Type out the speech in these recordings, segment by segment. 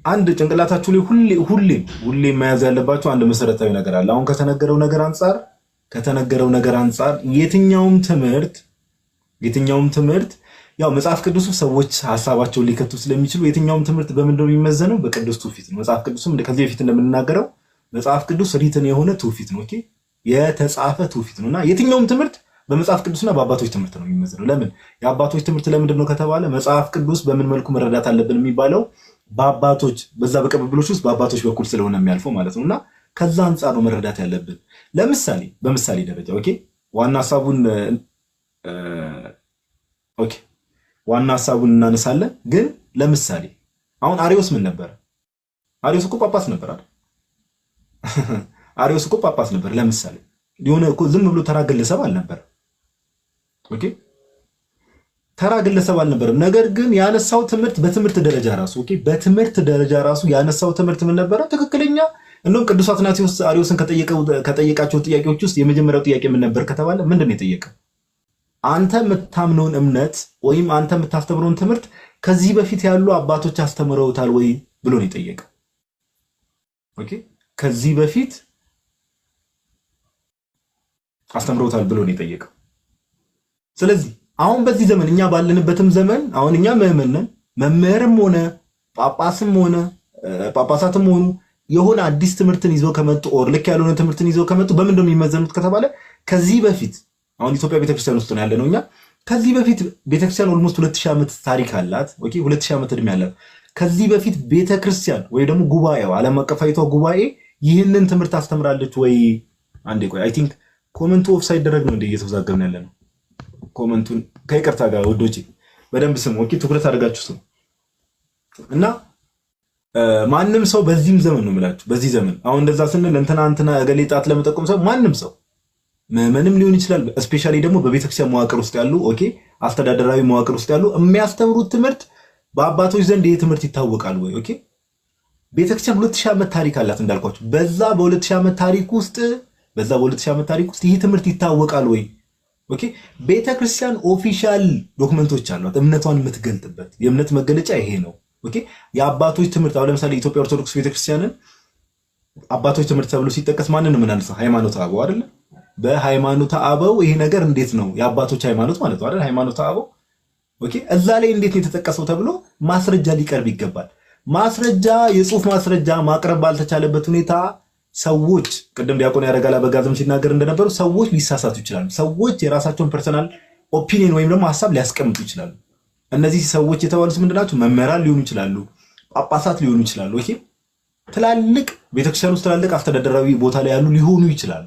አንድ ጭንቅላታችሁ ላይ ሁሌ መያዝ ያለባችሁ አንድ መሰረታዊ ነገር አለ። አሁን ከተነገረው ነገር አንፃር የትኛውም ትምህርት ያው መጽሐፍ ቅዱስ ሰዎች ሐሳባቸውን ሊከቱ ስለሚችሉ የትኛውም ትምህርት በምንድነው የሚመዘነው? በቅዱስ ትውፊት ነው። መጽሐፍ ቅዱስም ከዚህ በፊት እንደምንናገረው መጽሐፍ ቅዱስ ሪትን የሆነ ትውፊት ነው። ኦኬ የተጻፈ ትውፊት ነውና የትኛውም ትምህርት በመጽሐፍ ቅዱስና በአባቶች ትምህርት ነው የሚመዘነው። ለምን የአባቶች ትምህርት ለምንድን ነው ከተባለ መጽሐፍ ቅዱስ በምን መልኩ መረዳት አለብን የሚባለው በአባቶች በዛ በቅብብሎች ውስጥ በአባቶች በኩል ስለሆነ የሚያልፈው ማለት ነውና ከዛ አንፃር ነው መረዳት ያለብን። በምሳሌ ደረጃ ዋና ሐሳቡን እናነሳለን። ግን ለምሳሌ አሁን አሪዮስ ምን ነበር? አሪዮስ እኮ ጳጳስ ነበር አይደል? አሪዮስ እኮ ጳጳስ ነበር። ለምሳሌ ሊሆነ እኮ ዝም ብሎ ተራ ግለሰብ አልነበረም። ኦኬ ተራ ግለሰብ አልነበረም። ነገር ግን ያነሳው ትምህርት በትምህርት ደረጃ ራሱ ያነሳው ትምህርት ምን ነበረ? ትክክለኛ እንደውም ቅዱስ አትናቴዎስ አሪዮስን ከጠየቃቸው ጥያቄዎች ውስጥ የመጀመሪያው ጥያቄ ምን ነበር ከተባለ ምንድን ነው የጠየቀው? አንተ የምታምነውን እምነት ወይም አንተ የምታስተምረውን ትምህርት ከዚህ በፊት ያሉ አባቶች አስተምረውታል ወይ ብሎ ነው የጠየቀው። ኦኬ ከዚህ በፊት አስተምረውታል ብሎ ነው የጠየቀው። ስለዚህ አሁን በዚህ ዘመን እኛ ባለንበትም ዘመን አሁን እኛ መምህርም ሆነ ጳጳሳትም ሆኑ የሆነ አዲስ ትምህርትን ይዘው ከመጡ ኦር ልክ ያልሆነ ትምህርትን ይዘው ከመጡ በምን ነው የሚመዘኑት ከተባለ ከዚህ በፊት አሁን ኢትዮጵያ ቤተክርስቲያን ውስጥ ነው ያለነው እኛ። ከዚህ በፊት ቤተክርስቲያን ኦልሞስት 2000 ዓመት ታሪክ አላት። ኦኬ 2000 ዓመት እድሜ አላት። ከዚህ በፊት ቤተክርስቲያን ወይ ደግሞ ጉባኤው ዓለም አቀፋዊቷ ጉባኤ ይህንን ትምህርት አስተምራለች ወይ? አንዴ ቆይ አይ ቲንክ ኮመንቱ ኦፍ ሳይደረግ ነው እንደ እየተወዛገብን ያለነው። ኮመንቱን ከይቅርታ ጋር ወዶቼ በደንብ ስሙ። ኦኬ ትኩረት አድርጋችሁ ስሙ። እና ማንም ሰው በዚህም ዘመን ነው የምላችሁ በዚህ ዘመን አሁን እንደዛ ስንል እንትና እገሌ ጣት ለመጠቆም ሰው ማንም ሰው ምንም ሊሆን ይችላል። ስፔሻሊ ደግሞ በቤተክርስቲያን መዋቅር ውስጥ ያሉ አስተዳደራዊ መዋቅር ውስጥ ያሉ የሚያስተምሩት ትምህርት በአባቶች ዘንድ ይህ ትምህርት ይታወቃል ወይ? ኦኬ ቤተክርስቲያን 2000 ዓመት ታሪክ አላት እንዳልኳችሁ። በዛ በ2000 ዓመት ታሪክ ውስጥ ይህ ትምህርት ይታወቃል ወይ? ኦኬ ቤተክርስቲያን ኦፊሻል ዶክመንቶች አሏት እምነቷን የምትገልጥበት የእምነት መገለጫ ይሄ ነው። ኦኬ የአባቶች ትምህርት አሁን ለምሳሌ ኢትዮጵያ ኦርቶዶክስ ቤተክርስቲያንን አባቶች ትምህርት ተብሎ ሲጠቀስ ማንን ነው የምናነሳው? ሃይማኖተ አበው አይደል? በሃይማኖተ አበው ይሄ ነገር እንዴት ነው የአባቶች ሃይማኖት ማለት ነው አይደል? ሃይማኖተ አበው ኦኬ እዛ ላይ እንዴት ነው የተጠቀሰው ተብሎ ማስረጃ ሊቀርብ ይገባል። የጽሁፍ ማስረጃ ማቅረብ ባልተቻለበት ሁኔታ ሰዎች ቅድም ዲያቆን ያረጋል አበጋዝም ሲናገር እንደነበሩ ሰዎች ሊሳሳቱ ይችላሉ። ሰዎች የራሳቸውን ፐርሰናል ኦፒኒየን ወይም ደግሞ ሐሳብ ሊያስቀምጡ ይችላሉ። እነዚህ ሰዎች የተባሉት ምንድናቸው? መምህራን ሊሆኑ ይችላሉ፣ ጳጳሳት ሊሆኑ ይችላሉ። ኦኬ ትላልቅ ቤተክርስቲያን ውስጥ ትላልቅ አስተዳደራዊ ቦታ ላይ ያሉ ሊሆኑ ይችላሉ።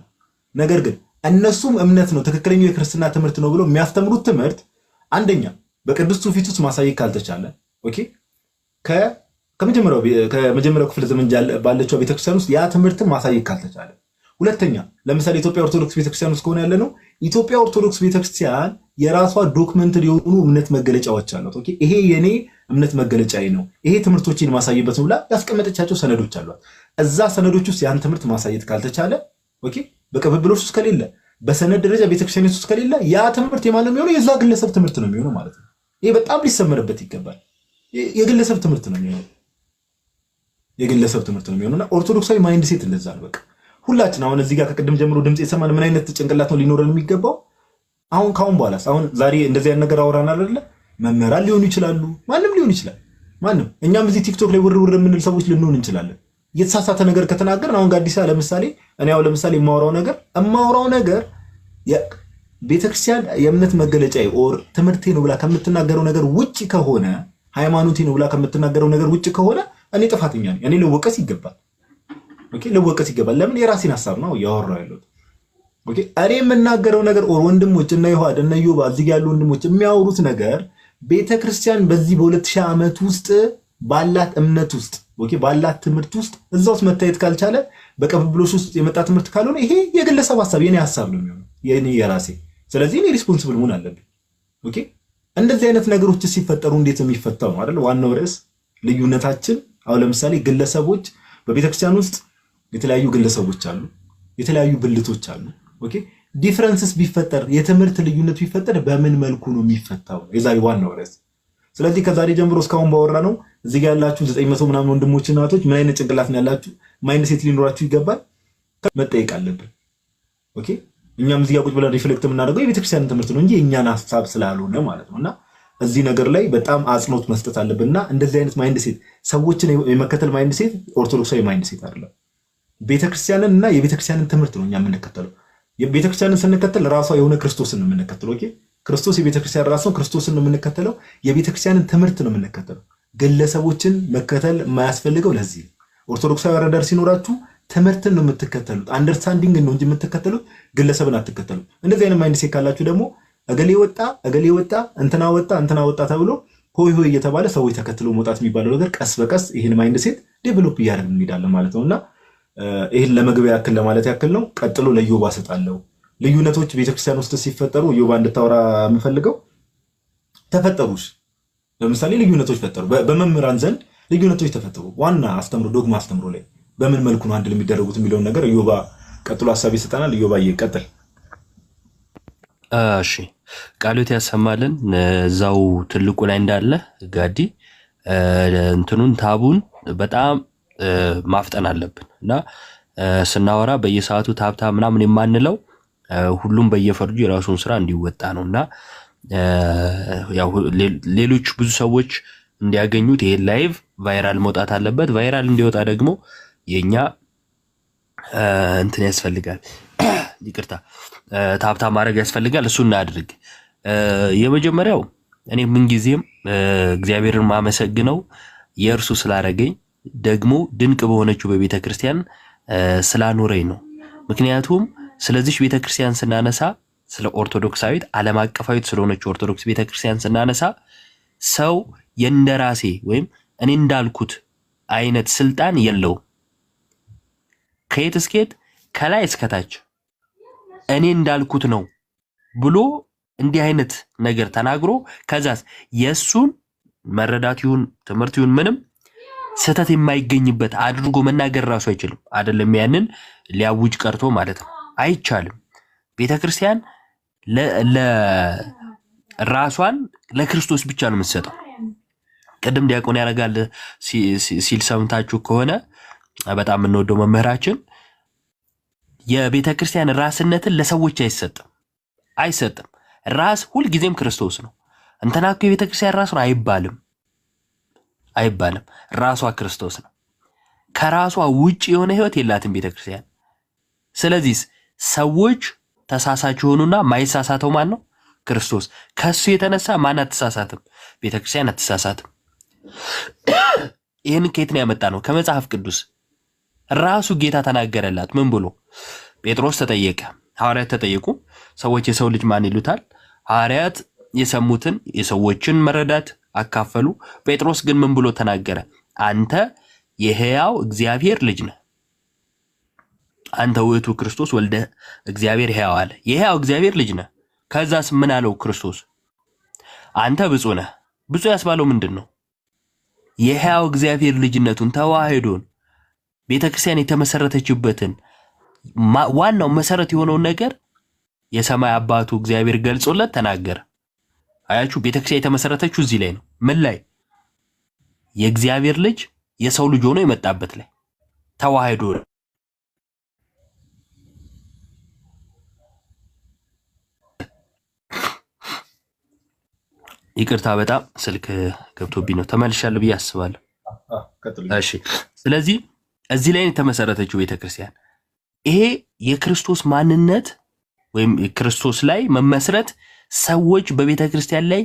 ነገር ግን እነሱም እምነት ነው ትክክለኛው የክርስትና ትምህርት ነው ብሎ የሚያስተምሩት ትምህርት አንደኛ በቅዱስ ትውፊት ውስጥ ማሳየት ካልተቻለ ኦኬ ከመጀመሪያው ክፍለ ዘመን ባለችው ቤተክርስቲያን ውስጥ ያ ትምህርትን ማሳየት ካልተቻለ፣ ሁለተኛ ለምሳሌ ኢትዮጵያ ኦርቶዶክስ ቤተክርስቲያን ውስጥ ከሆነ ያለነው ኢትዮጵያ ኦርቶዶክስ ቤተክርስቲያን የራሷ ዶክመንት የሆኑ እምነት መገለጫዎች አሏት። ኦኬ ይሄ የኔ እምነት መገለጫዬ ነው፣ ይሄ ትምህርቶችን ማሳየበት ነው ብላ ያስቀመጠቻቸው ሰነዶች አሏት። እዛ ሰነዶች ውስጥ ያን ትምህርት ማሳየት ካልተቻለ ኦኬ በቅብብሎች ውስጥ ከሌለ በሰነድ ደረጃ ቤተክርስቲያን ውስጥ ከሌለ ያ ትምህርት የማን ነው የሚሆነው? የዛ ግለሰብ ትምህርት ነው የሚሆነው ማለት ነው። ይሄ በጣም ሊሰመርበት ይገባል። የግለሰብ ትምህርት ነው የሚሆነውና ኦርቶዶክሳዊ ማይንድ ሴት እንደዛ ነው። በቃ ሁላችን አሁን እዚህ ጋር ከቅድም ጀምሮ ድምጽ የሰማን ምን አይነት ጭንቅላት ነው ሊኖረን የሚገባው? ካሁን በኋላ አሁን ዛሬ እንደዚህ አይነት ነገር አወራን አይደለ? መምህራን ሊሆኑ ይችላሉ፣ ማንም ሊሆን ይችላል። እኛም እዚህ ቲክቶክ ላይ ውርውር የምንል ሰዎች ልንሆን እንችላለን። የተሳሳተ ነገር ከተናገርን አሁን ጋዲሳ ለምሳሌ የማወራው ነገር ቤተክርስቲያን የእምነት መገለጫ ኦር ትምህርቴ ነው ብላ ከምትናገረው ነገር ውጪ ከሆነ ሃይማኖቴ ነው ብላ ከምትናገረው ነገር ውጪ ከሆነ እኔ ጥፋተኛ ነኝ። እኔ ልወቀስ ይገባል። ኦኬ ልወቀስ ይገባል። ለምን? የራሴን ሐሳብ ነው ያወራው ያለው። ኦኬ እኔ የምናገረው ነገር ኦር ወንድሞች እና ይሁዳ እና ዮባ እዚህ ያሉ ወንድሞች የሚያወሩት ነገር ቤተክርስቲያን በዚህ በ2000 ዓመት ውስጥ ባላት እምነት ውስጥ ኦኬ ባላት ትምህርት ውስጥ እዛ ውስጥ መታየት ካልቻለ በቅብብሎሽ ውስጥ የመጣ ትምህርት ካልሆነ ይሄ የግለሰብ ሐሳብ የኔ ሐሳብ ነው የሚሆነው የራሴ። ስለዚህ እኔ ሪስፖንሲብል መሆን አለብኝ። ኦኬ እንደዚህ አይነት ነገሮች ሲፈጠሩ እንዴት የሚፈታው ነው አይደል? ዋናው ርዕስ ልዩነታችን። አሁን ለምሳሌ ግለሰቦች በቤተክርስቲያን ውስጥ የተለያዩ ግለሰቦች አሉ፣ የተለያዩ ብልቶች አሉ። ኦኬ ዲፈረንስስ ቢፈጠር የትምህርት ልዩነት ቢፈጠር በምን መልኩ ነው የሚፈታው? የዛሬ ዋናው ርዕስ። ስለዚህ ከዛሬ ጀምሮ እስካሁን ባወራ ነው እዚህ ጋር ያላችሁ 900 ምናምን ወንድሞች እናቶች ምን አይነት ጭንቅላት ነው ያላችሁ? ማይንድ ሴት ሊኖራችሁ ይገባል። መጠየቅ አለብን። ኦኬ እኛም እዚህ ጋር ቁጭ ብለን ሪፍሌክት የምናደርገው የቤተክርስቲያን ትምህርት ነው እንጂ የእኛን ሀሳብ ስላልሆነ ማለት ነውና እዚህ ነገር ላይ በጣም አጽንኦት መስጠት አለብንና እንደዚህ አይነት ማይንድ ሴት ሰዎችን የመከተል ማይንድ ሴት ኦርቶዶክሳዊ ማይንድ ሴት አይደለም። ቤተክርስቲያንን እና የቤተክርስቲያንን ትምህርት ነው እኛ የምንከተለው። ቤተክርስቲያንን ስንከተል ራሷ የሆነ ክርስቶስን ነው የምንከተለው። ኦኬ ክርስቶስ የቤተክርስቲያን ራስ ነው። ክርስቶስን ነው የምንከተለው። የቤተክርስቲያንን ትምህርት ነው የምንከተለው። ግለሰቦችን መከተል የማያስፈልገው ለዚህ ኦርቶዶክሳዊ አረዳድ ሲኖራችሁ ትምህርትን ነው የምትከተሉት። አንደርስታንዲንግ ነው እንጂ የምትከተሉት ግለሰብን አትከተሉት። እንደዚህ አይነት ማይንድ ሴት ካላችሁ ደግሞ እገሌ ወጣ እንትና ወጣ ተብሎ ሆይ ሆይ እየተባለ ሰዎች ተከትሎ መውጣት የሚባለው ነገር ቀስ በቀስ ይህን ማይንድ ሴት ዴቨሎፕ እያደረግን እንሄዳለን ማለት ነውና ይህን ለመግቢያ ያክል ለማለት ያክል ነው። ቀጥሎ ለዮባ ሰጣለሁ። ልዩነቶች ቤተክርስቲያን ውስጥ ሲፈጠሩ ዮባ እንድታወራ የምፈልገው ተፈጠሩሽ። ለምሳሌ ልዩነቶች ፈጠሩ፣ በመምህራን ዘንድ ልዩነቶች ተፈጠሩ። ዋና አስተምሮ ዶግማ አስተምሮ ላይ በምን መልኩ ነው አንድ የሚደረጉት የሚለውን ነገር ዮባ ቀጥሎ ሐሳብ ይሰጠናል። ዮባ ይቀጥል። እሺ ቃሉት ያሰማልን። እዛው ትልቁ ላይ እንዳለ ጋዲ እንትኑን ታቡን በጣም ማፍጠን አለብን እና ስናወራ በየሰዓቱ ታብታ ምናምን የማንለው ሁሉም በየፈርጁ የራሱን ስራ እንዲወጣ ነውና ያው ሌሎች ብዙ ሰዎች እንዲያገኙት ይሄ ላይቭ ቫይራል መውጣት አለበት። ቫይራል እንዲወጣ ደግሞ የኛ እንትን ያስፈልጋል፣ ይቅርታ ታብታ ማድረግ ያስፈልጋል። እሱ እናድርግ። የመጀመሪያው እኔ ምንጊዜም እግዚአብሔርን ማመሰግነው የእርሱ ስላረገኝ ደግሞ ድንቅ በሆነችው በቤተ ክርስቲያን ስላኖረኝ ነው። ምክንያቱም ስለዚህ ቤተ ክርስቲያን ስናነሳ ስለ ኦርቶዶክሳዊት ዓለም አቀፋዊት ስለሆነችው ኦርቶዶክስ ቤተ ክርስቲያን ስናነሳ ሰው የእንደራሴ ወይም እኔ እንዳልኩት አይነት ስልጣን የለውም። ከየት እስከየት ከላይ እስከታች እኔ እንዳልኩት ነው ብሎ እንዲህ አይነት ነገር ተናግሮ ከዛስ የሱን መረዳት ይሁን ትምህርት ይሁን ምንም ስህተት የማይገኝበት አድርጎ መናገር ራሱ አይችልም። አይደለም ያንን ሊያውጅ ቀርቶ ማለት ነው። አይቻልም። ቤተክርስቲያን ለራሷን ለክርስቶስ ብቻ ነው የምትሰጠው። ቅድም ዲያቆን ያረጋል ሲል ሰምታችሁ ከሆነ በጣም የምንወደው መምህራችን የቤተክርስቲያን ራስነትን ለሰዎች አይሰጥም። ራስ ሁልጊዜም ክርስቶስ ነው። እንተናኩ የቤተክርስቲያን ራስ ነው አይባልም። ራሷ ክርስቶስ ነው። ከራሷ ውጪ የሆነ ህይወት የላትም ቤተክርስቲያን። ስለዚህ ሰዎች ተሳሳች ሆኑና ማይሳሳተው ማን ነው? ክርስቶስ። ከሱ የተነሳ ማን አትሳሳትም? ቤተክርስቲያን አትሳሳትም። ይህን ከየት ነው ያመጣ ነው? ከመጽሐፍ ቅዱስ ራሱ ጌታ ተናገረላት። ምን ብሎ? ጴጥሮስ ተጠየቀ፣ ሐዋርያት ተጠየቁ። ሰዎች የሰው ልጅ ማን ይሉታል? ሐዋርያት የሰሙትን የሰዎችን መረዳት አካፈሉ። ጴጥሮስ ግን ምን ብሎ ተናገረ? አንተ የሕያው እግዚአብሔር ልጅ ነህ፣ አንተ ውእቱ ክርስቶስ ወልደ እግዚአብሔር ሕያው አለ። የሕያው እግዚአብሔር ልጅ ነህ። ከዛስ ምን አለው ክርስቶስ? አንተ ብፁዕ ነህ። ብፁዕ ያስባለው ምንድን ነው? የሕያው እግዚአብሔር ልጅነቱን ተዋህዶን ቤተክርስቲያን የተመሰረተችበትን ዋናው መሰረት የሆነውን ነገር የሰማይ አባቱ እግዚአብሔር ገልጾለት ተናገረ። አያችሁ፣ ቤተክርስቲያን የተመሰረተችው እዚህ ላይ ነው። ምን ላይ? የእግዚአብሔር ልጅ የሰው ልጅ ሆኖ የመጣበት ላይ ተዋህዶ። ይቅርታ በጣም ስልክ ገብቶብኝ ነው። ተመልሻለሁ ብዬ አስባለሁ። እሺ፣ ስለዚህ እዚህ ላይ የተመሰረተችው ቤተክርስቲያን ይሄ የክርስቶስ ማንነት ወይም ክርስቶስ ላይ መመስረት ሰዎች በቤተክርስቲያን ላይ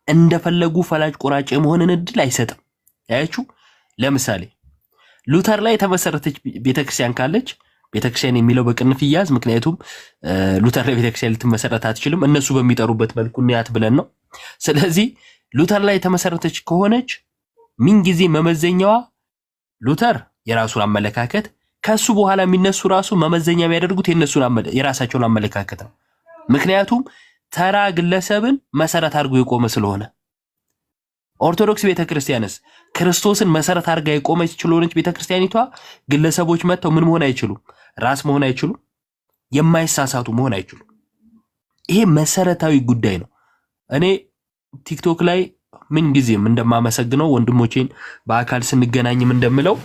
እንደፈለጉ ፈላጭ ቆራጭ የመሆንን እድል አይሰጥም። ያያችሁ፣ ለምሳሌ ሉተር ላይ የተመሰረተች ቤተክርስቲያን ካለች ቤተክርስቲያን የሚለው በቅንፍ ይያዝ። ምክንያቱም ሉተር ላይ ቤተክርስቲያን ልትመሰረት አትችልም። እነሱ በሚጠሩበት መልኩ እንያት ብለን ነው። ስለዚህ ሉተር ላይ የተመሰረተች ከሆነች ምንጊዜ መመዘኛዋ ሉተር የራሱን አመለካከት፣ ከሱ በኋላ የሚነሱ ራሱ መመዘኛ የሚያደርጉት የራሳቸውን አመለካከት ነው። ምክንያቱም ተራ ግለሰብን መሰረት አድርጎ የቆመ ስለሆነ። ኦርቶዶክስ ቤተክርስቲያንስ ክርስቶስን መሰረት አድርጋ የቆመች ስለሆነች ቤተክርስቲያኒቷ ግለሰቦች መጥተው ምን መሆን አይችሉም? ራስ መሆን አይችሉም። የማይሳሳቱ መሆን አይችሉም። ይሄ መሰረታዊ ጉዳይ ነው። እኔ ቲክቶክ ላይ ምን ጊዜም እንደማመሰግነው ወንድሞቼን በአካል ስንገናኝም እንደምለው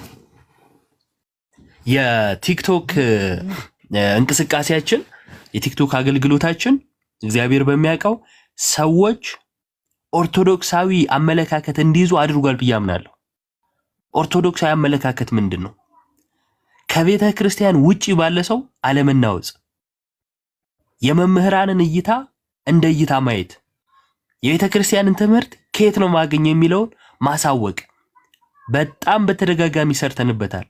የቲክቶክ እንቅስቃሴያችን የቲክቶክ አገልግሎታችን እግዚአብሔር በሚያውቀው ሰዎች ኦርቶዶክሳዊ አመለካከት እንዲይዙ አድርጓል ብዬ አምናለሁ። ኦርቶዶክሳዊ አመለካከት ምንድነው? ከቤተ ክርስቲያን ውጪ ባለ ሰው አለመናወጽ፣ የመምህራንን እይታ እንደ እይታ ማየት፣ የቤተ ክርስቲያንን ትምህርት ከየት ነው ማግኘት የሚለውን ማሳወቅ በጣም በተደጋጋሚ ሰርተንበታል፣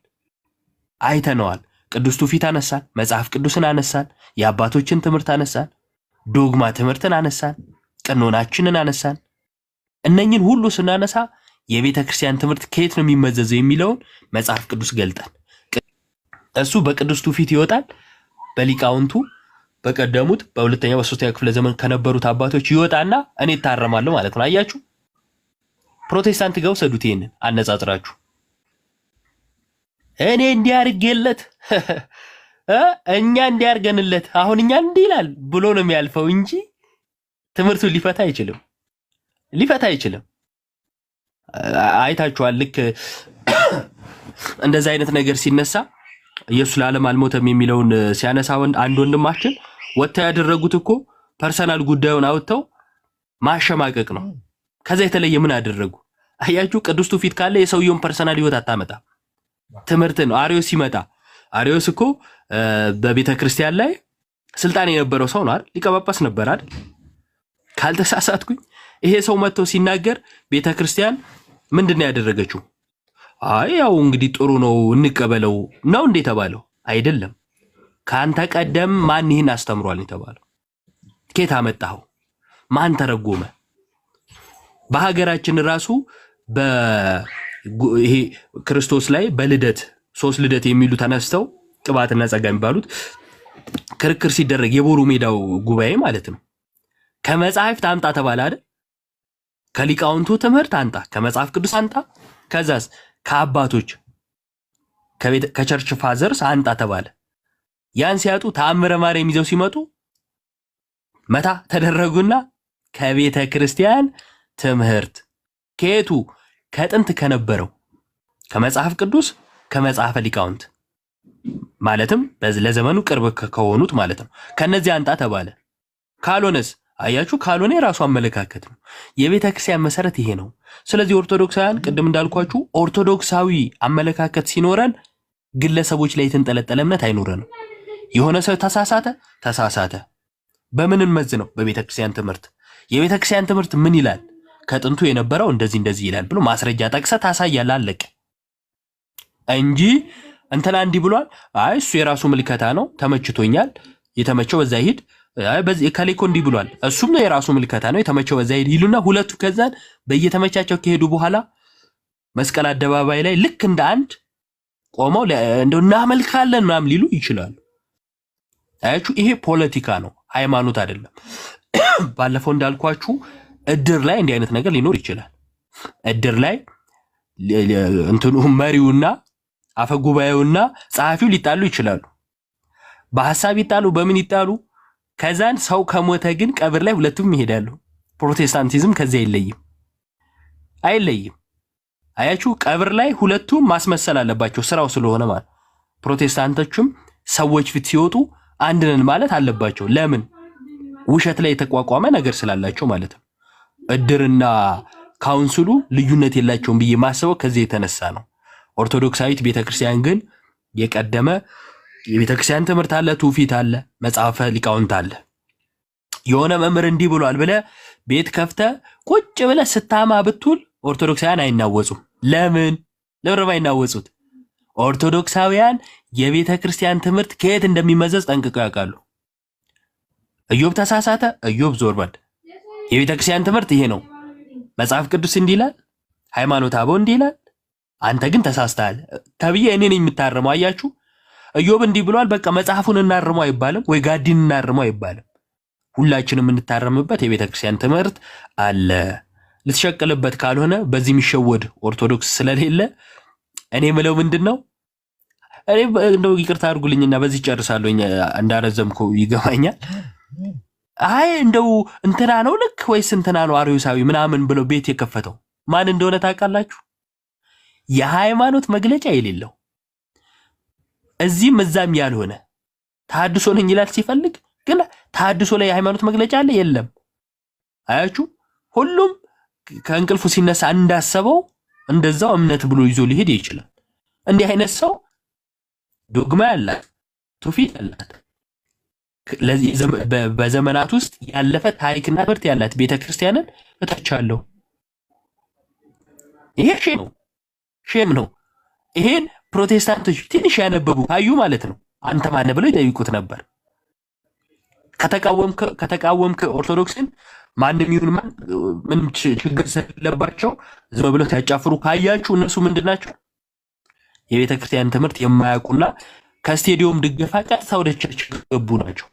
አይተነዋል። ቅዱስ ትውፊት አነሳን፣ መጽሐፍ ቅዱስን አነሳን፣ የአባቶችን ትምህርት አነሳን፣ ዶግማ ትምህርትን አነሳን፣ ቀኖናችንን አነሳን። እነኝን ሁሉ ስናነሳ የቤተ ክርስቲያን ትምህርት ከየት ነው የሚመዘዘው የሚለውን መጽሐፍ ቅዱስ ገልጠን እሱ በቅዱስ ትውፊት ይወጣል። በሊቃውንቱ በቀደሙት በሁለተኛው በሶስተኛው ክፍለ ዘመን ከነበሩት አባቶች ይወጣና እኔ ታረማለሁ ማለት ነው። አያችሁ፣ ፕሮቴስታንት ጋር ወሰዱት። ይሄንን አነጻጽራችሁ እኔ እንዲያርገለት እኛ እንዲያርገንለት አሁን እኛ እንዲላል ብሎ ነው የሚያልፈው እንጂ ትምህርቱን ሊፈታ አይችልም። አይታችኋል። ልክ እንደዛ አይነት ነገር ሲነሳ ኢየሱስ ለዓለም አልሞተም የሚለውን ሲያነሳ አንድ ወንድማችን ወጥተው ያደረጉት እኮ ፐርሰናል ጉዳዩን አውጥተው ማሸማቀቅ ነው። ከዛ የተለየ ምን አደረጉ? አያችሁ፣ ቅዱስ ትውፊት ካለ የሰውየውን ፐርሰናል ህይወት አታመጣ። ትምህርት ነው። አሪዮስ ሲመጣ አሪዮስ እኮ በቤተ ክርስቲያን ላይ ስልጣን የነበረው ሰው ነው አይደል? ሊቀ ጳጳስ ነበር አይደል? ካልተሳሳትኩኝ ይሄ ሰው መጥቶ ሲናገር ቤተ ክርስቲያን ምንድነው ያደረገችው? አይ ያው እንግዲህ ጥሩ ነው እንቀበለው ነው እንዴ ተባለው? አይደለም። ካንተ ቀደም ማን ይህን አስተምሯል የተባለው? ከየት አመጣው? ማን ተረጎመ? በሀገራችን ራሱ ይሄ ክርስቶስ ላይ በልደት 3 ልደት የሚሉ ተነስተው ቅባትና ጸጋ የሚባሉት ክርክር ሲደረግ የቦሩ ሜዳው ጉባኤ ማለት ነው። ከመጽሐፍት አምጣ ተባለ አይደል? ከሊቃውንቱ ትምህርት አንጣ፣ ከመጽሐፍ ቅዱስ አንጣ፣ ከዛስ ከአባቶች ከቸርች ፋዘርስ አንጣ ተባለ። ያን ሲያጡ ተአምረ ማርያም ይዘው ሲመጡ መታ ተደረጉና ከቤተ ክርስቲያን ትምህርት ከየቱ ከጥንት ከነበረው ከመጽሐፍ ቅዱስ ከመጽሐፈ ሊቃውንት ማለትም ለዘመኑ ቅርብ ከሆኑት ማለት ነው ከነዚህ አንጣ ተባለ። ካልሆነስ አያችሁ፣ ካልሆነ የራሱ አመለካከት ነው። የቤተ ክርስቲያን መሰረት ይሄ ነው። ስለዚህ ኦርቶዶክሳውያን ቅድም እንዳልኳችሁ ኦርቶዶክሳዊ አመለካከት ሲኖረን ግለሰቦች ላይ የተንጠለጠለ እምነት አይኖረንም። የሆነ ሰው ተሳሳተ በምን እንመዝ ነው? በቤተ ክርስቲያን ትምህርት። የቤተ ክርስቲያን ትምህርት ምን ይላል? ከጥንቱ የነበረው እንደዚህ ይላል ብሎ ማስረጃ ጠቅሰህ ታሳያለህ። አለቀ እንጂ እንትና እንዲህ ብሏል፣ አይ እሱ የራሱ ምልከታ ነው፣ ተመችቶኛል፣ የተመቸው በዛ ይሄድ፣ አይ በዚህ ከሌኮ እንዲህ ብሏል፣ እሱም የራሱ ምልከታ ነው፣ የተመቸው በዛ ይሄድ ይሉና ሁለቱ ከዛን በየተመቻቸው ከሄዱ በኋላ መስቀል አደባባይ ላይ ልክ እንደ አንድ ቆመው እንደው እናመልካለን ምናምን ሊሉ ይችላሉ። አያችሁ፣ ይሄ ፖለቲካ ነው፣ ሃይማኖት አይደለም። ባለፈው እንዳልኳችሁ እድር ላይ እንዲህ አይነት ነገር ሊኖር ይችላል። እድር ላይ እንትኑ መሪውና አፈጉባኤውና ጸሐፊው ሊጣሉ ይችላሉ። በሐሳብ ይጣሉ፣ በምን ይጣሉ? ከዛን ሰው ከሞተ ግን ቀብር ላይ ሁለቱም ይሄዳሉ። ፕሮቴስታንቲዝም ከዚያ አይለይም። አያችሁ፣ ቀብር ላይ ሁለቱም ማስመሰል አለባቸው ስራው ስለሆነ ማለት። ፕሮቴስታንቶችም ሰዎች ፊት ሲወጡ አንድ ነን ማለት አለባቸው። ለምን? ውሸት ላይ የተቋቋመ ነገር ስላላቸው ማለት ነው። እድርና ካውንስሉ ልዩነት የላቸውም ብዬ ማሰበው ከዚህ የተነሳ ነው። ኦርቶዶክሳዊት ቤተክርስቲያን ግን የቀደመ የቤተክርስቲያን ትምህርት አለ፣ ትውፊት አለ፣ መጽሐፈ ሊቃውንት አለ። የሆነ መምህር እንዲህ ብሏል ብለህ ቤት ከፍተህ ቁጭ ብለህ ስታማ ብትውል ኦርቶዶክሳውያን አይናወጹም። ለምን አይናወጹት? ኦርቶዶክሳውያን የቤተክርስቲያን ትምህርት ከየት እንደሚመዘዝ ጠንቅቀው ያውቃሉ። ኢዮብ ተሳሳተ፣ ኢዮብ ዞር በል። የቤተክርስቲያን ትምህርት ይሄ ነው። መጽሐፍ ቅዱስ እንዲህ ይላል፣ ሃይማኖተ አበው እንዲህ ይላል፣ አንተ ግን ተሳስተሃል ተብዬ እኔ ነኝ የምታረመው። አያችሁ፣ ኢዮብ እንዲህ ብሏል፣ በቃ መጽሐፉን እናርመው አይባልም ወይ ጋዲን እናርመው አይባልም። ሁላችንም እንታረምበት የቤተክርስቲያን ትምህርት አለ። ልትሸቅልበት ካልሆነ በዚህ የሚሸወድ ኦርቶዶክስ ስለሌለ እኔ ምለው ምንድነው፣ እኔ እንደው ይቅርታ አድርጉልኝና በዚህ ጨርሳለሁ፣ እንዳረዘምኩ ይገባኛል። አይ እንደው እንትና ነው ልክ ወይስ እንትና ነው አርዮሳዊ ምናምን ብለው ቤት የከፈተው ማን እንደሆነ ታውቃላችሁ? የሃይማኖት መግለጫ የሌለው እዚህም እዛም ያልሆነ ተሐድሶ ነኝ ይላል ሲፈልግ፣ ግን ተሐድሶ ላይ የሃይማኖት መግለጫ አለ የለም። አያችሁ፣ ሁሉም ከእንቅልፉ ሲነሳ እንዳሰበው እንደዛው እምነት ብሎ ይዞ ሊሄድ ይችላል። እንዲህ አይነት ሰው ዶግማ ያላት ትውፊት ያላት በዘመናት ውስጥ ያለፈ ታሪክና ትምህርት ያላት ቤተክርስቲያንን እተቻለሁ። ይሄ ሼም ነው። ይሄን ፕሮቴስታንቶች ትንሽ ያነበቡ ካዩ ማለት ነው አንተ ማን ብለው ይጠይቁት ነበር። ከተቃወምክ ኦርቶዶክስን ማንም ይሁን ማን ምንም ችግር ስለሌለባቸው ዝም ብለው ሲያጫፍሩ ካያችሁ እነሱ ምንድናቸው? የቤተክርስቲያን ትምህርት የማያውቁና ከስቴዲየም ድገፋ ቀጥታ ወደ ቸርች ገቡ ናቸው።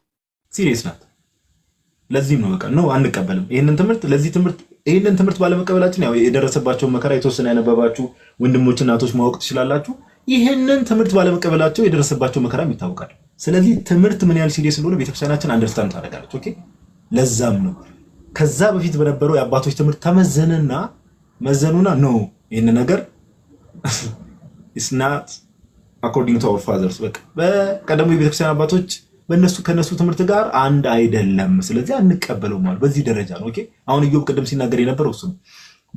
ሲሪየስ ናት። ለዚህም ነው በቃ ነው አንቀበልም ይሄንን ትምህርት ባለመቀበላችን ያው የደረሰባቸው መከራ የተወሰነ ያነበባችሁ ወንድሞች እናቶች ማወቅ ትችላላችሁ። ይሄንን ትምህርት ባለመቀበላቸው የደረሰባቸው መከራም ይታወቃል። ስለዚህ ትምህርት ምን ያህል ሲሪየስ እንደሆነ ቤተክርስቲያናችን አንደርስታንድ ታደርጋለች። ኦኬ፣ ለዛም ነው ከዛ በፊት በነበረው የአባቶች ትምህርት መዘኑና ነው ይሄን ነገር it's not according to our fathers በቃ በቀደሙ የቤተክርስቲያን አባቶች ከነሱ ትምህርት ጋር አንድ አይደለም፣ ስለዚህ አንቀበለው ማለት በዚህ ደረጃ ነው። ኦኬ፣ አሁን ኢዮብ ቅድም ሲናገር የነበረው እሱ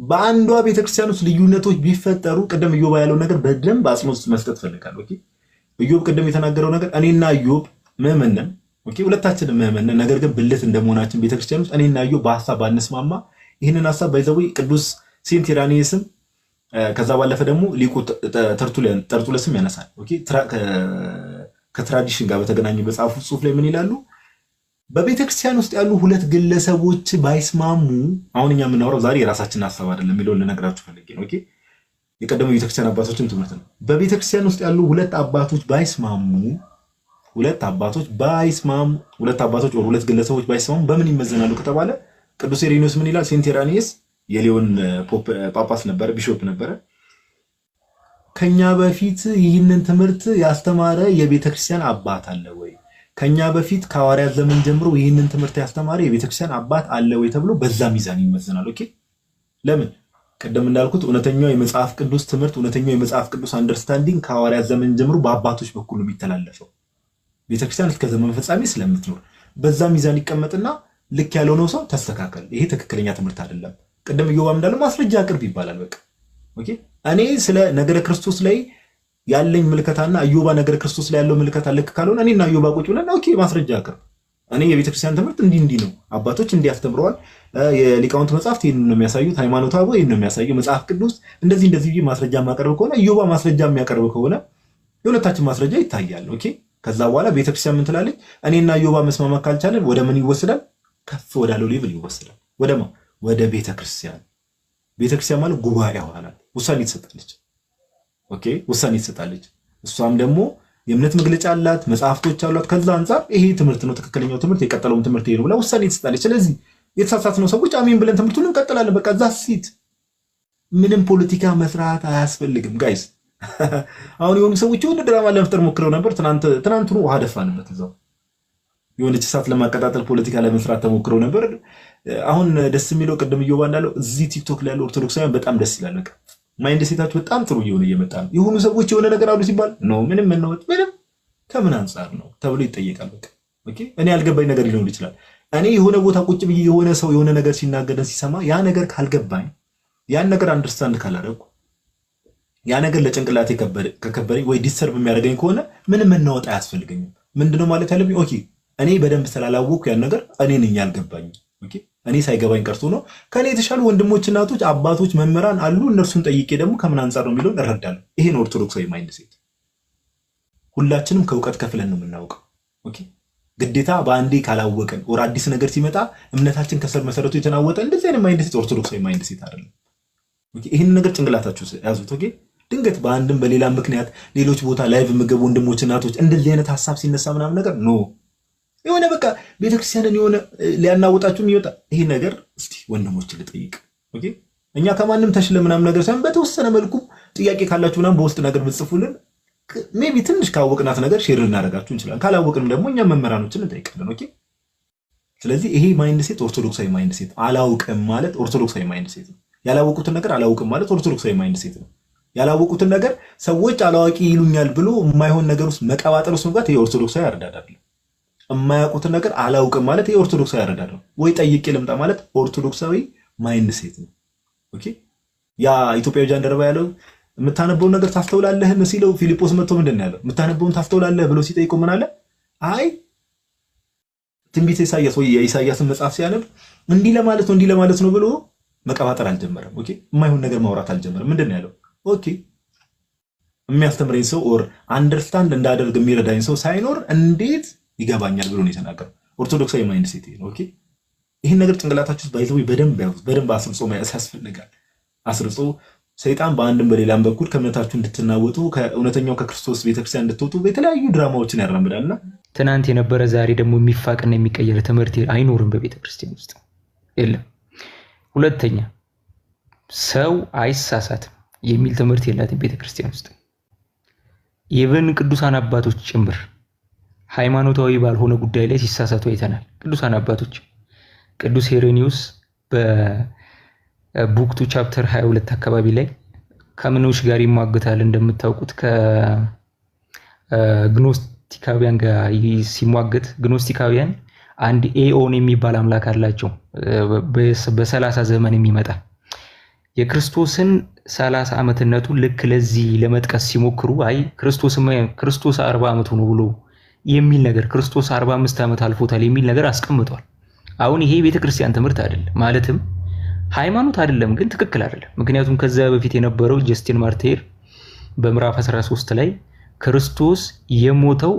በአንዷ ቤተክርስቲያን ውስጥ ልዩነቶች ቢፈጠሩ ቅድም ኢዮብ ያለው ነገር በደንብ አጽንኦት መስጠት ፈልጋለሁ። ኦኬ፣ ኢዮብ ቅድም የተናገረው ነገር እኔና ኢዮብ ምዕመን ነን። ኦኬ፣ ሁለታችንም ምዕመን ነን። ነገር ግን ብልት እንደመሆናችን ቤተክርስቲያን ውስጥ እኔና ኢዮብ በሐሳብ ባንስማማ ይህንን ሐሳብ ባይዘው ቅዱስ ሴንት ኢራኒየስም ከዛ ባለፈ ደግሞ ሊቁ ጠርጡለስም ያነሳል። ኦኬ፣ ከትራዲሽን ጋር በተገናኘ በጻፉት ጽሑፍ ላይ ምን ይላሉ? በቤተክርስቲያን ውስጥ ያሉ ሁለት ግለሰቦች ባይስማሙ፣ አሁን እኛ የምናወራው ዛሬ የራሳችንን ሐሳብ አይደለም የሚለውን ልነግራችሁ ፈልጌ ነው። ኦኬ፣ የቀደመው ቤተክርስቲያን አባቶችም ትምህርት ነው። በቤተክርስቲያን ውስጥ ያሉ ሁለት አባቶች ሁለት ግለሰቦች ባይስማሙ በምን ይመዘናሉ ከተባለ ቅዱስ ኢሬኒዮስ ምን ይላል? ሴንት ኢራኒየስ የሊዮን ጳጳስ ነበረ፣ ቢሾፕ ነበረ። ከኛ በፊት ይህንን ትምህርት ያስተማረ የቤተክርስቲያን አባት አለ ወይ? ከኛ በፊት ከሐዋርያት ዘመን ጀምሮ ይህንን ትምህርት ያስተማረ የቤተክርስቲያን አባት አለ ወይ ተብሎ በዛ ሚዛን ይመዘናል። ኦኬ፣ ለምን? ቀደም እንዳልኩት እውነተኛው የመጽሐፍ ቅዱስ ትምህርት እውነተኛው የመጽሐፍ ቅዱስ አንደርስታንዲንግ ከሐዋርያት ዘመን ጀምሮ በአባቶች በኩል ነው የሚተላለፈው። ቤተክርስቲያን እስከ ዘመን ፍጻሜ ስለምትኖር በዛ ሚዛን ይቀመጥና ልክ ያልሆነው ሰው ተስተካከል፣ ይሄ ትክክለኛ ትምህርት አይደለም። ቀደም ኢዮብ እንዳለው ማስረጃ አቅርብ ይባላል። በቃ ኦኬ፣ እኔ ስለ ነገረ ክርስቶስ ላይ ያለኝ ምልከታና ኢዮብ ነገረ ክርስቶስ ላይ ያለው ምልከታ ልክ ካልሆነ እኔና ኢዮብ ቁጭ ብለን ኦኬ ማስረጃ አቅርብ፣ እኔ የቤተክርስቲያን ትምህርት እንዲህ ነው፣ አባቶች እንዲህ አስተምረዋል፣ የሊቃውንት መጽሐፍት ይሄን ነው የሚያሳዩት፣ ሃይማኖተ አበው ይሄን ነው የሚያሳየው፣ መጽሐፍ ቅዱስ እንደዚህ ማስረጃ ማቀርብ ከሆነ ኢዮብ ማስረጃ የሚያቀርብ ከሆነ የሁለታችን ማስረጃ ይታያል። ኦኬ፣ ከዛ በኋላ ቤተክርስቲያን ምን ትላለች? እኔና ኢዮብ መስማማት ካልቻለን ወደ ምን ይወሰዳል? ከፍ ወዳለው ሌቭል ይወሰዳል። ወደ ቤተክርስቲያን ማለት ጉባኤ ይሆናል። ውሳኔ ትሰጣለች። ኦኬ፣ ውሳኔ ትሰጣለች። እሷም ደግሞ የእምነት መግለጫ አላት፣ መጽሐፍቶች አሏት። ከዛ አንፃር ይሄ ትምህርት ነው ትክክለኛው ትምህርት፣ የቀጠለውን ትምህርት ይሄ ነው ብላ ውሳኔ ትሰጣለች። ስለዚህ የተሳሳትነው ሰዎች አሜን ብለን ትምህርቱን እንቀጥላለን። በቃ እዛ ሲት ምንም ፖለቲካ መስራት አያስፈልግም ጋይስ። አሁን የሆኑ ሰዎች የሆነ ድራማ ለመፍጠር ሞክረው ነበር። ትናንትኑ ውሃ ደፋንበት። እዛው የሆነች እሳት ለማቀጣጠል ፖለቲካ ለመስራት ተሞክረው ነበር። አሁን ደስ የሚለው ቅድም ኢዮብ እንዳለው እዚህ ቲክቶክ ላይ ያለው ኦርቶዶክሳውያን በጣም ደስ ይላል። በቃ ማይንድ ሴታችሁ በጣም ጥሩ እየሆነ እየመጣ ነው። የሆኑ ሰዎች የሆነ ነገር አሉ ሲባል ነው ምንም ከምን አንጻር ነው ተብሎ ይጠየቃል። በቃ ኦኬ፣ እኔ ያልገባኝ ነገር ሊኖር ይችላል። እኔ የሆነ ቦታ ቁጭ ብዬ የሆነ ሰው የሆነ ነገር ሲናገረን ሲሰማ ያ ነገር ካልገባኝ፣ ያን ነገር አንደርስታንድ ካላደረኩ፣ ያ ነገር ለጭንቅላቴ ከከበደኝ ወይ ዲስተርብ የሚያደርገኝ ከሆነ ምንም መናወጥ አያስፈልገኝም። ምንድነው ማለት ያለብኝ? ኦኬ፣ እኔ በደንብ ስላላወቅኩ ያን ነገር እኔ ነኝ ያልገባኝ። ኦኬ፣ እኔ ሳይገባኝ ቀርቶ ነው። ከኔ የተሻሉ ወንድሞች፣ እናቶች፣ አባቶች፣ መምህራን አሉ። እነርሱን ጠይቄ ደግሞ ከምን አንጻር ነው የሚለውን እረዳለሁ። ይሄ ነው ኦርቶዶክሳዊ ማይንድ ሴት። ሁላችንም ከእውቀት ከፍለን ነው የምናውቀው። ኦኬ፣ ግዴታ በአንዴ ካላወቅን ወር አዲስ ነገር ሲመጣ እምነታችን ከስር መሰረቱ የተናወጠ እንደዚህ አይነት ማይንድ ሴት ኦርቶዶክሳዊ ማይንድ ሴት አይደለም። ኦኬ፣ ይህን ነገር ጭንቅላታችሁ ያዙት። ኦኬ፣ ድንገት በአንድም በሌላ ምክንያት ሌሎች ቦታ ላይቭ የምገቡ ወንድሞች፣ እናቶች እንደዚህ አይነት ሀሳብ ሲነሳ ምናምን ነገር ኖ የሆነ በቃ ቤተክርስቲያንን የሆነ ሊያናውጣችሁ የሚወጣ ይሄ ነገር እስቲ ወንድሞችን ልጠይቅ። ኦኬ፣ እኛ ከማንም ተሽለ ምናምን ነገር ሳይሆን በተወሰነ መልኩ ጥያቄ ካላችሁ ምናምን በውስጥ ነገር ብትጽፉልን ሜቢ ትንሽ ካወቅናት ነገር ሼር ልናደርጋችሁ እንችላለን። ካላወቅንም ደግሞ እኛ መምህራኖችን እንጠይቃለን። ኦኬ፣ ስለዚህ ይሄ ማይንድ ሴት ኦርቶዶክሳዊ ማይንድ ሴት፣ አላውቅም ማለት ኦርቶዶክሳዊ ማይንድ ሴት ነው። ያላወቁትን ነገር አላውቅም ማለት ኦርቶዶክሳዊ ማይንድ ሴት ነው። ያላወቁትን ነገር ሰዎች አላዋቂ ይሉኛል ብሎ የማይሆን ነገር ውስጥ መቀባጠር ውስጥ መግባት ይሄ ኦርቶዶክሳዊ አረዳድ አይደለም። የማያውቁትን ነገር አላውቅም ማለት ይሄ ኦርቶዶክሳዊ አረዳድ ነው። ወይ ጠይቄ ልምጣ ማለት ኦርቶዶክሳዊ ማይንድ ሴት ነው። ኦኬ ያ ኢትዮጵያዊ ጃንደረባ ያለው የምታነበውን ነገር ታስተውላለህ ሲለው ፊልጶስ መጥቶ ምንድን ነው ያለው? የምታነበውን ታስተውላለህ ብሎ ሲጠይቀው ምን አለ? አይ ትንቢተ ኢሳያስ ወይ የኢሳያስን መጽሐፍ ሲያነብ እንዲህ ለማለት ነው ብሎ መቀባጠር አልጀመረም። ኦኬ የማይሆን ነገር ማውራት አልጀመረም። ምንድን ነው ያለው? ኦኬ የሚያስተምረኝ ሰው ኦር አንደርስታንድ እንዳደርግ የሚረዳኝ ሰው ሳይኖር እንዴት ይገባኛል ብሎ ነው የተናገረው። ኦርቶዶክሳዊ ማይንድ ሴት ነው። ኦኬ ይህን ነገር ጭንቅላታችሁ ውስጥ ባይዘው በደንብ አስርጾ መያዝ ያስፈልጋል። አስርጾ ሰይጣን በአንድም በሌላም በኩል ከእምነታችሁ እንድትናወጡ ከእውነተኛው ከክርስቶስ ቤተክርስቲያን እንድትወጡ የተለያዩ ድራማዎችን ያራምዳልና ትናንት የነበረ ዛሬ ደግሞ የሚፋቅና የሚቀየር ትምህርት አይኖርም በቤተክርስቲያን ውስጥ የለም። ሁለተኛ ሰው አይሳሳትም የሚል ትምህርት የላትም ቤተክርስቲያን ውስጥ። ኢቭን ቅዱሳን አባቶች ጭምር ሃይማኖታዊ ባልሆነ ጉዳይ ላይ ሲሳሳቱ አይተናል። ቅዱሳን አባቶች ቅዱስ ሄሬኒዮስ በቡክቱ ቻፕተር 22 አካባቢ ላይ ከምኖች ጋር ይሟገታል። እንደምታውቁት ከግኖስቲካውያን ጋር ሲሟገት ግኖስቲካውያን አንድ ኤኦን የሚባል አምላክ አላቸው በ30 ዘመን የሚመጣ የክርስቶስን 30 ዓመትነቱ ልክ ለዚህ ለመጥቀስ ሲሞክሩ አይ ክርስቶስ 40 ዓመቱ ነው ብሎ የሚል ነገር ክርስቶስ 45 ዓመት አልፎታል የሚል ነገር አስቀምጧል። አሁን ይሄ ቤተክርስቲያን ትምህርት አይደለም ማለትም ሃይማኖት አይደለም ግን ትክክል አይደለም። ምክንያቱም ከዛ በፊት የነበረው ጀስቲን ማርቴር በምዕራፍ 13 ላይ ክርስቶስ የሞተው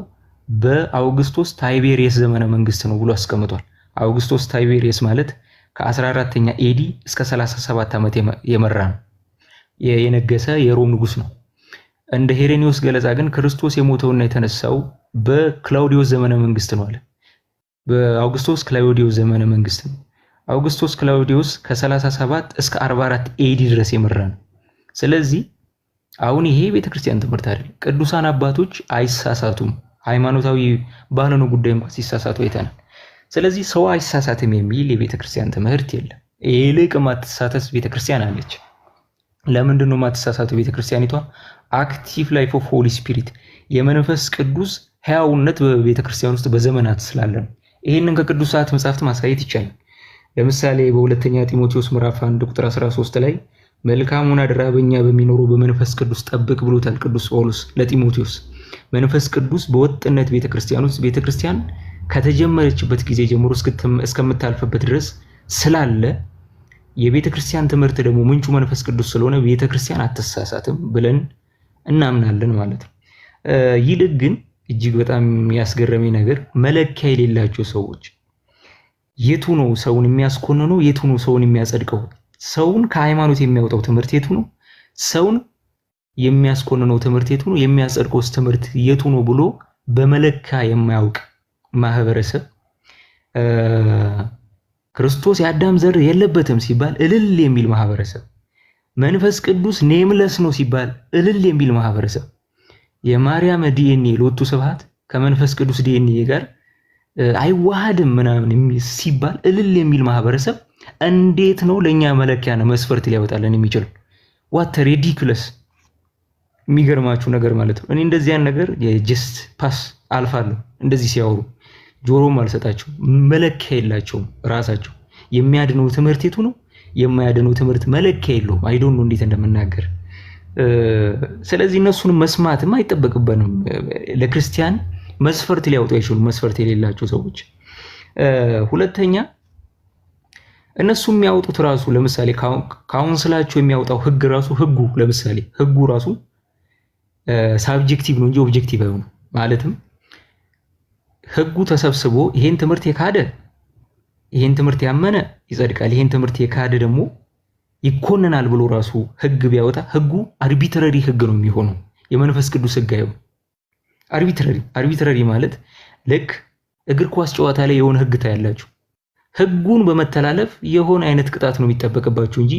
በአውግስቶስ ታይቤሪየስ ዘመነ መንግስት ነው ብሎ አስቀምጧል። አውግስቶስ ታይቤሪየስ ማለት ከ14ኛ ኤዲ እስከ 37 ዓመት የመራ ነው የነገሰ የሮም ንጉስ ነው። እንደ ሄሬኒዮስ ገለጻ ግን ክርስቶስ የሞተውና የተነሳው በክላውዲዮስ ዘመነ መንግስት ነው አለ። በአውግስቶስ ክላውዲዮስ ዘመነ መንግስት ነው። አውግስቶስ ክላውዲዮስ ከ37 እስከ 44 ኤዲ ድረስ የመራ ነው። ስለዚህ አሁን ይሄ ቤተክርስቲያን ትምህርት አይደለም። ቅዱሳን አባቶች አይሳሳቱም። ሃይማኖታዊ ባልሆነ ጉዳይ እንኳን ሲሳሳቱ አይተናል። ስለዚህ ሰው አይሳሳትም የሚል የቤተክርስቲያን ትምህርት የለም። ይልቅ ማትሳሳት ቤተክርስቲያን አለች። ለምንድን ነው ማትሳሳተው ቤተክርስቲያኒቷ? አክቲቭ ላይፍ ኦፍ ሆሊ ስፒሪት የመንፈስ ቅዱስ ሕያውነት በቤተክርስቲያን ውስጥ በዘመናት ስላለ ነው። ይሄንን ከቅዱሳት መጻሕፍት ማሳየት ይቻላል። ለምሳሌ በሁለተኛ ጢሞቴዎስ ምዕራፍ 1 ቁጥር 13 ላይ መልካሙን አደራ በእኛ በሚኖረው በመንፈስ ቅዱስ ጠብቅ ብሎታል ቅዱስ ጳውሎስ ለጢሞቴዎስ። መንፈስ ቅዱስ በወጥነት ቤተክርስቲያን ውስጥ ቤተክርስቲያን ከተጀመረችበት ጊዜ ጀምሮ እስከምታልፈበት ድረስ ስላለ የቤተክርስቲያን ትምህርት ደግሞ ምንጩ መንፈስ ቅዱስ ስለሆነ ቤተክርስቲያን አትሳሳትም ብለን እናምናለን ማለት ነው። ይልቅ ግን እጅግ በጣም ያስገረመኝ ነገር መለኪያ የሌላቸው ሰዎች የቱ ነው ሰውን የሚያስኮንነው? የቱ ነው ሰውን የሚያጸድቀው? ሰውን ከሃይማኖት የሚያወጣው ትምህርት የቱ ነው? ሰውን የሚያስኮንነው ትምህርት የቱ ነው? የሚያጸድቀውስ ትምህርት የቱ ነው ብሎ በመለኪያ የማያውቅ ማህበረሰብ ክርስቶስ የአዳም ዘር የለበትም ሲባል እልል የሚል ማህበረሰብ፣ መንፈስ ቅዱስ ኔምለስ ነው ሲባል እልል የሚል ማህበረሰብ፣ የማርያም ዲኤንኤ ሎቱ ስብሐት ከመንፈስ ቅዱስ ዲኤንኤ ጋር አይዋሃድም ምናምን ሲባል እልል የሚል ማህበረሰብ እንዴት ነው ለኛ መለኪያ ነው መስፈርት ሊያወጣልን የሚችል? ዋት ሪዲኩለስ! የሚገርማችሁ ነገር ማለት ነው እኔ እንደዚህ ያን ነገር የጀስት ፓስ አልፋለሁ። እንደዚህ ሲያወሩ ጆሮም አልሰጣቸው። መለኪያ የላቸውም ራሳቸው። የሚያድነው ትምህርት የቱ ነው? የማያድነው ትምህርት መለኪያ የለውም። አይ ዶንት ኖ እንዴት እንደምናገር። ስለዚህ እነሱን መስማትም አይጠበቅብንም። ለክርስቲያን መስፈርት ሊያወጡ አይችሉም፣ መስፈርት የሌላቸው ሰዎች። ሁለተኛ እነሱ የሚያወጡት ራሱ ለምሳሌ ካውንስላቸው የሚያወጣው ህግ ራሱ ለምሳሌ ህጉ ራሱ ሳብጀክቲቭ ነው እንጂ ኦብጀክቲቭ አይሆንም። ማለትም ህጉ ተሰብስቦ ይሄን ትምህርት የካደ ይሄን ትምህርት ያመነ ይጸድቃል፣ ይሄን ትምህርት የካደ ደግሞ ይኮነናል ብሎ ራሱ ህግ ቢያወጣ ህጉ አርቢትራሪ ህግ ነው የሚሆነው። የመንፈስ ቅዱስ ህግ አይሆንም። አርቢትራሪ ማለት ልክ እግር ኳስ ጨዋታ ላይ የሆነ ህግ ታያላችሁ። ህጉን በመተላለፍ የሆነ አይነት ቅጣት ነው የሚጠበቅባችሁ እንጂ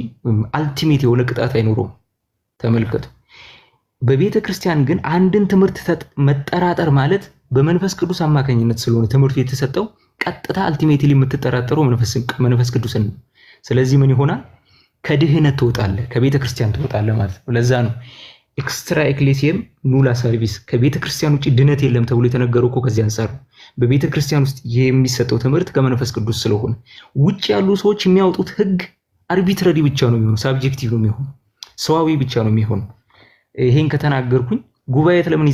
አልቲሜት የሆነ ቅጣት አይኖረውም። ተመልከቱ። በቤተ ክርስቲያን ግን አንድን ትምህርት መጠራጠር ማለት በመንፈስ ቅዱስ አማካኝነት ስለሆነ ትምህርቱ የተሰጠው ቀጥታ አልቲሜትሊ የምትጠራጠረው መንፈስ ቅዱስን ነው። ስለዚህ ምን ይሆናል? ከድህነት ትወጣለህ፣ ከቤተ ክርስቲያን ትወጣለህ ማለት ነው። ለዛ ነው ኤክስትራ ኤክሌሲየም ኑላ ሰርቪስ፣ ከቤተ ክርስቲያን ውጪ ድነት የለም ተብሎ የተነገረው እኮ ከዚህ አንፃር ነው። በቤተ ክርስቲያን ውስጥ የሚሰጠው ትምህርት ከመንፈስ ቅዱስ ስለሆነ ውጪ ያሉ ሰዎች የሚያወጡት ህግ አርቢትራሪ ብቻ ነው የሚሆነው፣ ሳብጀክቲቭ ነው የሚሆነው፣ ሰዋዊ ብቻ ነው የሚሆነው። ይሄን ከተናገርኩኝ ጉባኤት ለምን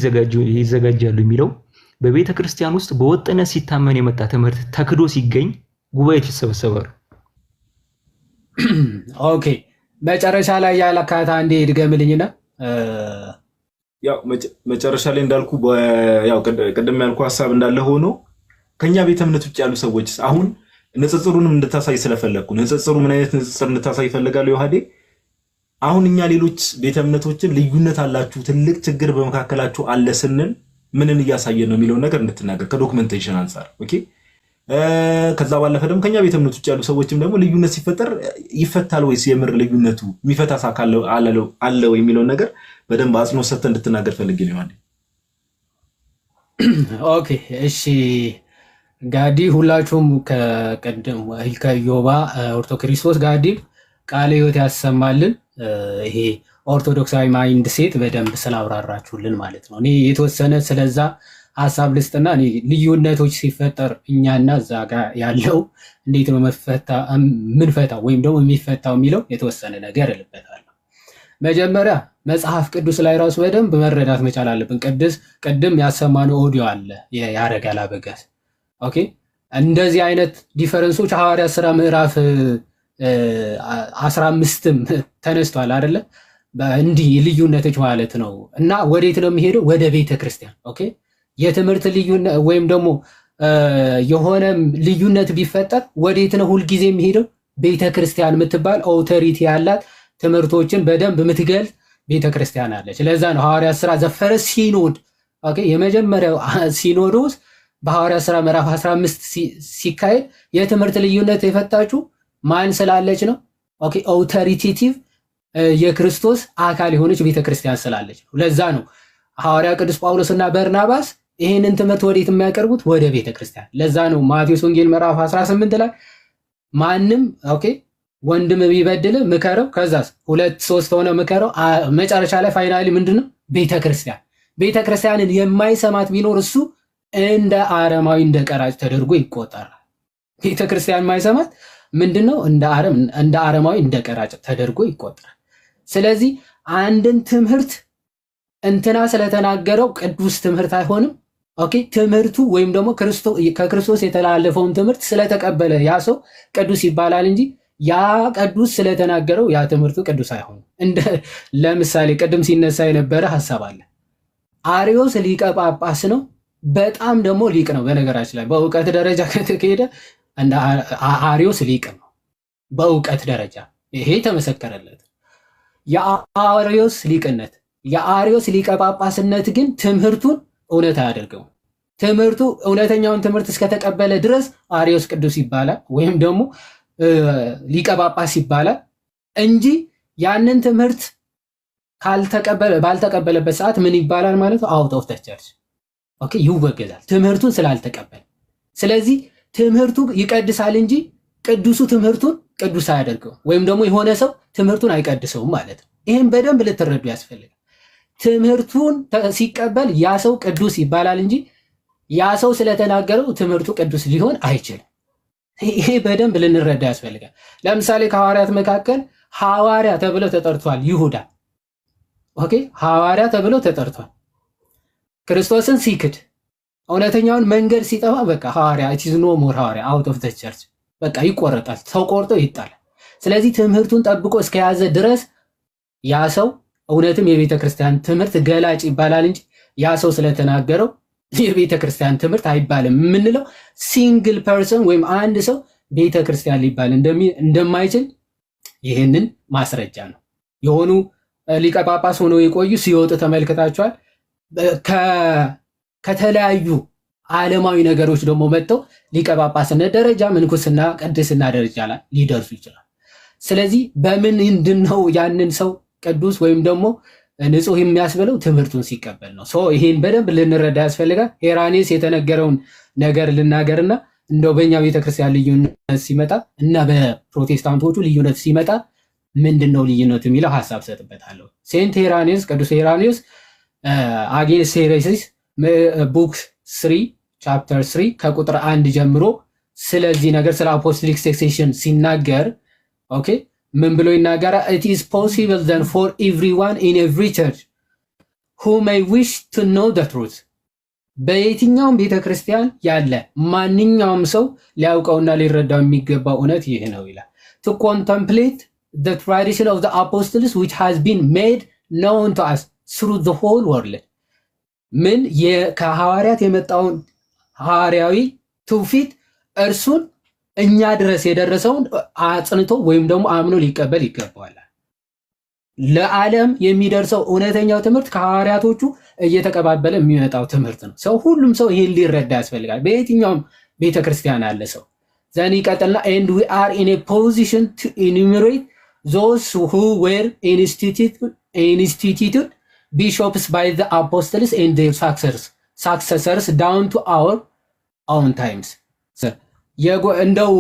ይዘጋጃሉ የሚለው በቤተ ክርስቲያን ውስጥ በወጥነት ሲታመን የመጣ ትምህርት ተክዶ ሲገኝ ጉባኤት ይሰበሰባሉ። ኦኬ መጨረሻ ላይ ያለካታ አንዴ ድገምልኝና ያው መጨረሻ ላይ እንዳልኩ ያው ቀደም ያልኩ ሐሳብ እንዳለ ሆኖ ከኛ ቤተ እምነት ውጭ ያሉ ሰዎች አሁን ንጽጽሩንም እንድታሳይ ስለፈለኩ ንጽጽሩ ምን አይነት ንጽጽር እንድታሳይ ይፈልጋሉ ዮሐዴ። አሁን እኛ ሌሎች ቤተ እምነቶችን ልዩነት አላችሁ፣ ትልቅ ችግር በመካከላችሁ አለ ስንል ምንን እያሳየን ነው የሚለውን ነገር እንድትናገር ከዶክመንቴሽን አንፃር ኦኬ። ከዛ ባለፈ ደግሞ ከኛ ቤተ እምነት ውጭ ያሉ ሰዎችም ደግሞ ልዩነት ሲፈጠር ይፈታል ወይስ የምር ልዩነቱ የሚፈታ ሳካለ አለ ወይ የሚለውን ነገር በደንብ አጽንኦት ሰጥተህ እንድትናገር ፈልጌ ነው ዮሐዴ። ኦኬ እሺ ጋዲ ሁላችሁም ከቀደም ከዮባ ኦርቶክሪስቶስ ጋዲ ቃለ ሕይወት ያሰማልን። ይሄ ኦርቶዶክሳዊ ማይንድ ሴት በደንብ ስላብራራችሁልን ማለት ነው። እኔ የተወሰነ ስለዛ ሐሳብ ልስጥና እኔ ልዩነቶች ሲፈጠር እኛና እዛ ጋር ያለው እንዴት ነው ምንፈታው ወይም ደግሞ የሚፈታው የሚለው የተወሰነ ነገር እልበታለሁ። መጀመሪያ መጽሐፍ ቅዱስ ላይ ራሱ በደንብ መረዳት መቻል አለብን። ቅድም ያሰማነው ኦዲዮ አለ ያረጋል አበጋዝ ኦኬ። እንደዚህ አይነት ዲፈረንሶች ሐዋርያት ሥራ ምዕራፍ 15ም ተነስቷል አይደለ? እንዲህ ልዩነቶች ማለት ነው። እና ወዴት ነው የሚሄደው? ወደ ቤተ ክርስቲያን ኦኬ። የትምህርት ልዩነት ወይም ደግሞ የሆነ ልዩነት ቢፈጠር ወዴት ነው ሁልጊዜ የሚሄደው? ቤተ ክርስቲያን የምትባል ኦቶሪቲ ያላት ትምህርቶችን በደንብ የምትገልጽ ቤተ ክርስቲያን አለች። ለዛ ነው ሐዋርያት ሥራ ዘፈረስ ሲኖድ ኦኬ፣ የመጀመሪያው ሲኖዶስ በሐዋርያት ሥራ ምዕራፍ 15 ሲካሄድ የትምህርት ልዩነት የፈታችው ማን ስላለች ነው? ኦኬ ኦቶሪቴቲቭ የክርስቶስ አካል የሆነች ቤተክርስቲያን ስላለች ነው። ለዛ ነው ሐዋርያ ቅዱስ ጳውሎስና በርናባስ ይህንን ትምህርት ወዴት የሚያቀርቡት? ወደ ቤተክርስቲያን። ለዛ ነው ማቴዎስ ወንጌል ምዕራፍ 18 ላይ ማንም ኦኬ ወንድም ቢበድል ምከረው፣ ከዛስ 2-3 ሆነ ምከረው፣ መጨረሻ ላይ ፋይናሊ ምንድነው? ቤተክርስቲያን። ቤተክርስቲያንን የማይሰማት ቢኖር እሱ እንደ አረማዊ እንደ ቀራጭ ተደርጎ ይቆጠራል። ቤተክርስቲያን የማይሰማት ምንድነው? እንደ አረማዊ እንደ ቀራጭ ተደርጎ ይቆጠራል። ስለዚህ አንድን ትምህርት እንትና ስለተናገረው ቅዱስ ትምህርት አይሆንም። ኦኬ ትምህርቱ ወይም ደግሞ ከክርስቶስ የተላለፈውን ትምህርት ስለተቀበለ ያ ሰው ቅዱስ ይባላል እንጂ ያ ቅዱስ ስለተናገረው ያ ትምህርቱ ቅዱስ አይሆንም። ለምሳሌ ቅድም ሲነሳ የነበረ ሐሳብ አለ። አሪዮስ ሊቀ ጳጳስ ነው፣ በጣም ደግሞ ሊቅ ነው። በነገራችን ላይ በእውቀት ደረጃ ከተካሄደ እንደ አሪዮስ ሊቅ ነው በእውቀት ደረጃ፣ ይሄ ተመሰከረለት። የአሪዮስ ሊቅነት የአሪዮስ ሊቀ ጳጳስነት ግን ትምህርቱን እውነት አያደርገው። ትምህርቱ እውነተኛውን ትምህርት እስከተቀበለ ድረስ አሪዮስ ቅዱስ ይባላል ወይም ደግሞ ሊቀ ጳጳስ ይባላል እንጂ ያንን ትምህርት ባልተቀበለበት ሰዓት ምን ይባላል ማለት ነው? አውት ኦፍ ዘ ቸርች ኦኬ፣ ይወገዛል ትምህርቱን ስላልተቀበለ። ስለዚህ ትምህርቱ ይቀድሳል እንጂ ቅዱሱ ትምህርቱን ቅዱስ አያደርገው፣ ወይም ደግሞ የሆነ ሰው ትምህርቱን አይቀድሰውም ማለት ነው። ይህም በደንብ ልትረዱ ያስፈልጋል። ትምህርቱን ሲቀበል ያ ሰው ቅዱስ ይባላል እንጂ ያ ሰው ስለተናገረው ትምህርቱ ቅዱስ ሊሆን አይችልም። ይሄ በደንብ ልንረዳ ያስፈልጋል። ለምሳሌ ከሐዋርያት መካከል ሐዋርያ ተብሎ ተጠርቷል ይሁዳ። ኦኬ ሐዋርያ ተብሎ ተጠርቷል። ክርስቶስን ሲክድ እውነተኛውን መንገድ ሲጠፋ በቃ ሐዋርያ ኢት ኢዝ ኖ ሞር ሐዋርያ አውት ኦፍ ዘ ቸርች በቃ ይቆረጣል፣ ሰው ቆርጦ ይጣላል። ስለዚህ ትምህርቱን ጠብቆ እስከያዘ ድረስ ያ ሰው እውነትም የቤተ ክርስቲያን ትምህርት ገላጭ ይባላል እንጂ ያ ሰው ስለተናገረው የቤተ ክርስቲያን ትምህርት አይባልም። የምንለው ሲንግል ፐርሰን ወይም አንድ ሰው ቤተ ክርስቲያን ሊባል እንደማይችል ይህንን ማስረጃ ነው። የሆኑ ሊቀ ጳጳስ ሆነው የቆዩ ሲወጡ ተመልክታችኋል። ከተለያዩ ዓለማዊ ነገሮች ደግሞ መጥተው ሊቀ ጳጳስነት ደረጃ፣ ምንኩስና፣ ቅድስና ደረጃ ላይ ሊደርሱ ይችላል። ስለዚህ በምን እንድነው ያንን ሰው ቅዱስ ወይም ደግሞ ንጹህ የሚያስብለው? ትምህርቱን ሲቀበል ነው። ይሄን በደንብ ልንረዳ ያስፈልጋል። ሄራኔስ የተነገረውን ነገር ልናገርና እንደው በእኛ ቤተክርስቲያን ልዩነት ሲመጣ እና በፕሮቴስታንቶቹ ልዩነት ሲመጣ ምንድነው ልዩነቱ የሚለው ሐሳብ ሰጥበታለሁ። ሴንት ሄራኒዮስ ቅዱስ ሄራኒዮስ አጌንስት ሄሬሲስ ቡክ 3 ቻፕተር 3 ከቁጥር 1 ጀምሮ ስለዚህ ነገር ስለ አፖስቶሊክ ሰክሴሽን ሲናገር ኦኬ ምን ብሎ ይናገራል? it is possible then for everyone in every church who may wish to know the truth በየትኛውም ቤተክርስቲያን ያለ ማንኛውም ሰው ሊያውቀውና ሊረዳው የሚገባው እውነት ይሄ ነው ይላል። to contemplate the tradition of the apostles which has been made known to us through the whole world ምን ከሐዋርያት የመጣውን ሐዋርያዊ ትውፊት እርሱን እኛ ድረስ የደረሰውን አጽንቶ ወይም ደግሞ አምኖ ሊቀበል ይገባዋል። ለዓለም የሚደርሰው እውነተኛው ትምህርት ከሐዋርያቶቹ እየተቀባበለ የሚመጣው ትምህርት ነው። ሰው ሁሉም ሰው ይሄን ሊረዳ ያስፈልጋል። በየትኛውም ቤተክርስቲያን አለ ሰው ዘን ይቀጥልና and we are in a position to enumerate those who were instituted bishops by the apostles and their successors down to our own times እንደው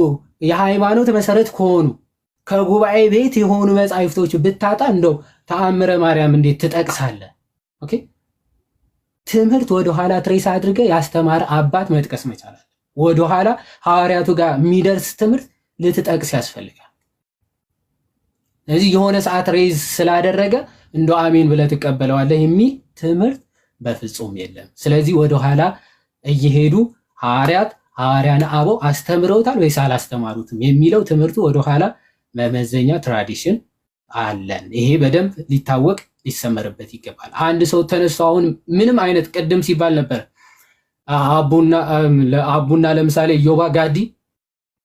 የሃይማኖት መሰረት ከሆኑ ከጉባኤ ቤት የሆኑ መጻሕፍቶች ብታጣ እንደው ተአምረ ማርያም እንዴት ትጠቅሳለህ? ኦኬ ትምህርት ወደ ኋላ ትሬስ አድርገህ ያስተማረ አባት መጥቀስ መቻላል። ወደ ኋላ ሐዋርያቱ ጋር የሚደርስ ትምህርት ልትጠቅስ ያስፈልጋል። ስለዚህ የሆነ ሰዓት ሬዝ ስላደረገ እንደው አሜን ብለህ ትቀበለዋለህ የሚል ትምህርት በፍጹም የለም። ስለዚህ ወደ ኋላ እየሄዱ ሐዋርያን አበው አስተምረውታል ወይስ አላስተማሩትም የሚለው ትምህርቱ ወደ ኋላ መመዘኛ ትራዲሽን አለን። ይሄ በደንብ ሊታወቅ ሊሰመርበት ይገባል። አንድ ሰው ተነስቶ አሁን ምንም አይነት ቅድም ሲባል ነበር አቡና ለምሳሌ ዮባ ጋዲ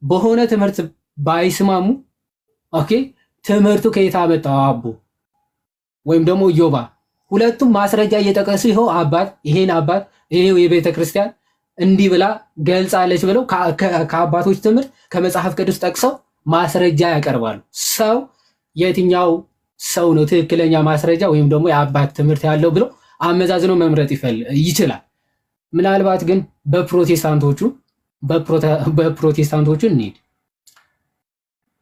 በሆነ ትምህርት ባይስማሙ ኦኬ ትምህርቱ ከየት አመጣው አቡ ወይም ደግሞ ዮባ ሁለቱም ማስረጃ እየጠቀሱ ይሄው አባት ይሄው የቤተ ክርስቲያን እንዲህ ብላ ገልጻለች ብለው ከአባቶች ትምህርት ከመጽሐፍ ቅዱስ ጠቅሰው ማስረጃ ያቀርባሉ። ሰው የትኛው ሰው ነው ትክክለኛ ማስረጃ ወይም ደግሞ የአባት ትምህርት ያለው ብሎ አመዛዝኖ መምረጥ ይችላል። ምናልባት ግን በፕሮቴስታንቶቹ እንሂድ።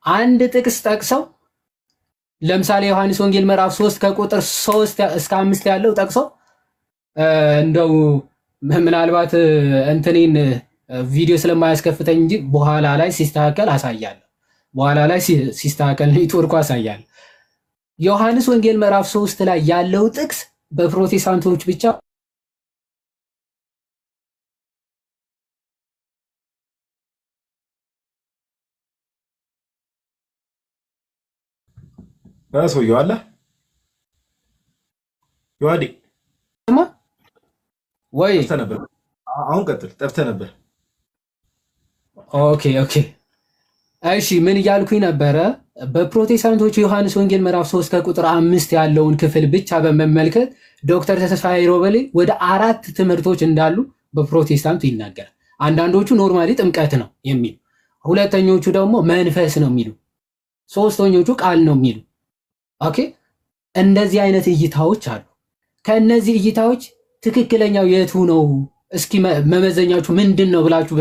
አንድ ጥቅስ ጠቅሰው ለምሳሌ ዮሐንስ ወንጌል ምዕራፍ 3 ከቁጥር 3 እስከ 5 ያለው ጠቅሰው እንደው ምናልባት እንትኔን ቪዲዮ ስለማያስከፍተኝ እንጂ በኋላ ላይ ሲስተካከል አሳያለሁ። በኋላ ላይ ሲስተካከል ኔትወርኩ አሳያለሁ። ዮሐንስ ወንጌል ምዕራፍ 3 ላይ ያለው ጥቅስ በፕሮቴስታንቶች ብቻ ሰውየው አለ ዮሐዴ ወይ ጠፍተህ ነበር። አሁን ቀጥል። ጠፍተህ ነበር። ኦኬ እሺ ምን እያልኩኝ ነበረ? በፕሮቴስታንቶች ዮሐንስ ወንጌል ምዕራፍ 3 ከቁጥር 5 ያለውን ክፍል ብቻ በመመልከት ዶክተር ተስፋዬ ሮበሌ ወደ 4 ትምህርቶች እንዳሉ በፕሮቴስታንቱ ይናገራል። አንዳንዶቹ ኖርማሊ ጥምቀት ነው የሚሉ፣ ሁለተኞቹ ደግሞ መንፈስ ነው የሚሉ፣ ሶስተኞቹ ቃል ነው የሚሉ። ኦኬ እንደዚህ አይነት እይታዎች አሉ። ከነዚህ እይታዎች ትክክለኛው የቱ ነው? እስኪ መመዘኛዎቹ ምንድነው ብላችሁ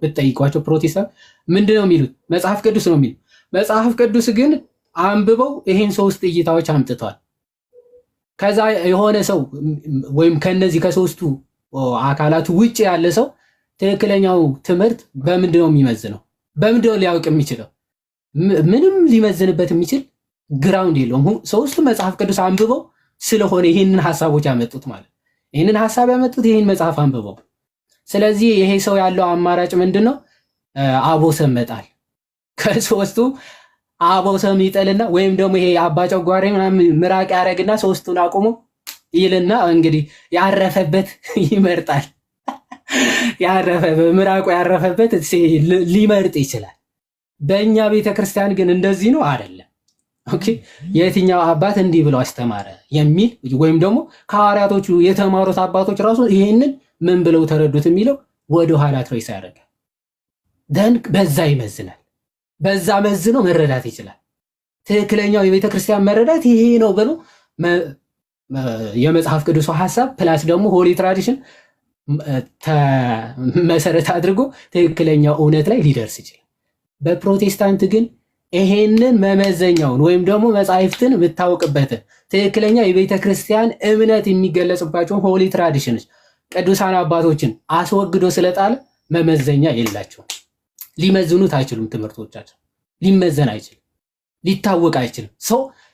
ብትጠይቋቸው ፕሮቴስታንት ምንድነው የሚሉት? መጽሐፍ ቅዱስ ነው የሚሉት። መጽሐፍ ቅዱስ ግን አንብበው ይሄን 3 እይታዎች አምጥተዋል። ከዛ የሆነ ሰው ወይም ከነዚህ ከሶስቱ አካላት ውጪ ያለ ሰው ትክክለኛው ትምህርት በምንድነው የሚመዝነው? በምንድነው ሊያውቅ የሚችለው? ምንም ሊመዝንበት የሚችል ግራውንድ የለውም። ሶስቱ መጽሐፍ ቅዱስ አንብበው ስለሆነ ይሄንን ሐሳቦች ያመጡት ማለት ይሄንን ሐሳብ ያመጡት ይሄን መጽሐፍ አንብበው። ስለዚህ ይሄ ሰው ያለው አማራጭ ምንድነው? አቦሰም መጣል። ከሶስቱ አቦሰም ይጠልና ወይም ደግሞ ይሄ አባጨጓሬ ምናምን ምራቅ ያረግና ሶስቱን አቁሞ ይልና እንግዲህ ያረፈበት ይመርጣል። ምራቁ ያረፈበት ሊመርጥ ይችላል። በእኛ ቤተክርስቲያን ግን እንደዚህ ነው አይደለም። ኦኬ የትኛው አባት እንዲህ ብለው አስተማረ የሚል ወይም ደግሞ ከሐዋርያቶቹ የተማሩት አባቶች ራሱ ይሄንን ምን ብለው ተረዱት የሚለው ወደ ኋላ ትሬስ ያደርጋል። ደን በዛ ይመዝናል። በዛ መዝኖ መረዳት ይችላል። ትክክለኛው የቤተ ክርስቲያን መረዳት ይሄ ነው ብሎ የመጽሐፍ ቅዱስ ሐሳብ ፕላስ ደግሞ ሆሊ ትራዲሽን መሰረት አድርጎ ትክክለኛው እውነት ላይ ሊደርስ ይችላል። በፕሮቴስታንት ግን ይሄንን መመዘኛውን ወይም ደግሞ መጻሕፍትን የምታውቅበትን ትክክለኛ የቤተ ክርስቲያን እምነት የሚገለጽባቸውን ሆሊ ትራዲሽንስ ቅዱሳን አባቶችን አስወግዶ ስለጣለ መመዘኛ የላቸውም። ሊመዝኑት አይችሉም። ትምህርቶቻቸው ሊመዘን አይችልም፣ ሊታወቅ አይችልም።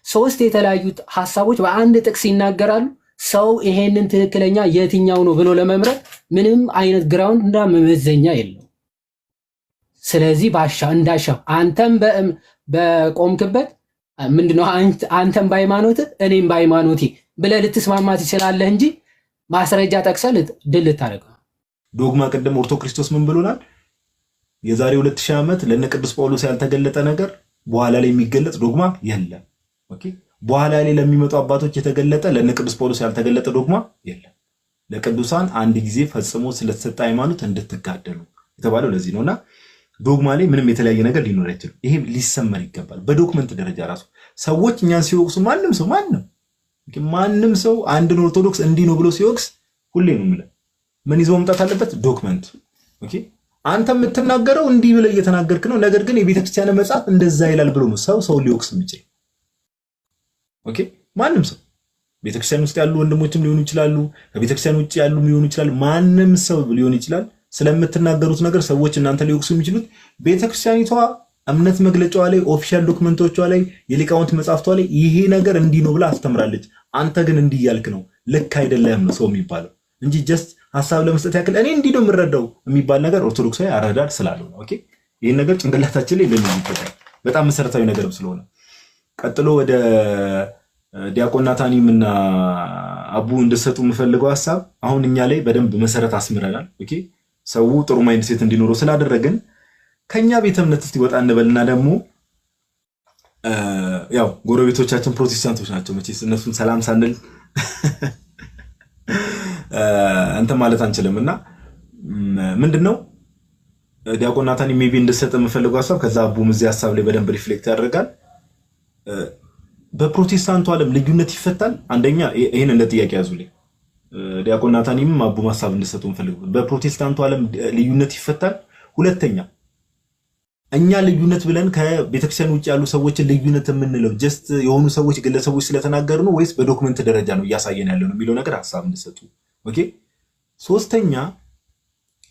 ሶስት የተለያዩ ሀሳቦች በአንድ ጥቅስ ይናገራሉ። ሰው ይሄንን ትክክለኛ የትኛው ነው ብሎ ለመምረጥ ምንም አይነት ግራውንድ እና መመዘኛ የለው። ስለዚህ እንዳሻው አንተም በቆምክበት ምንድነው አንተም በሃይማኖት እኔም በሃይማኖቴ ብለህ ልትስማማ ትችላለህ እንጂ ማስረጃ ጠቅሰህ ድል ልታደርገው። ዶግማ ቅድም ኦርቶ ክርስቶስ ምን ብሎናል? የዛሬ 2000 ዓመት ለነ ቅዱስ ጳውሎስ ያልተገለጠ ነገር በኋላ ላይ የሚገለጽ ዶግማ የለም። ኦኬ፣ በኋላ ላይ ለሚመጡ አባቶች የተገለጠ ለነ ቅዱስ ጳውሎስ ያልተገለጠ ዶግማ የለም። ለቅዱሳን አንድ ጊዜ ፈጽሞ ስለተሰጠ ሃይማኖት እንድትጋደሉ የተባለው ለዚህ ነውና ዶግማ ላይ ምንም የተለያየ ነገር ሊኖር አይችልም። ይሄ ሊሰመር ይገባል። በዶክመንት ደረጃ ራሱ ሰዎች እኛን ሲወቅሱ ማንም ሰው አንድን ኦርቶዶክስ እንዲህ ነው ብሎ ሲወቅስ ሁሌ ነው የምልህ ምን ይዞ መምጣት አለበት? ዶክመንት። ኦኬ፣ አንተ የምትናገረው እንዲህ ብለህ እየተናገርክ ነው፣ ነገር ግን የቤተክርስቲያን መጽሐፍ እንደዛ ይላል ብሎ ነው ሰው ሊወቅስ የሚችል። ኦኬ፣ ማንም ሰው ቤተክርስቲያን ውስጥ ያሉ ወንድሞችም ሊሆኑ ይችላሉ፣ ከቤተክርስቲያን ውጭ ያሉ ሊሆኑ ይችላሉ፣ ማንም ሰው ሊሆን ይችላል። ስለምትናገሩት ነገር ሰዎች እናንተ ሊወቅሱ የሚችሉት ቤተክርስቲያኒቷ እምነት መግለጫዋ ላይ ኦፊሻል ዶክመንቶቿ ላይ የሊቃውንት መጽሐፍቷ ላይ ይሄ ነገር እንዲህ ነው ብላ አስተምራለች። አንተ ግን እንዲህ ያልክ ነው ልክ አይደለም ነው ሰው የሚባለው እንጂ ጀስት ሐሳብ ለመስጠት ያክል እኔ እንዲህ ነው የምረዳው የሚባል ነገር ኦርቶዶክሳዊ አረዳድ ስላለው ነው። ኦኬ፣ ይሄን ነገር ጭንቅላታችን ላይ ልንይዝ ይገባል። በጣም መሰረታዊ ነገርም ስለሆነ ቀጥሎ ወደ ዲያቆን ናታኒም እና አቡ እንድሰጡ የምፈልገው ሐሳብ አሁን እኛ ላይ በደንብ መሰረት አስምረናል። ኦኬ፣ ሰው ጥሩ ማይንድ ሴት እንዲኖረው ስላደረግን ከኛ ቤተ እምነት እስቲ ወጣ እንበልና ደግሞ ያው ጎረቤቶቻችን ፕሮቴስታንቶች ናቸው። መቼስ እነሱን ሰላም ሳንል እንተ ማለት አንችልምና ምንድነው ዲያቆን ናታኒ ሜቢ እንድሰጥ የምፈልገው ሐሳብ ከዛ አቡም እዚህ ሐሳብ ላይ በደንብ ሪፍሌክት ያደርጋል። በፕሮቴስታንቱ ዓለም ልዩነት ይፈታል? አንደኛ ይሄን እንደ ጥያቄ ያዙልኝ። ዲያቆን ናታኒም አቡም ሐሳብ እንድሰጡ የምፈልገው በፕሮቴስታንቱ ዓለም ልዩነት ይፈታል? ሁለተኛ እኛ ልዩነት ብለን ከቤተክርስቲያን ውጭ ያሉ ሰዎችን ልዩነት የምንለው ጀስት የሆኑ ሰዎች ግለሰቦች ስለተናገሩ ነው ወይስ በዶክመንት ደረጃ ነው እያሳየን ያለው ነው የሚለው ነገር ሐሳብ እንድሰጡ። ኦኬ፣ ሶስተኛ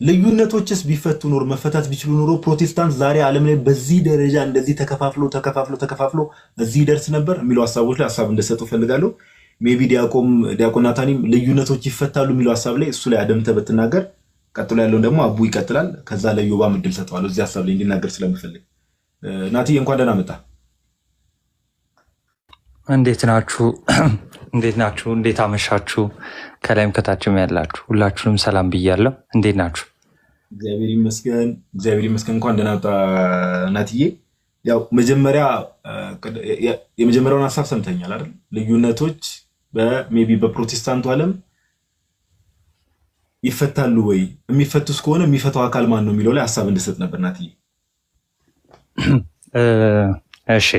ልዩነቶችስ ቢፈቱ ኖር መፈታት ቢችሉ ኖሮ ፕሮቴስታንት ዛሬ ዓለም ላይ በዚህ ደረጃ እንደዚህ ተከፋፍሎ እዚህ ደርስ ነበር የሚለው ሐሳቦች ላይ ሐሳብ እንድሰጡ ፈልጋለሁ። ሜቢ ዲያቆን ናታኒም ልዩነቶች ይፈታሉ የሚለው ሐሳብ ላይ እሱ ላይ አደምተ በትናገር ቀጥሎ ያለውን ደግሞ አቡ ይቀጥላል። ከዛ ለዮባ ምድል ሰጠዋለሁ እዚህ ሐሳብ ላይ እንዲናገር ስለምፈልግ። ናቲ እንኳን ደህና መጣ። እንዴት ናችሁ? እንዴት አመሻችሁ? ከላይም ከታችም ያላችሁ ሁላችሁንም ሰላም ብያለሁ። እንዴት ናችሁ? እግዚአብሔር ይመስገን። እንኳን ደህና መጣ ናቲዬ። ያው የመጀመሪያውን ሐሳብ ሰምተኛል አይደል? ልዩነቶች ሜቢ በፕሮቴስታንቱ ዓለም ይፈታሉ ወይ? የሚፈቱስ ከሆነ የሚፈታው አካል ማን ነው የሚለው ላይ ሐሳብ እንድሰጥ ነበር ናትዬ። እሺ፣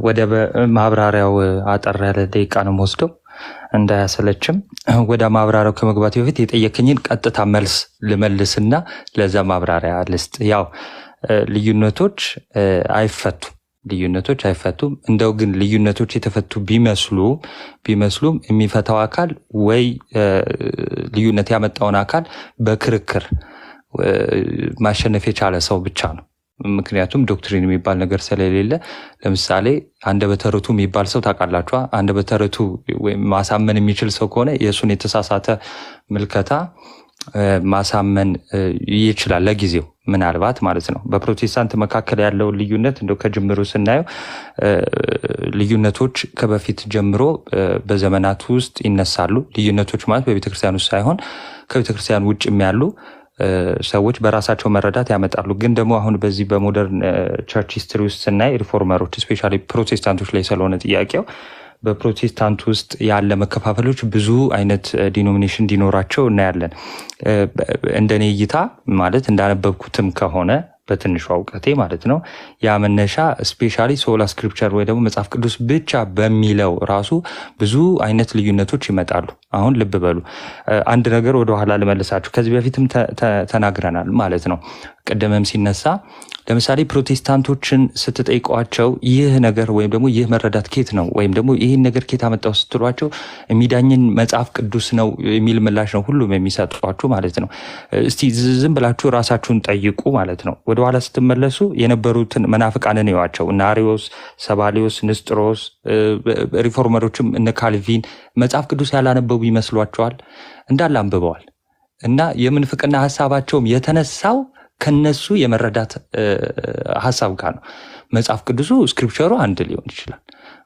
ወደ ማብራሪያው አጠር ያለ ደቂቃ ነው የምወስደው እንዳያሰለችም። ወደ ማብራሪያው ከመግባት በፊት የጠየከኝን ቀጥታ መልስ ልመልስና ለዛ ማብራሪያ ልስጥ። ያው ልዩነቶች አይፈቱም። እንደው ግን ልዩነቶች የተፈቱ ቢመስሉም የሚፈታው አካል ወይ ልዩነት ያመጣውን አካል በክርክር ማሸነፍ የቻለ ሰው ብቻ ነው። ምክንያቱም ዶክትሪን የሚባል ነገር ስለሌለ፣ ለምሳሌ አንደበተ ርቱዕ የሚባል ሰው ታውቃላችሁ። አንደበተ ርቱዕ ወይም ማሳመን የሚችል ሰው ከሆነ የእሱን የተሳሳተ ምልከታ ማሳመን ይችላል ለጊዜው ምናልባት ማለት ነው። በፕሮቴስታንት መካከል ያለውን ልዩነት እንደው ከጅምሩ ስናየው ልዩነቶች ከበፊት ጀምሮ በዘመናት ውስጥ ይነሳሉ። ልዩነቶች ማለት በቤተክርስቲያን ውስጥ ሳይሆን ከቤተክርስቲያን ውጭ ያሉ ሰዎች በራሳቸው መረዳት ያመጣሉ። ግን ደግሞ አሁን በዚህ በሞደርን ቸርች ሂስትሪ ውስጥ ስናይ ሪፎርመሮች ስፔሻሊ ፕሮቴስታንቶች ላይ ስለሆነ ጥያቄው በፕሮቴስታንት ውስጥ ያለ መከፋፈሎች ብዙ አይነት ዲኖሚኔሽን እንዲኖራቸው እናያለን። እንደኔ እይታ ማለት እንዳነበብኩትም ከሆነ በትንሹ እውቀቴ ማለት ነው። ያ መነሻ ስፔሻሊ ሶላ ስክሪፕቸር ወይ ደግሞ መጽሐፍ ቅዱስ ብቻ በሚለው ራሱ ብዙ አይነት ልዩነቶች ይመጣሉ። አሁን ልብ በሉ፣ አንድ ነገር ወደኋላ ልመልሳችሁ። ከዚህ በፊትም ተናግረናል ማለት ነው። ቀደምም ሲነሳ ለምሳሌ ፕሮቴስታንቶችን ስትጠይቋቸው ይህ ነገር ወይም ደግሞ ይህ መረዳት ኬት ነው ወይም ደግሞ ይህን ነገር ኬት አመጣው ስትሏቸው የሚዳኝን መጽሐፍ ቅዱስ ነው የሚል ምላሽ ነው ሁሉም የሚሰጧችሁ ማለት ነው። እስቲ ዝም ብላችሁ ራሳችሁን ጠይቁ ማለት ነው። ወደኋላ ስትመለሱ የነበሩትን መናፍቃንን እዩዋቸው። እነ አሪዮስ፣ ሰባሊዮስ፣ ንስጥሮስ፣ ሪፎርመሮችም እነ ካልቪን መጽሐፍ ቅዱስ ያላነበቡ ይመስሏቸዋል? እንዳለ አንብበዋል። እና የምንፍቅና ሀሳባቸውም የተነሳው ከነሱ የመረዳት ሀሳብ ጋር ነው። መጽሐፍ ቅዱሱ ስክሪፕቸሩ አንድ ሊሆን ይችላል።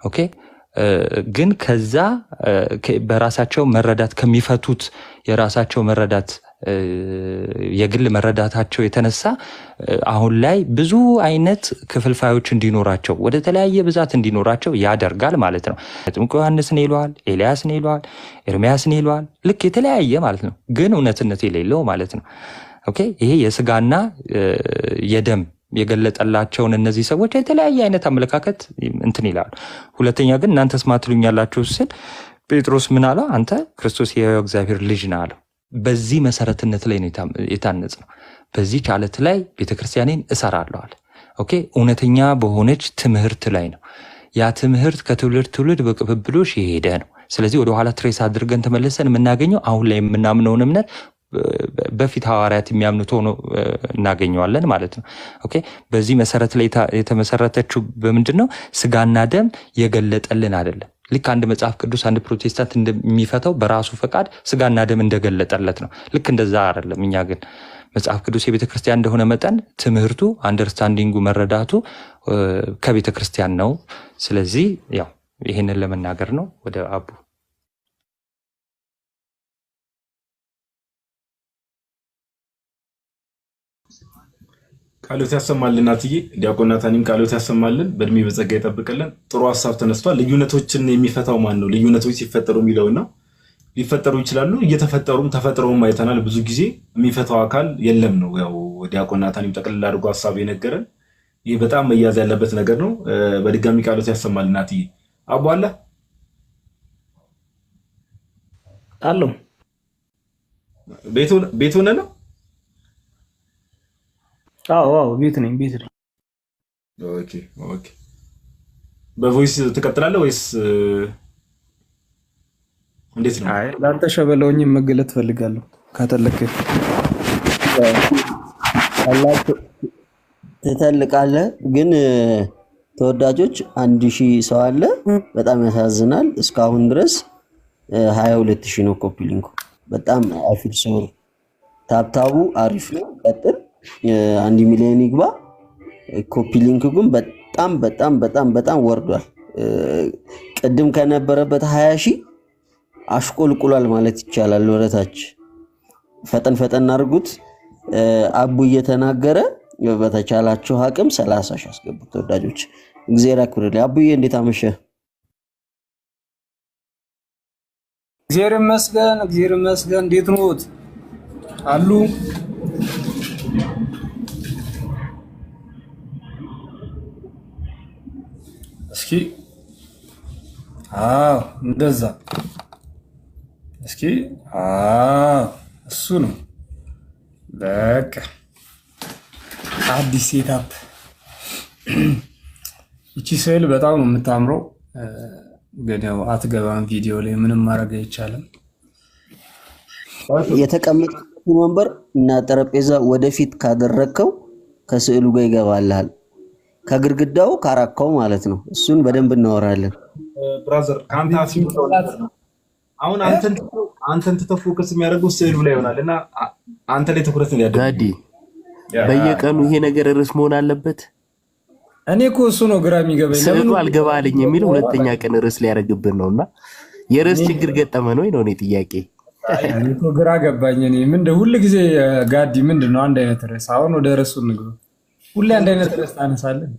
ኦኬ፣ ግን ከዛ በራሳቸው መረዳት ከሚፈቱት የራሳቸው መረዳት የግል መረዳታቸው የተነሳ አሁን ላይ ብዙ አይነት ክፍልፋዮች እንዲኖራቸው ወደ ተለያየ ብዛት እንዲኖራቸው ያደርጋል ማለት ነው። መጥምቁ ዮሐንስን ይለዋል፣ ኤልያስን ይለዋል፣ ኤርሚያስን ይለዋል። ልክ የተለያየ ማለት ነው፣ ግን እውነትነት የሌለው ማለት ነው። ኦኬ፣ ይሄ የስጋና የደም የገለጠላቸውን እነዚህ ሰዎች የተለያየ አይነት አመለካከት እንትን ይላሉ። ሁለተኛ ግን እናንተስ ማን ትሉኛላችሁ ሲል ጴጥሮስ ምን አለው? አንተ ክርስቶስ የሕያው እግዚአብሔር ልጅ ነህ አለው። በዚህ መሰረትነት ላይ ነው የታነጽ ነው። በዚህ ቻለት ላይ ቤተክርስቲያኔን እሰራለሁ አለ። ኦኬ፣ እውነተኛ በሆነች ትምህርት ላይ ነው። ያ ትምህርት ከትውልድ ትውልድ በቅብብሎሽ የሄደ ነው። ስለዚህ ወደኋላ ትሬስ አድርገን ተመለሰን የምናገኘው አሁን ላይ የምናምነውን እምነት በፊት ሐዋርያት የሚያምኑት ሆኖ እናገኘዋለን ማለት ነው። ኦኬ፣ በዚህ መሰረት ላይ የተመሰረተችው በምንድን ነው? ስጋና ደም የገለጠልን አይደለም። ልክ አንድ መጽሐፍ ቅዱስ አንድ ፕሮቴስታንት እንደሚፈታው በራሱ ፈቃድ ስጋና ደም እንደገለጠለት ነው። ልክ እንደዛ አይደለም። እኛ ግን መጽሐፍ ቅዱስ የቤተ ክርስቲያን እንደሆነ መጠን ትምህርቱ፣ አንደርስታንዲንጉ፣ መረዳቱ ከቤተ ክርስቲያን ነው። ስለዚህ ያው ይህንን ለመናገር ነው። ወደ አቡ ቃሎት ያሰማልን። አትዬ ዲያቆን ናታኒም ቃሎት ያሰማልን፣ በእድሜ በጸጋ ይጠብቅልን። ጥሩ ሀሳብ ተነስቷል። ልዩነቶችን የሚፈታው ማን ነው? ልዩነቶች ሲፈጠሩ የሚለውና ሊፈጠሩ ይችላሉ፣ እየተፈጠሩም ተፈጥረውም አይተናል። ብዙ ጊዜ የሚፈታው አካል የለም ነው። ያው ዲያቆን ናታኒም ጠቅልል አድርጎ ሀሳብ የነገረን ይህ በጣም መያዝ ያለበት ነገር ነው። በድጋሚ ቃሎት ያሰማልን። አትዬ አቡ አለ አለው ቤት ሆነ ነው። አዎ ቤት ነኝ። ኦኬ በቮይስ ትቀጥላለህ ወይስ እንዴት ነው? አይ ላንተ ሸበለውኝ መገለጥ ፈልጋለሁ። ከተለከ አላህ ትተልቃለህ። ግን ተወዳጆች 1000 ሰው አለ። በጣም ያሳዝናል። እስካሁን ድረስ 22000 ነው ኮፒ ሊንኩ። በጣም አፊል ሶሪ። ታብታቡ አሪፍ ነው። ቀጥል 1 ሚሊዮን ይግባ። ኮፒ ሊንክ ግን በጣም ወርዷል። ቅድም ከነበረበት 20000 አሽቆልቁሏል ማለት ይቻላል። ወረታች ፈጠን አድርጉት። አቡ እየተናገረ በተቻላችሁ አቅም 30 ሺህ አስገቡት። ተወዳጆች እግዚአብሔር ያክብርልኝ። አቡዬ እንዴት አመሸ? እግዚአብሔር ይመስገን። እንዴት ኖት አሉ? እስኪ እንደዛ እስኪ እሱ ነው በቃ አዲስ ሴታፕ። እቺ ስዕል በጣም ነው የምታምረው፣ ግን ያው አትገባም ቪዲዮ ላይ ምንም ማድረግ አይቻልም። የተቀመጠውን ወንበር እና ጠረጴዛ ወደፊት ካደረከው ከስዕሉ ጋር ይገባልሃል። ከግርግዳው ካራካው ማለት ነው። እሱን በደንብ እናወራለን። ብራዘር ካንተ አሁን አንተን ትተው ፎከስ የሚያደርገው ስዕሉ ላይ ይሆናል እና አንተ ላይ ትኩረት እንዲያደርግ ጋዲ በየቀኑ ይሄ ነገር ርዕስ መሆን አለበት። እኔ እኮ እሱ ነው ግራ የሚገባኝ። ስዕሉ አልገባልኝ የሚል ሁለተኛ ቀን ርዕስ ሊያደርግብን ነውና የርዕስ ችግር ገጠመን ወይ ነው እኔ ጥያቄ። እኔ እኮ ግራ ገባኝ። እኔ ሁሉ ጊዜ ጋዲ ምንድነው አንድ አይነት ርዕስ? አሁን ወደ ርዕሱ እንግባ። ሁሌ አንድ አይነት ርዕስ ታነሳለን።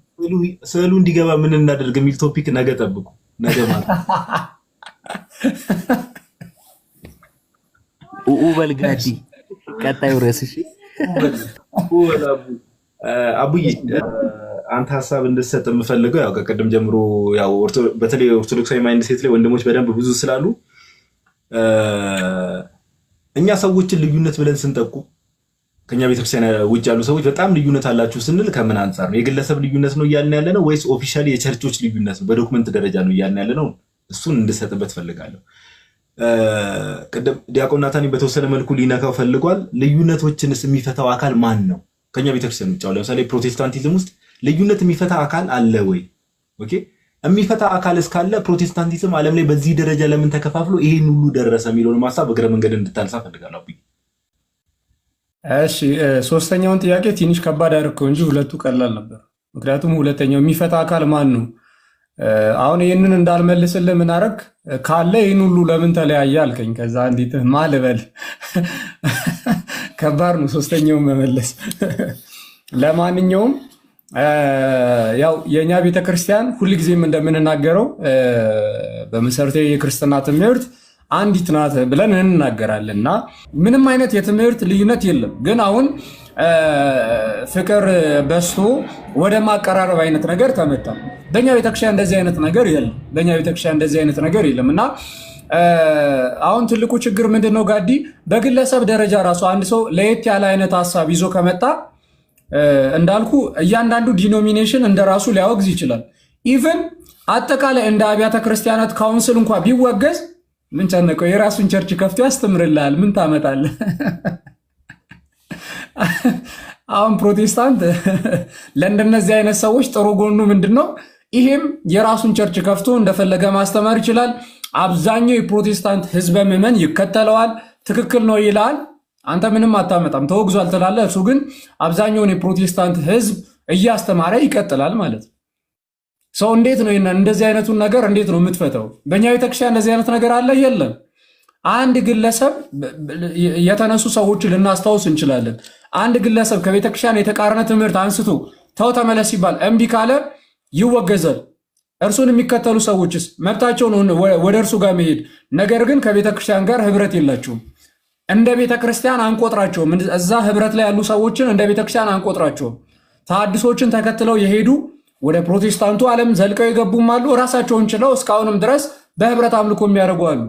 ስዕሉ እንዲገባ ምን እናደርግ የሚል ቶፒክ ነገ ጠብቁ። ነገ ማለት በልጋዲ ቀጣዩ ርዕስ እሺ። አቡዬ አንተ ሀሳብ እንድትሰጥ የምፈልገው ያው ከቀደም ጀምሮ ያው በተለይ ኦርቶዶክሳዊ ማይንድ ሴት ላይ ወንድሞች በደንብ ብዙ ስላሉ እኛ ሰዎችን ልዩነት ብለን ስንጠቁ ከኛ ቤተክርስቲያን ውጭ ያሉ ሰዎች በጣም ልዩነት አላችሁ ስንል ከምን አንፃር ነው? የግለሰብ ልዩነት ነው እያልን ያለ ነው ወይስ ኦፊሻሊ የቸርቾች ልዩነት ነው? በዶክመንት ደረጃ ነው እያልን ያለ ነው? እሱን እንድሰጥበት ፈልጋለሁ። ቅድም ዲያቆን ናታኒ በተወሰነ መልኩ ሊነካው ፈልጓል። ልዩነቶችንስ የሚፈታው አካል ማን ነው? ከኛ ቤተክርስቲያን ውጭ ለምሳሌ ፕሮቴስታንቲዝም ውስጥ ልዩነት የሚፈታ አካል አለ ወይ? ኦኬ የሚፈታ አካል እስካለ ፕሮቴስታንቲዝም ዓለም ላይ በዚህ ደረጃ ለምን ተከፋፍሎ ይሄን ሁሉ ደረሰ የሚለውን ሐሳብ እግረ መንገድ እንድታነሳ ፈልጋለሁ። እሺ ሶስተኛውን ጥያቄ ትንሽ ከባድ አድርገው እንጂ ሁለቱ ቀላል ነበር። ምክንያቱም ሁለተኛው የሚፈታ አካል ማን ነው? አሁን ይህንን እንዳልመልስልህ ምን አደረግ ካለ ይህን ሁሉ ለምን ተለያየ አልከኝ። ከዛ እንዴት ማልበል ከባድ ነው ሶስተኛውን መመለስ። ለማንኛውም ያው የኛ ቤተክርስቲያን ሁልጊዜም እንደምንናገረው በመሰረታዊ የክርስትና ትምህርት አንዲት ናት ብለን እንናገራለን እና ምንም አይነት የትምህርት ልዩነት የለም። ግን አሁን ፍቅር በስቶ ወደ ማቀራረብ አይነት ነገር ተመጣ። በእኛ ቤተክርስቲያን እንደዚህ አይነት ነገር የለም። በእኛ ቤተክርስቲያን እንደዚህ አይነት ነገር የለም እና አሁን ትልቁ ችግር ምንድነው ጋዲ? በግለሰብ ደረጃ ራሱ አንድ ሰው ለየት ያለ አይነት ሐሳብ ይዞ ከመጣ እንዳልኩ እያንዳንዱ ዲኖሚኔሽን እንደራሱ ሊያወግዝ ይችላል። ኢቭን አጠቃላይ እንደ አብያተ ክርስቲያናት ካውንስል እንኳን ቢወገዝ ምን ጨነቀው? የራሱን ቸርች ከፍቶ ያስተምርልሃል። ምን ታመጣለህ? አሁን ፕሮቴስታንት ለእንደነዚህ አይነት ሰዎች ጥሩ ጎኑ ምንድነው? ይሄም የራሱን ቸርች ከፍቶ እንደፈለገ ማስተማር ይችላል። አብዛኛው የፕሮቴስታንት ህዝበ ምዕመን ይከተለዋል። ትክክል ነው ይላል። አንተ ምንም አታመጣም ተወግዟል ትላለህ። እሱ ግን አብዛኛውን የፕሮቴስታንት ህዝብ እያስተማረ ይቀጥላል ማለት ነው። ሰው እንዴት ነው እንደዚህ አይነቱን ነገር እንዴት ነው የምትፈተው? በእኛ ቤተክርስቲያን እንደዚህ አይነት ነገር አለ የለም? አንድ ግለሰብ የተነሱ ሰዎች ልናስታውስ እንችላለን። አንድ ግለሰብ ከቤተክርስቲያን የተቃረነ ትምህርት አንስቶ ተው ተመለስ ሲባል እምቢ ካለ ይወገዛል። እርሱን የሚከተሉ ሰዎችስ መብታቸው ነው ወደ እርሱ ጋር መሄድ። ነገር ግን ከቤተክርስቲያን ጋር ህብረት የላቸውም። እንደ ቤተክርስቲያን አንቆጥራቸውም። እዛ ህብረት ላይ ያሉ ሰዎችን እንደ ቤተክርስቲያን አንቆጥራቸውም። ተሐድሶችን ተከትለው የሄዱ ወደ ፕሮቴስታንቱ ዓለም ዘልቀው የገቡም አሉ። ራሳቸውን ችለው እስካሁንም ድረስ በህብረት አምልኮ የሚያደርጉ አሉ።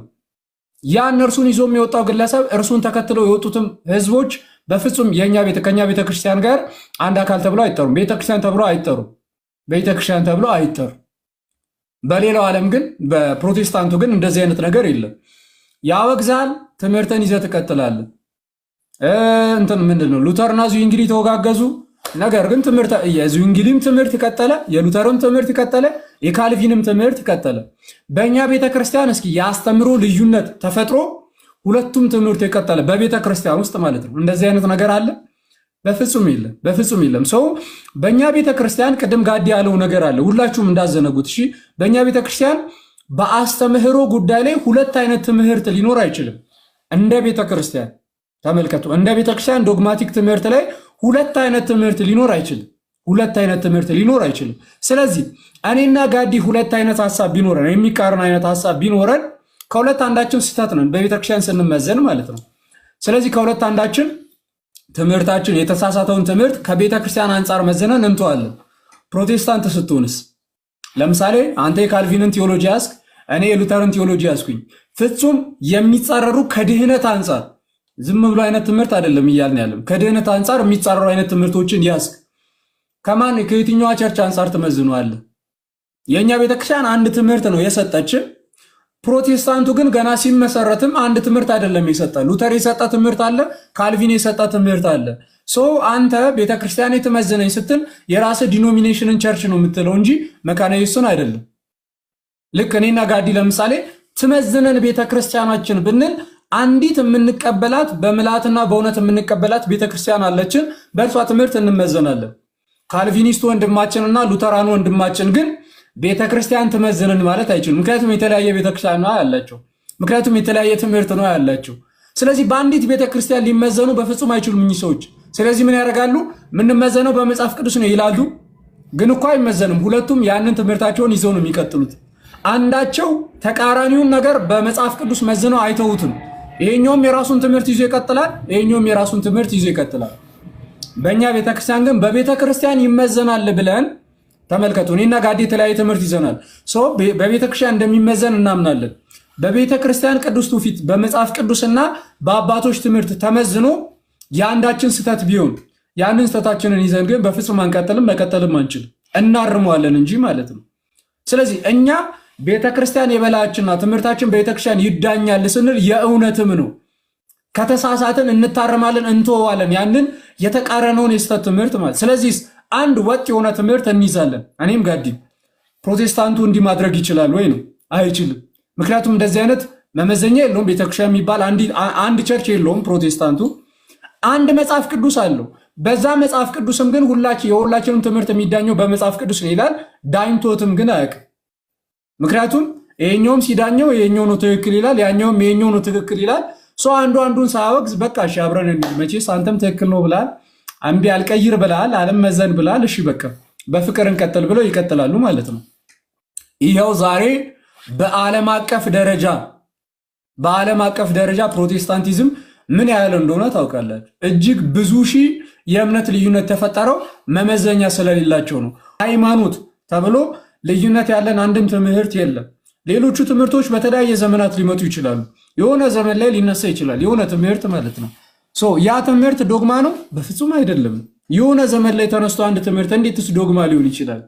ያን እርሱን ይዞ የሚወጣው ግለሰብ እርሱን ተከትለው የወጡትም ህዝቦች በፍጹም ከኛ ቤተክርስቲያን ጋር አንድ አካል ተብለው አይጠሩም። ቤተክርስቲያን ተብለው አይጠሩም። ቤተክርስቲያን ተብለው አይጠሩ። በሌላው ዓለም ግን በፕሮቴስታንቱ ግን እንደዚህ አይነት ነገር የለም። ያወግዛል። ትምህርትን ይዘህ ትቀጥላለህ። እንትን ምንድነው ሉተርና ዙዊንግሊ ተወጋገዙ። ነገር ግን ትምህርት የዙዊንግሊም ትምህርት ቀጠለ፣ የሉተርም ትምህርት ቀጠለ፣ የካልቪንም ትምህርት ቀጠለ። በእኛ ቤተክርስቲያን እስኪ የአስተምሮ ልዩነት ተፈጥሮ ሁለቱም ትምህርት የቀጠለ በቤተክርስቲያን ውስጥ ማለት ነው። እንደዚህ አይነት ነገር አለ? በፍጹም የለም፣ በፍጹም የለም። ሰው በእኛ ቤተክርስቲያን ቅድም ጋዲ ያለው ነገር አለ፣ ሁላችሁም እንዳዘነጉት። እሺ በእኛ ቤተክርስቲያን በአስተምህሮ ጉዳይ ላይ ሁለት አይነት ትምህርት ሊኖር አይችልም። እንደ ቤተክርስቲያን ተመልከቱ፣ እንደ ቤተክርስቲያን ዶግማቲክ ትምህርት ላይ ሁለት አይነት ትምህርት ሊኖር አይችልም። ሁለት አይነት ትምህርት ሊኖር አይችልም። ስለዚህ እኔና ጋዲ ሁለት አይነት ሐሳብ ቢኖረን የሚቃረን አይነት ሐሳብ ቢኖረን ከሁለት አንዳችን ስህተት ነን በቤተክርስቲያን ስንመዘን ማለት ነው። ስለዚህ ከሁለት አንዳችን ትምህርታችን የተሳሳተውን ትምህርት ከቤተክርስቲያን አንጻር መዘነን እንተዋለን። ፕሮቴስታንት ስትሆንስ ለምሳሌ አንተ የካልቪንን ቴዎሎጂ ያዝክ፣ እኔ የሉተርን ቴዎሎጂ ያዝኩኝ። ፍጹም የሚጻረሩ ከድህነት አንጻር ዝም ብሎ አይነት ትምህርት አይደለም እያልን ያለም። ከድህነት አንጻር የሚጻረሩ አይነት ትምህርቶችን ያዝክ። ከየትኛዋ ቸርች አንጻር ትመዝነዋለህ? የእኛ ቤተክርስቲያን አንድ ትምህርት ነው የሰጠችን። ፕሮቴስታንቱ ግን ገና ሲመሰረትም አንድ ትምህርት አይደለም የሰጠ። ሉተር የሰጠ ትምህርት አለ፣ ካልቪን የሰጠ ትምህርት አለ። አንተ ቤተክርስቲያን የተመዘነኝ ስትል የራስህ ዲኖሚኔሽንን ቸርች ነው የምትለው እንጂ መካነ ኢየሱስን አይደለም። ልክ እኔና ጋዲ ለምሳሌ ትመዝነን ቤተክርስቲያናችን ብንል አንዲት የምንቀበላት በምልአትና በእውነት የምንቀበላት ቤተክርስቲያን አለችን። በእርሷ ትምህርት እንመዘናለን። ካልቪኒስቱ ወንድማችንና ሉተራኑ ወንድማችን ግን ቤተክርስቲያን ትመዝነን ማለት አይችሉም። ምክንያቱም የተለያየ ቤተክርስቲያን ነው ያላቸው። ምክንያቱም የተለያየ ትምህርት ነው ያላቸው። ስለዚህ በአንዲት ቤተክርስቲያን ሊመዘኑ በፍጹም አይችሉም እኚህ ሰዎች። ስለዚህ ምን ያደርጋሉ? የምንመዘነው በመጽሐፍ ቅዱስ ነው ይላሉ። ግን እኮ አይመዘንም። ሁለቱም ያንን ትምህርታቸውን ይዘው ነው የሚቀጥሉት። አንዳቸው ተቃራኒውን ነገር በመጽሐፍ ቅዱስ መዝነው አይተውትም። ይሄኛውም የራሱን ትምህርት ይዞ ይቀጥላል፣ ይሄኛውም የራሱን ትምህርት ይዞ ይቀጥላል። በእኛ ቤተክርስቲያን ግን በቤተክርስቲያን ይመዘናል ብለን ተመልከቱ። እኔና ጋዲ የተለያየ ትምህርት ይዘናል። በቤተክርስቲያን እንደሚመዘን እናምናለን። በቤተክርስቲያን ቅዱስ ትውፊት በመጽሐፍ ቅዱስና በአባቶች ትምህርት ተመዝኖ የአንዳችን ስህተት ቢሆን ያንን ስህተታችንን ይዘን ግን በፍጹም አንቀጥልም፣ መቀጠልም አንችልም፣ እናርመዋለን እንጂ ማለት ነው። ስለዚህ እኛ ቤተክርስቲያን የበላያችንና ትምህርታችን ቤተክርስቲያን ይዳኛል ስንል የእውነትም ነው። ከተሳሳትን እንታረማለን፣ እንተዋለን ያንን የተቃረነውን የስህተት ትምህርት ማለት። ስለዚህ አንድ ወጥ የሆነ ትምህርት እንይዛለን። እኔም ጋዲ ፕሮቴስታንቱ እንዲህ ማድረግ ይችላል ወይ ነው? አይችልም። ምክንያቱም እንደዚህ አይነት መመዘኛ የለውም። ቤተክርስቲያን የሚባል አንድ ቸርች የለውም። ፕሮቴስታንቱ አንድ መጽሐፍ ቅዱስ አለው። በዛ መጽሐፍ ቅዱስም ግን የሁላችንም ትምህርት የሚዳኘው በመጽሐፍ ቅዱስ ነው ይላል። ዳኝቶትም ግን አያውቅም። ምክንያቱም ይሄኛውም ሲዳኘው ይሄኛው ነው ትክክል ይላል፣ ያኛውም ይሄኛው ነው ትክክል ይላል። አንዱ አንዱን ሳያወግዝ በቃ እሺ አብረን እንሂድ፣ መቼስ አንተም ትክክል ነው ብላል፣ አንቢ አልቀይር ብላል፣ አልመዘን ብላል፣ እሺ በቃ በፍቅር እንቀጥል ብለው ይቀጥላሉ ማለት ነው። ይኸው ዛሬ በዓለም አቀፍ ደረጃ ፕሮቴስታንቲዝም ምን ያህል እንደሆነ ታውቃላችሁ። እጅግ ብዙ ሺህ የእምነት ልዩነት ተፈጠረው መመዘኛ ስለሌላቸው ነው። ሃይማኖት ተብሎ ልዩነት ያለን አንድም ትምህርት የለም። ሌሎቹ ትምህርቶች በተለያየ ዘመናት ሊመጡ ይችላሉ። የሆነ ዘመን ላይ ሊነሳ ይችላል የሆነ ትምህርት ማለት ነው። ያ ትምህርት ዶግማ ነው? በፍጹም አይደለም። የሆነ ዘመን ላይ ተነስቶ አንድ ትምህርት እንዴትስ ዶግማ ሊሆን ይችላል?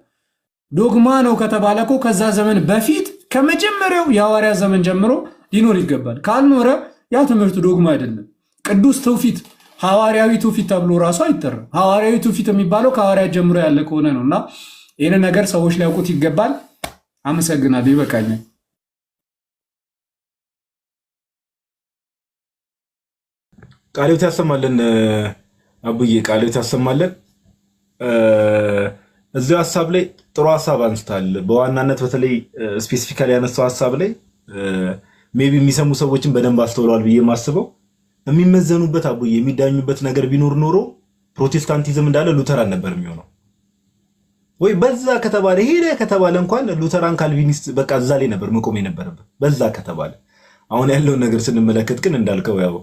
ዶግማ ነው ከተባለ እኮ ከዛ ዘመን በፊት ከመጀመሪያው የሐዋርያ ዘመን ጀምሮ ሊኖር ይገባል። ካልኖረ ያ ትምህርት ዶግማ አይደለም። ቅዱስ ትውፊት፣ ሐዋርያዊ ትውፊት ተብሎ ራሱ አይጠራም። ሐዋርያዊ ትውፊት የሚባለው ከሐዋርያት ጀምሮ ያለ ከሆነ ነው። እና ይህን ነገር ሰዎች ሊያውቁት ይገባል። አመሰግናለሁ። ይበቃኛል። ቃልዮት ያሰማልን አቡዬ፣ ቃልዮት ያሰማልን። እዚህ ሀሳብ ላይ ጥሩ ሀሳብ አንስታል። በዋናነት በተለይ ስፔሲፊካሊ ያነሳው ሀሳብ ላይ ሜቢ የሚሰሙ ሰዎችን በደንብ አስተውለዋል ብዬ የማስበው የሚመዘኑበት አቡዬ የሚዳኙበት ነገር ቢኖር ኖሮ ፕሮቴስታንቲዝም እንዳለ ሉተራን ነበር የሚሆነው። ወይ በዛ ከተባለ ሄደ ከተባለ እንኳን ሉተራን ካልቪኒስት በቃ እዛ ላይ ነበር መቆም የነበረበት በዛ ከተባለ። አሁን ያለውን ነገር ስንመለከት ግን እንዳልከው ያው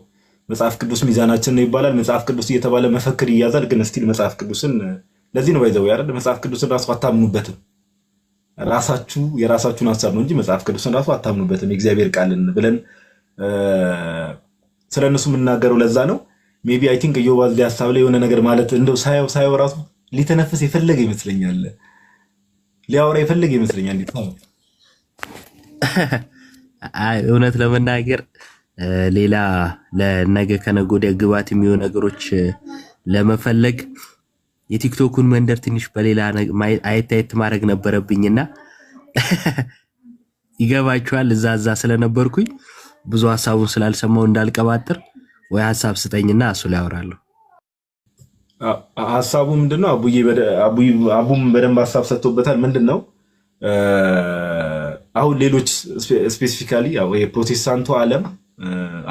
መጽሐፍ ቅዱስ ሚዛናችን ነው ይባላል። መጽሐፍ ቅዱስ እየተባለ መፈክር ይያዛል። ግን ስቲል መጽሐፍ ቅዱስን ለዚህ ነው ባይዘው ያረድ መጽሐፍ ቅዱስን ራሱ አታምኑበትም። ራሳችሁ የራሳችሁን ሀሳብ ነው እንጂ መጽሐፍ ቅዱስን ራሱ አታምኑበትም። የእግዚአብሔር ቃልን ብለን ስለነሱ የምናገረው ለዛ ነው። ሜቢ አይ ቲንክ ዮባዝ ሊያሳብ ላይ የሆነ ነገር ማለት እንደው ሳየው ራሱ ሊተነፍስ የፈለገ ይመስለኛል፣ ሊያወራ የፈለገ ይመስለኛል። እውነት ለመናገር ሌላ ለነገ ከነገ ወዲያ ግባት የሚሆኑ ነገሮች ለመፈለግ የቲክቶኩን መንደር ትንሽ በሌላ አየት ማድረግ ነበረብኝና ይገባችኋል። እዛ ስለነበርኩኝ ብዙ ሐሳቡን ስላልሰማው እንዳልቀባጥር ወይ ሐሳብ ስጠኝና እሱ ላይ አወራለሁ። ሐሳቡ ምንድነው? አቡም በደንብ ሐሳብ ሰጥቶበታል። ምንድነው አሁን ሌሎች ስፔሲፊካሊ የፕሮቴስታንቱ ዓለም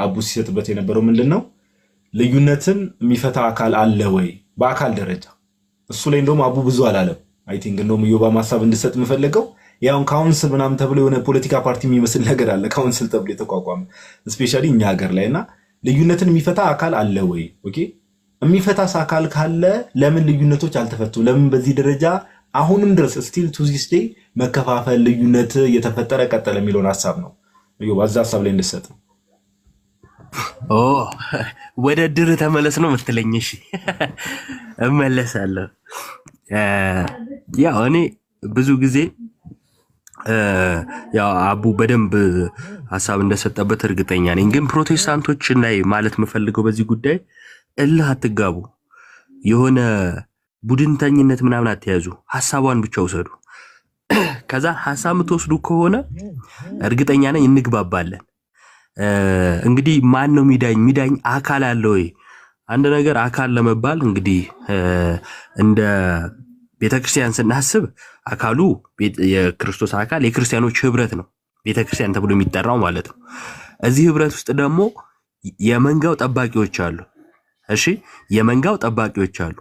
አቡ ሲሰጥበት የነበረው ምንድነው ልዩነትን የሚፈታ አካል አለ ወይ በአካል ደረጃ? እሱ ላይ እንደውም አቡ ብዙ አላለም። አይ ቲንክ እንደውም ዮባ ሐሳብ እንድሰጥ የምፈልገው ያው ካውንስል ምናምን ተብሎ የሆነ ፖለቲካ ፓርቲ የሚመስል ነገር አለ፣ ካውንስል ተብሎ የተቋቋመ ስፔሻሊ እኛ ሀገር ላይና ልዩነትን የሚፈታ አካል አለ ወይ? ኦኬ የሚፈታስ አካል ካለ ለምን ልዩነቶች አልተፈቱም? ለምን በዚህ ደረጃ አሁንም ድረስ ስቲል ቱ ዚስ ዴይ መከፋፈል ልዩነት እየተፈጠረ ቀጠለ የሚለውን ሐሳብ ነው ዮባ እዛ ሐሳብ ላይ እንድሰጥ ነው። ወደ ድር ተመለስ ነው የምትለኝ? እሺ እመለሳለሁ። ያው እኔ ብዙ ጊዜ ያው አቡ በደንብ ሐሳብ እንደሰጠበት እርግጠኛ ነኝ። ግን ፕሮቴስታንቶች ላይ ማለት የምፈልገው በዚህ ጉዳይ እልህ አትጋቡ፣ የሆነ ቡድንተኝነት ምናምን አትያዙ፣ ሐሳቧን ብቻ ውሰዱ። ከዛ ሐሳብ የምትወስዱ ከሆነ እርግጠኛ ነኝ እንግባባለን። እንግዲህ ማን ነው ሚዳኝ አካል አለ ወይ? አንድ ነገር አካል ለመባል እንግዲህ እንደ ቤተክርስቲያን ስናስብ አካሉ የክርስቶስ አካል የክርስቲያኖች ህብረት ነው ቤተክርስቲያን ተብሎ የሚጠራው ማለት ነው። እዚህ ህብረት ውስጥ ደግሞ የመንጋው ጠባቂዎች አሉ። እሺ የመንጋው ጠባቂዎች አሉ።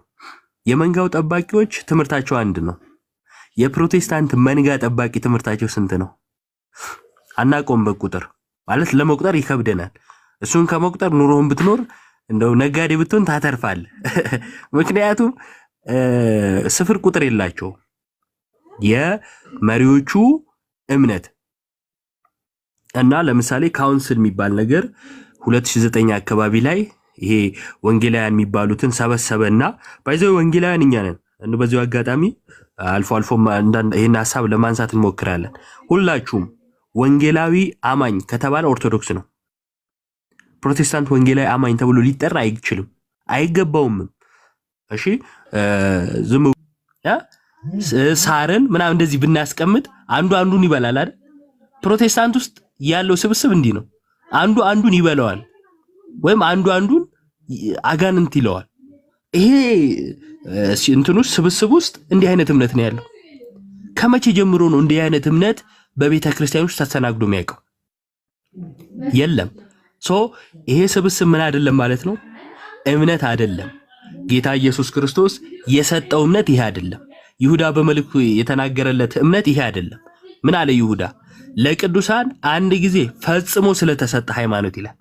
የመንጋው ጠባቂዎች ትምህርታቸው አንድ ነው። የፕሮቴስታንት መንጋ ጠባቂ ትምህርታቸው ስንት ነው? አናውቀውም በቁጥር ማለት ለመቁጠር ይከብደናል። እሱን ከመቁጠር ኑሮህን ብትኖር እንደው ነጋዴ ብትሆን ታተርፋለህ። ምክንያቱም ስፍር ቁጥር የላቸው የመሪዎቹ እምነት እና ለምሳሌ ካውንስል የሚባል ነገር 2009 አካባቢ ላይ ይሄ ወንጌላውያን የሚባሉትን ሰበሰበና ባይዘው ወንጌላውያን እኛ ነን። በዚሁ አጋጣሚ አልፎ አልፎ ይሄን ሐሳብ ለማንሳት እንሞክራለን። ሁላችሁም ወንጌላዊ አማኝ ከተባለ ኦርቶዶክስ ነው። ፕሮቴስታንት ወንጌላዊ አማኝ ተብሎ ሊጠራ አይችልም፣ አይገባውም። እሺ ዝም ሳርን ምናምን እንደዚህ ብናስቀምጥ አንዱ አንዱን ይበላል አይደል? ፕሮቴስታንት ውስጥ ያለው ስብስብ እንዲህ ነው። አንዱ አንዱን ይበላዋል ወይም አንዱ አንዱን አጋንንት ይለዋል። ይሄ እንትኑ ስብስብ ውስጥ እንዲህ አይነት እምነት ነው ያለው። ከመቼ ጀምሮ ነው እንዲህ አይነት እምነት በቤተ ክርስቲያን ውስጥ ተስተናግዶ የሚያውቀው? የለም። ይሄ ስብስብ ምን አይደለም ማለት ነው? እምነት አይደለም። ጌታ ኢየሱስ ክርስቶስ የሰጠው እምነት ይሄ አይደለም። ይሁዳ በመልእክቱ የተናገረለት እምነት ይሄ አይደለም። ምን አለ ይሁዳ? ለቅዱሳን አንድ ጊዜ ፈጽሞ ስለተሰጠ ሃይማኖት ይላል።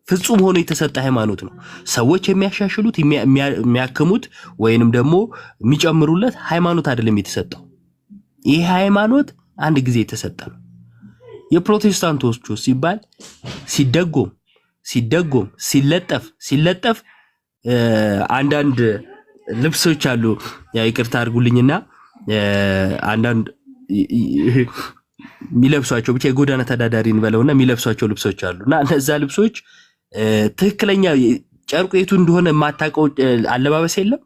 ፍጹም ሆኖ የተሰጠ ሃይማኖት ነው። ሰዎች የሚያሻሽሉት የሚያክሙት ወይንም ደግሞ የሚጨምሩለት ሃይማኖት አይደለም የተሰጠው። ይሄ ሃይማኖት አንድ ጊዜ የተሰጠ ነው። የፕሮቴስታንቶቹ ሲባል ሲደጎም ሲለጠፍ አንዳንድ ልብሶች አሉ። ያ ይቅርታ አድርጉልኝና አንዳንድ የሚለብሷቸው ብቻ የጎዳና ተዳዳሪን በለውና የሚለብሷቸው ልብሶች አሉና እነዛ ልብሶች ትክክለኛ ጨርቁ የቱ እንደሆነ የማታውቀው አለባበስ የለም።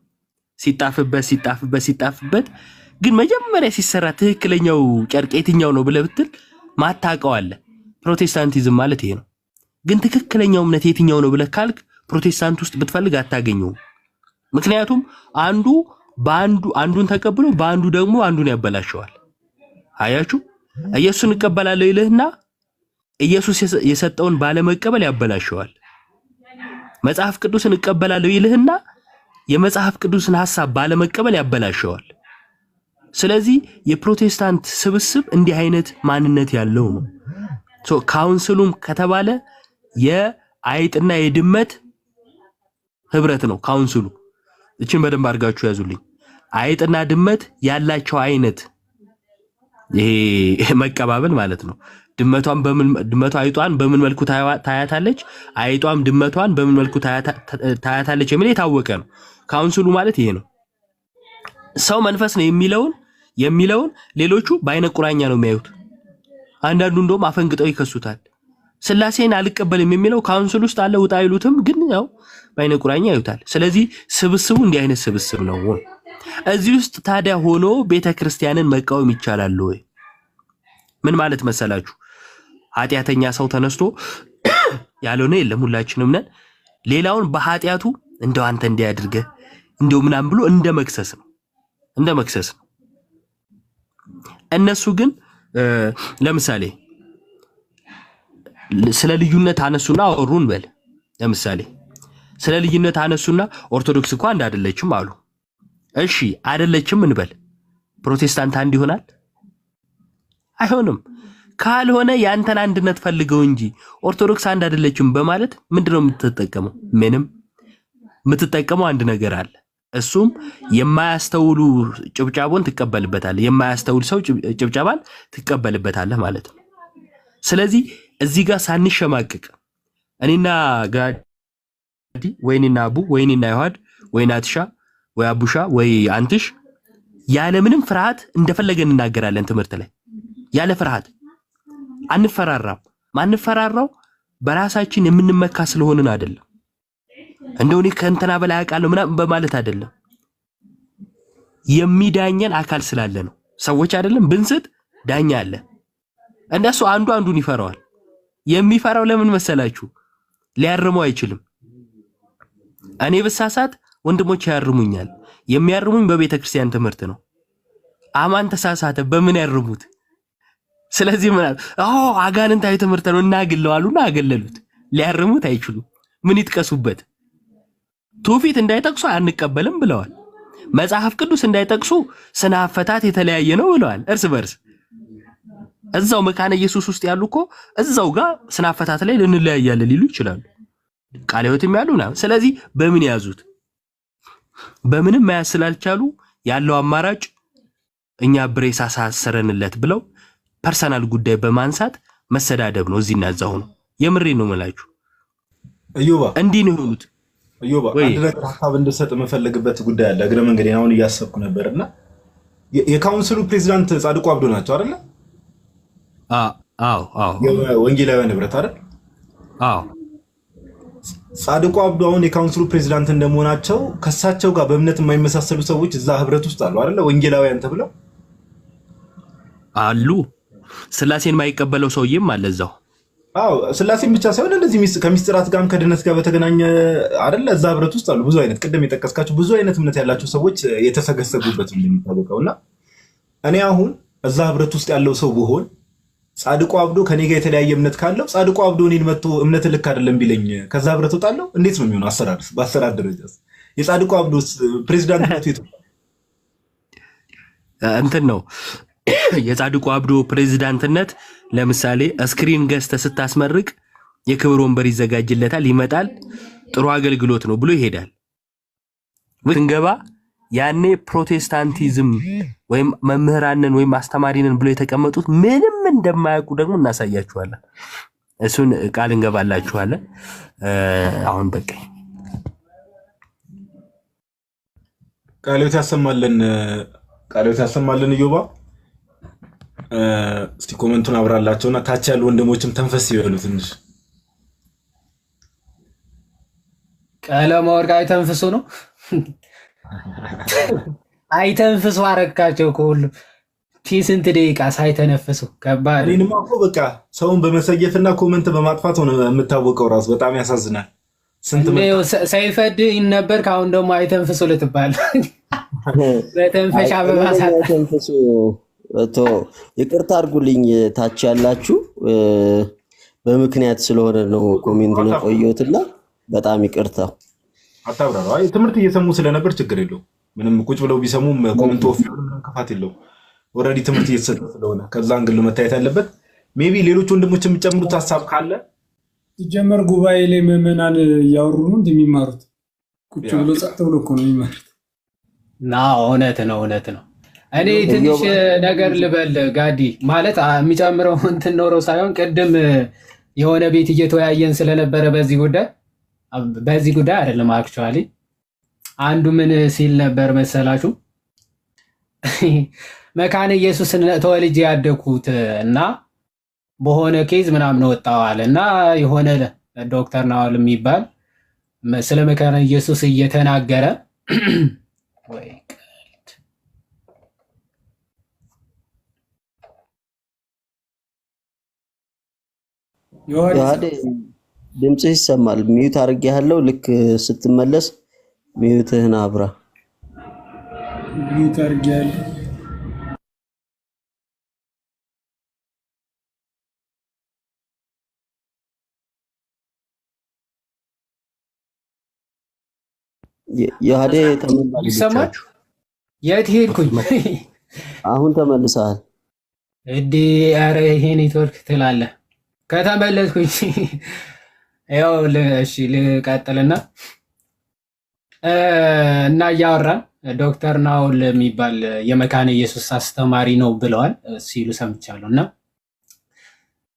ሲጣፍበት ግን መጀመሪያ ሲሰራ ትክክለኛው ጨርቅ የትኛው ነው ብለህ ብትል ማታውቀው አለ። ፕሮቴስታንቲዝም ማለት ይሄ ነው። ግን ትክክለኛው እምነት የትኛው ነው ብለህ ካልክ ፕሮቴስታንት ውስጥ ብትፈልግ አታገኘውም። ምክንያቱም አንዱን ተቀብሎ በአንዱ ደግሞ አንዱን ያበላሸዋል። አያችሁ? ኢየሱስን እቀበላለሁ ይልህና ኢየሱስ የሰጠውን ባለመቀበል ያበላሸዋል። መጽሐፍ ቅዱስን እቀበላለሁ ይልህና የመጽሐፍ ቅዱስን ሐሳብ ባለመቀበል ያበላሸዋል። ስለዚህ የፕሮቴስታንት ስብስብ እንዲህ አይነት ማንነት ያለው ነው። ካውንስሉም ከተባለ የአይጥና የድመት ህብረት ነው ካውንስሉ። እቺን በደንብ አድርጋችሁ ያዙልኝ። አይጥና ድመት ያላቸው አይነት ይሄ መቀባበል ማለት ነው። ድመቷ አይጧን በምን መልኩ ታያታለች፣ አይጧም ድመቷን በምን መልኩ ታያታለች የሚል የታወቀ ነው። ካውንስሉ ማለት ይሄ ነው። ሰው መንፈስ ነው የሚለውን ሌሎቹ በአይነ ቁራኛ ነው የሚያዩት። አንዳንዱ እንደውም አፈንግጠው ይከሱታል። ስላሴን አልቀበልም የሚለው ካውንስል ውስጥ አለ። ውጣ አይሉትም፣ ግን ያው በአይነ ቁራኛ ያዩታል። ስለዚህ ስብስቡ እንዲህ አይነት ስብስብ ነው። እዚህ ውስጥ ታዲያ ሆኖ ቤተክርስቲያንን መቃወም ይቻላል ወይ? ምን ማለት መሰላችሁ? ኃጢአተኛ ሰው ተነስቶ ያልሆነ የለም ሁላችንም ነን። ሌላውን በኃጢአቱ እንደው አንተ እንዲያድርገህ እንደው ምናምን ብሎ እንደ መክሰስ ነው። እነሱ ግን ለምሳሌ ስለ ልዩነት አነሱና አወሩን በል። ለምሳሌ ስለ ልዩነት አነሱና ኦርቶዶክስ እንኳን አንድ አይደለችም አሉ። እሺ አይደለችም እንበል። ፕሮቴስታንት አንድ ይሆናል? አይሆንም። ካልሆነ ያንተን አንድነት ፈልገው እንጂ ኦርቶዶክስ አንድ አይደለችም በማለት ምንድነው የምትጠቀመው? ምንም። የምትጠቀመው አንድ ነገር አለ። እሱም የማያስተውሉ ጭብጫቦን ትቀበልበታለህ። የማያስተውል ሰው ጭብጨባን ትቀበልበታለህ ማለት ነው። ስለዚህ እዚህ ጋር ሳንሸማቅቅ እኔና ጋዲ ወይኔና አቡ ወይኔና ይዋድ ወይ ናትሻ ወይ አቡሻ ወይ አንትሽ ያለ ምንም ፍርሃት እንደፈለገን እናገራለን። ትምህርት ላይ ያለ ፍርሃት አንፈራራም። ማንፈራራው በራሳችን የምንመካ ስለሆነን አይደለም። እንደው እኔ ከእንትና በላይ አውቃለሁ ምናምን በማለት አይደለም። የሚዳኘን አካል ስላለ ነው። ሰዎች አይደለም ብንስት ዳኛ አለ። እንደሱ አንዱ አንዱን ይፈራዋል። የሚፈራው ለምን መሰላችሁ? ሊያርመው አይችልም። እኔ በሳሳት ወንድሞች ያርሙኛል። የሚያርሙኝ በቤተ ክርስቲያን ትምህርት ነው። አማን ተሳሳተ በምን ያርሙት? ስለዚህ ማለት አጋንንታዊ ትምህርት ነው እናግለዋሉና አገለሉት። ሊያርሙት አይችሉም። ምን ይጥቀሱበት? ትውፊት እንዳይጠቅሱ አንቀበልም ብለዋል። መጽሐፍ ቅዱስ እንዳይጠቅሱ ስነ አፈታት የተለያየ ነው ብለዋል። እርስ በርስ እዛው መካነ ኢየሱስ ውስጥ ያሉ እኮ እዛው ጋር ስነ አፈታት ላይ ልንለያያለን ሊሉ ይችላሉ። ቃለ ሕይወትም ያሉ ምናምን። ስለዚህ በምን ያዙት? በምንም መያዝ ስላልቻሉ ያለው አማራጭ እኛ ብሬስ አሳሰረንለት ብለው ፐርሰናል ጉዳይ በማንሳት መሰዳደብ ነው። እዚህና እዛው ነው። የምሬ ነው የምላችሁ። እዮባ እንዲህ ነው የሆኑት። እዮባ አንድ ነገር ሀሳብ እንድሰጥ የምፈልግበት ጉዳይ አለ። እግረ መንገዴን አሁን እያሰብኩ ነበርና የካውንስሉ ፕሬዚዳንት ጻድቁ አብዶ ናቸው አይደለ? አዎ ወንጌላውያን ህብረት አይደል? አዎ ጻድቁ አብዶ አሁን የካውንስሉ ፕሬዚዳንት እንደመሆናቸው ከሳቸው ጋር በእምነት የማይመሳሰሉ ሰዎች እዛ ህብረት ውስጥ አሉ አይደለ? ወንጌላውያን ተብለው አሉ። ስላሴን የማይቀበለው ሰውዬም አለ እዛው። አዎ ስላሴን ብቻ ሳይሆን እንደዚህ ከሚስጥራት ጋርም ከድነት ጋር በተገናኘ አይደለ? እዛ ህብረት ውስጥ አሉ ብዙ አይነት ቅድም የጠቀስካቸው ብዙ አይነት እምነት ያላቸው ሰዎች የተሰገሰጉበት እንደሚታወቀውና እኔ አሁን እዛ ህብረት ውስጥ ያለው ሰው ብሆን ጻድቁ አብዶ ከኔ ጋር የተለያየ እምነት ካለው ጻድቁ አብዶ እኔን መጥቶ እምነት ልክ አይደለም ቢለኝ ከዛ ህብረት ወጣለሁ? እንዴት ነው የሚሆነው? በአሰራር ደረጃ የጻድቁ አብዶ ፕሬዚዳንትነቱ እንትን ነው። የጻድቁ አብዶ ፕሬዚዳንትነት ለምሳሌ ስክሪን ገዝተህ ስታስመርቅ የክብር ወንበር ይዘጋጅለታል፣ ይመጣል፣ ጥሩ አገልግሎት ነው ብሎ ይሄዳል። ስንገባ ያኔ ፕሮቴስታንቲዝም ወይም መምህራንን ወይም አስተማሪንን ብሎ የተቀመጡት ምንም እንደማያውቁ ደግሞ እናሳያችኋለን። እሱን ቃል እንገባላችኋለን። አሁን በቃ ቃልዮት ያሰማልን እዮባ። እስቲ ኮሜንቱን አብራላቸውና ታች ያሉ ወንድሞችም ተንፈስ ይበሉ ትንሽ። ቀለማ ወርቅ አይተንፍሱ ነው አይተንፍሱ አረካቸው ከሁሉ ስንት ደቂቃ ሳይተነፍሱ ከባድ። እኔንማ እኮ በቃ ሰውን በመሰየፍና ኮሜንት በማጥፋት ሆነ የምታወቀው ራሱ በጣም ያሳዝናል። ሳይፈድ ነበር። ካሁን ደግሞ አይተንፍሱ ልትባል በተንፈሻ በማሳጣት ይቅርታ አድርጉልኝ። ታች ያላችሁ በምክንያት ስለሆነ ነው ኮሜንቱን ያቆየሁትና በጣም ይቅርታ። አታብራራ። አይ ትምህርት እየሰሙ ስለነበር ችግር የለው። ምንም ቁጭ ብለው ቢሰሙም ኮሜንት ኦፍ ከፋት የለው። ኦሬዲ ትምህርት እየተሰጠ ስለሆነ ከዛ አንግል መታየት ያለበት። ሜቢ ሌሎች ወንድሞች የሚጨምሩት ሐሳብ ካለ ሲጀመር ጉባኤ ላይ ምዕመናን እያወሩ ነው እንደሚማሩት ቁጭ ብሎ ጸጥ ብሎ እኮ ነው የሚማሩት። እውነት ነው። እኔ ትንሽ ነገር ልበል ጋዲ ማለት የሚጨምረው እንትን ኖሮ ሳይሆን ቅድም የሆነ ቤት እየተወያየን ስለነበረ በዚህ ጉዳይ አይደለም። አክቹዋሊ አንዱ ምን ሲል ነበር መሰላችሁ? መካነ ኢየሱስን ተወልጄ ያደኩት እና በሆነ ኬዝ ምናምን ወጣዋል እና የሆነ ዶክተር ናዋል የሚባል ስለ መካነ ኢየሱስ እየተናገረ ወይ ዮሐዴ ድምጽህ ይሰማል። ሚዩት አድርጌሃለሁ። ልክ ስትመለስ ሚዩትህን አብራ። ሚዩት አድርጌሃለሁ። ዮሐዴ ይሰማል? የት ሄድኩኝ? አሁን ተመልሰሃል። ኧረ ይሄ ኔትወርክ ትላለህ። ከተመለስኩኝ ያው እሺ ልቀጥልና እና እያወራን ዶክተር ናውል የሚባል የመካነ ኢየሱስ አስተማሪ ነው ብለዋል ሲሉ ሰምቻለሁ። እና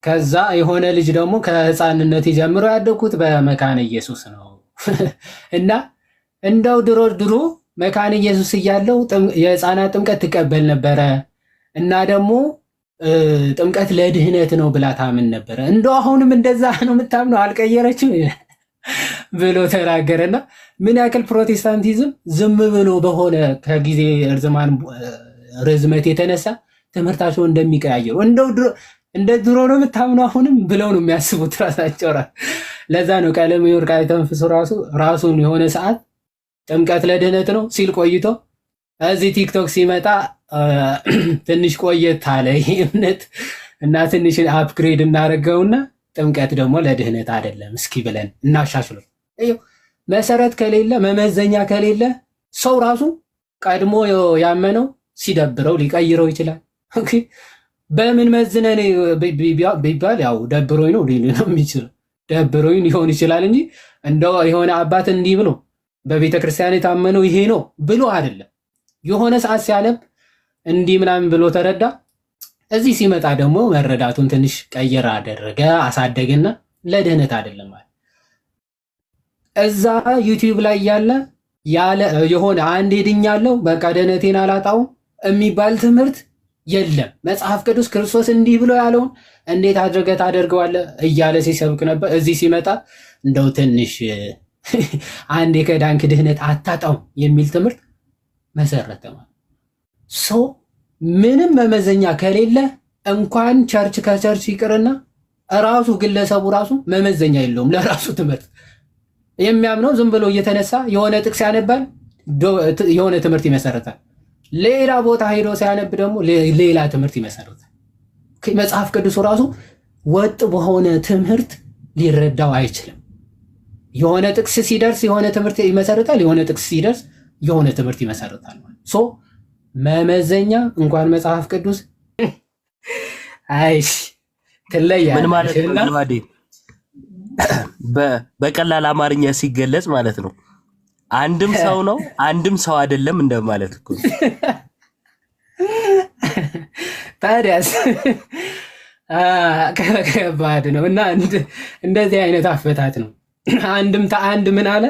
ከዛ የሆነ ልጅ ደግሞ ከህፃንነት ጀምሮ ያደኩት በመካነ ኢየሱስ ነው እና እንደው ድሮ መካነ ኢየሱስ እያለው የህፃናት ጥምቀት ትቀበል ነበረ እና ደግሞ ጥምቀት ለድህነት ነው ብላ ታምን ነበረ። እንደው አሁንም እንደዛ ነው የምታምነው አልቀየረችም ብሎ ተናገረና ምን ያክል ፕሮቴስታንቲዝም ዝም ብሎ በሆነ ከጊዜ ርዝመት የተነሳ ትምህርታቸው እንደሚቀያየሩ እንደው እንደ ድሮ ነው የምታምነው አሁንም ብለው ነው የሚያስቡት ራሳቸው። ለዛ ነው ቀለም ወርቅ አይተንፍሱ ራሱን የሆነ ሰዓት ጥምቀት ለድህነት ነው ሲል ቆይቶ እዚህ ቲክቶክ ሲመጣ ትንሽ ቆየት አለ ይሄ እምነት እና ትንሽ አፕግሬድ እናደርገውና ጥምቀት ደግሞ ለድህነት አይደለም እስኪ ብለን እናሻሽለው። መሰረት ከሌለ መመዘኛ ከሌለ ሰው ራሱ ቀድሞ ያመነው ሲደብረው ሊቀይረው ይችላል። በምን መዝነን ቢባል ያው ደብሮኝ ነው ሊል ነው የሚችለው። ደብሮኝ ሊሆን ይችላል እንጂ እንደው የሆነ አባት እንዲህ ብሎ በቤተ ክርስቲያን የታመነው ይሄ ነው ብሎ አይደለም። የሆነ ሰዓት ሲያነብ እንዲህ ምናምን ብሎ ተረዳ። እዚህ ሲመጣ ደግሞ መረዳቱን ትንሽ ቀየር አደረገ፣ አሳደገና ለድህነት አይደለም ማለት እዛ ዩቲዩብ ላይ ያለ የሆነ አንድ ድኛለሁ በቃ ድህነቴን አላጣውም የሚባል ትምህርት የለም። መጽሐፍ ቅዱስ ክርስቶስ እንዲህ ብሎ ያለውን እንዴት አድርገህ ታደርገዋለህ እያለ ሲሰብክ ነበር። እዚህ ሲመጣ እንደው ትንሽ አንዴ ከዳንክ ድህነት አታጣውም የሚል ትምህርት መሰረተ ማለት ሶ ምንም መመዘኛ ከሌለ እንኳን ቸርች ከቸርች ይቅርና ራሱ ግለሰቡ ራሱ መመዘኛ የለውም ለራሱ ትምህርት የሚያምነው ዝም ብሎ እየተነሳ የሆነ ጥቅስ ያነባል፣ የሆነ ትምህርት ይመሰርታል። ሌላ ቦታ ሄዶ ሲያነብ ደግሞ ሌላ ትምህርት ይመሰርታል። መጽሐፍ ቅዱስ ራሱ ወጥ በሆነ ትምህርት ሊረዳው አይችልም። የሆነ ጥቅስ ሲደርስ የሆነ ትምህርት ይመሰርታል፣ የሆነ ጥቅስ ሲደርስ የሆነ ትምህርት ይመሰርታል። ሶ መመዘኛ እንኳን መጽሐፍ ቅዱስ አይሽ ትለያለሽ። ምን ማለት ነው? በቀላል አማርኛ ሲገለጽ ማለት ነው አንድም ሰው ነው አንድም ሰው አይደለም እንደማለት እኮ። ታዲያስ ከባድ ነው። እና እንደዚህ አይነት አፈታት ነው። አንድም አንድ ምን አለ?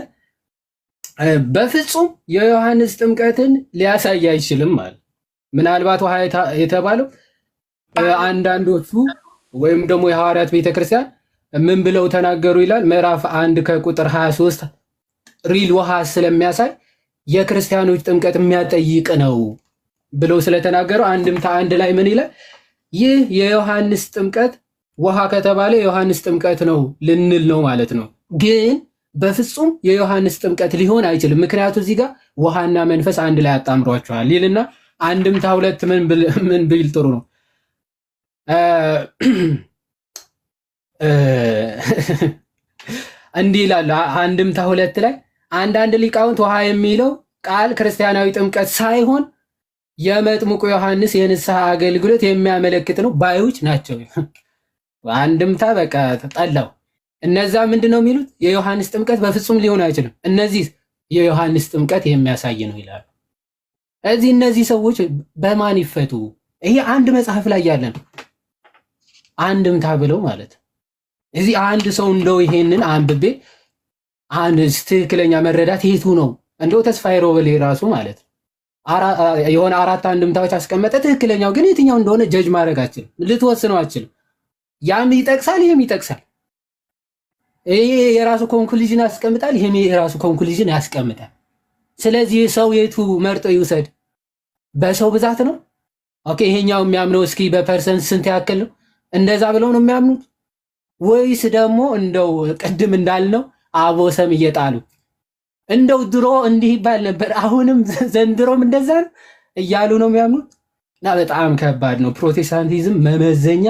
በፍጹም የዮሐንስ ጥምቀትን ሊያሳይ አይችልም ማለት። ምናልባት ውሃ የተባለው አንዳንዶቹ ወይም ደግሞ የሐዋርያት ቤተክርስቲያን ምን ብለው ተናገሩ ይላል ምዕራፍ 1 ከቁጥር 23 ሪል ውሃ ስለሚያሳይ የክርስቲያኖች ጥምቀት የሚያጠይቅ ነው ብለው ስለተናገሩ አንድምታ አንድ ላይ ምን ይላል? ይህ የዮሐንስ ጥምቀት ውሃ ከተባለ የዮሐንስ ጥምቀት ነው ልንል ነው ማለት ነው። ግን በፍጹም የዮሐንስ ጥምቀት ሊሆን አይችልም፣ ምክንያቱ እዚህ ጋር ውሃና መንፈስ አንድ ላይ አጣምሯቸዋል ይልና አንድምታ 2 ምን ቢል ጥሩ ነው? እንዲህ ይላል አንድምታ 2 ላይ አንዳንድ ሊቃውንት ውሃ የሚለው ቃል ክርስቲያናዊ ጥምቀት ሳይሆን የመጥምቁ ዮሐንስ የንስሐ አገልግሎት የሚያመለክት ነው ባዮች ናቸው። አንድምታ በቃ ጠላው። እነዛ ምንድነው የሚሉት? የዮሐንስ ጥምቀት በፍጹም ሊሆን አይችልም፣ እነዚህ የዮሐንስ ጥምቀት የሚያሳይ ነው ይላሉ። እነዚህ ሰዎች በማን ይፈቱ? ይሄ አንድ መጽሐፍ ላይ ያለ ነው አንድምታ ብለው ማለት እዚህ አንድ ሰው እንደው ይሄንን አንብቤ አንድ ትክክለኛ መረዳት የቱ ነው? እንደው ተስፋዬ ሮበሌ ራሱ ማለት የሆነ 4 አንድምታዎች አስቀመጠ። ትክክለኛው ግን የትኛው እንደሆነ ጀጅ ማድረግ አችልም፣ ልትወስነው አችልም። ያም ይጠቅሳል፣ ይሄም ይጠቅሳል። ይሄ የራሱ ኮንክሉዥን ያስቀምጣል፣ ይሄም የራሱ ኮንክሉዥን ያስቀምጣል። ስለዚህ ሰው የቱ መርጦ ይውሰድ? በሰው ብዛት ነው። ኦኬ ይሄኛው የሚያምነው እስኪ በፐርሰንት ስንት ያክል ነው? እንደዛ ብለው ነው የሚያምኑት ወይስ ደግሞ እንደው ቅድም እንዳልነው አቦ ሰም እየጣሉ እንደው ድሮ እንዲህ ይባል ነበር አሁንም ዘንድሮም እንደዛ ነው እያሉ ነው የሚያምኑት? እና በጣም ከባድ ነው ፕሮቴስታንቲዝም መመዘኛ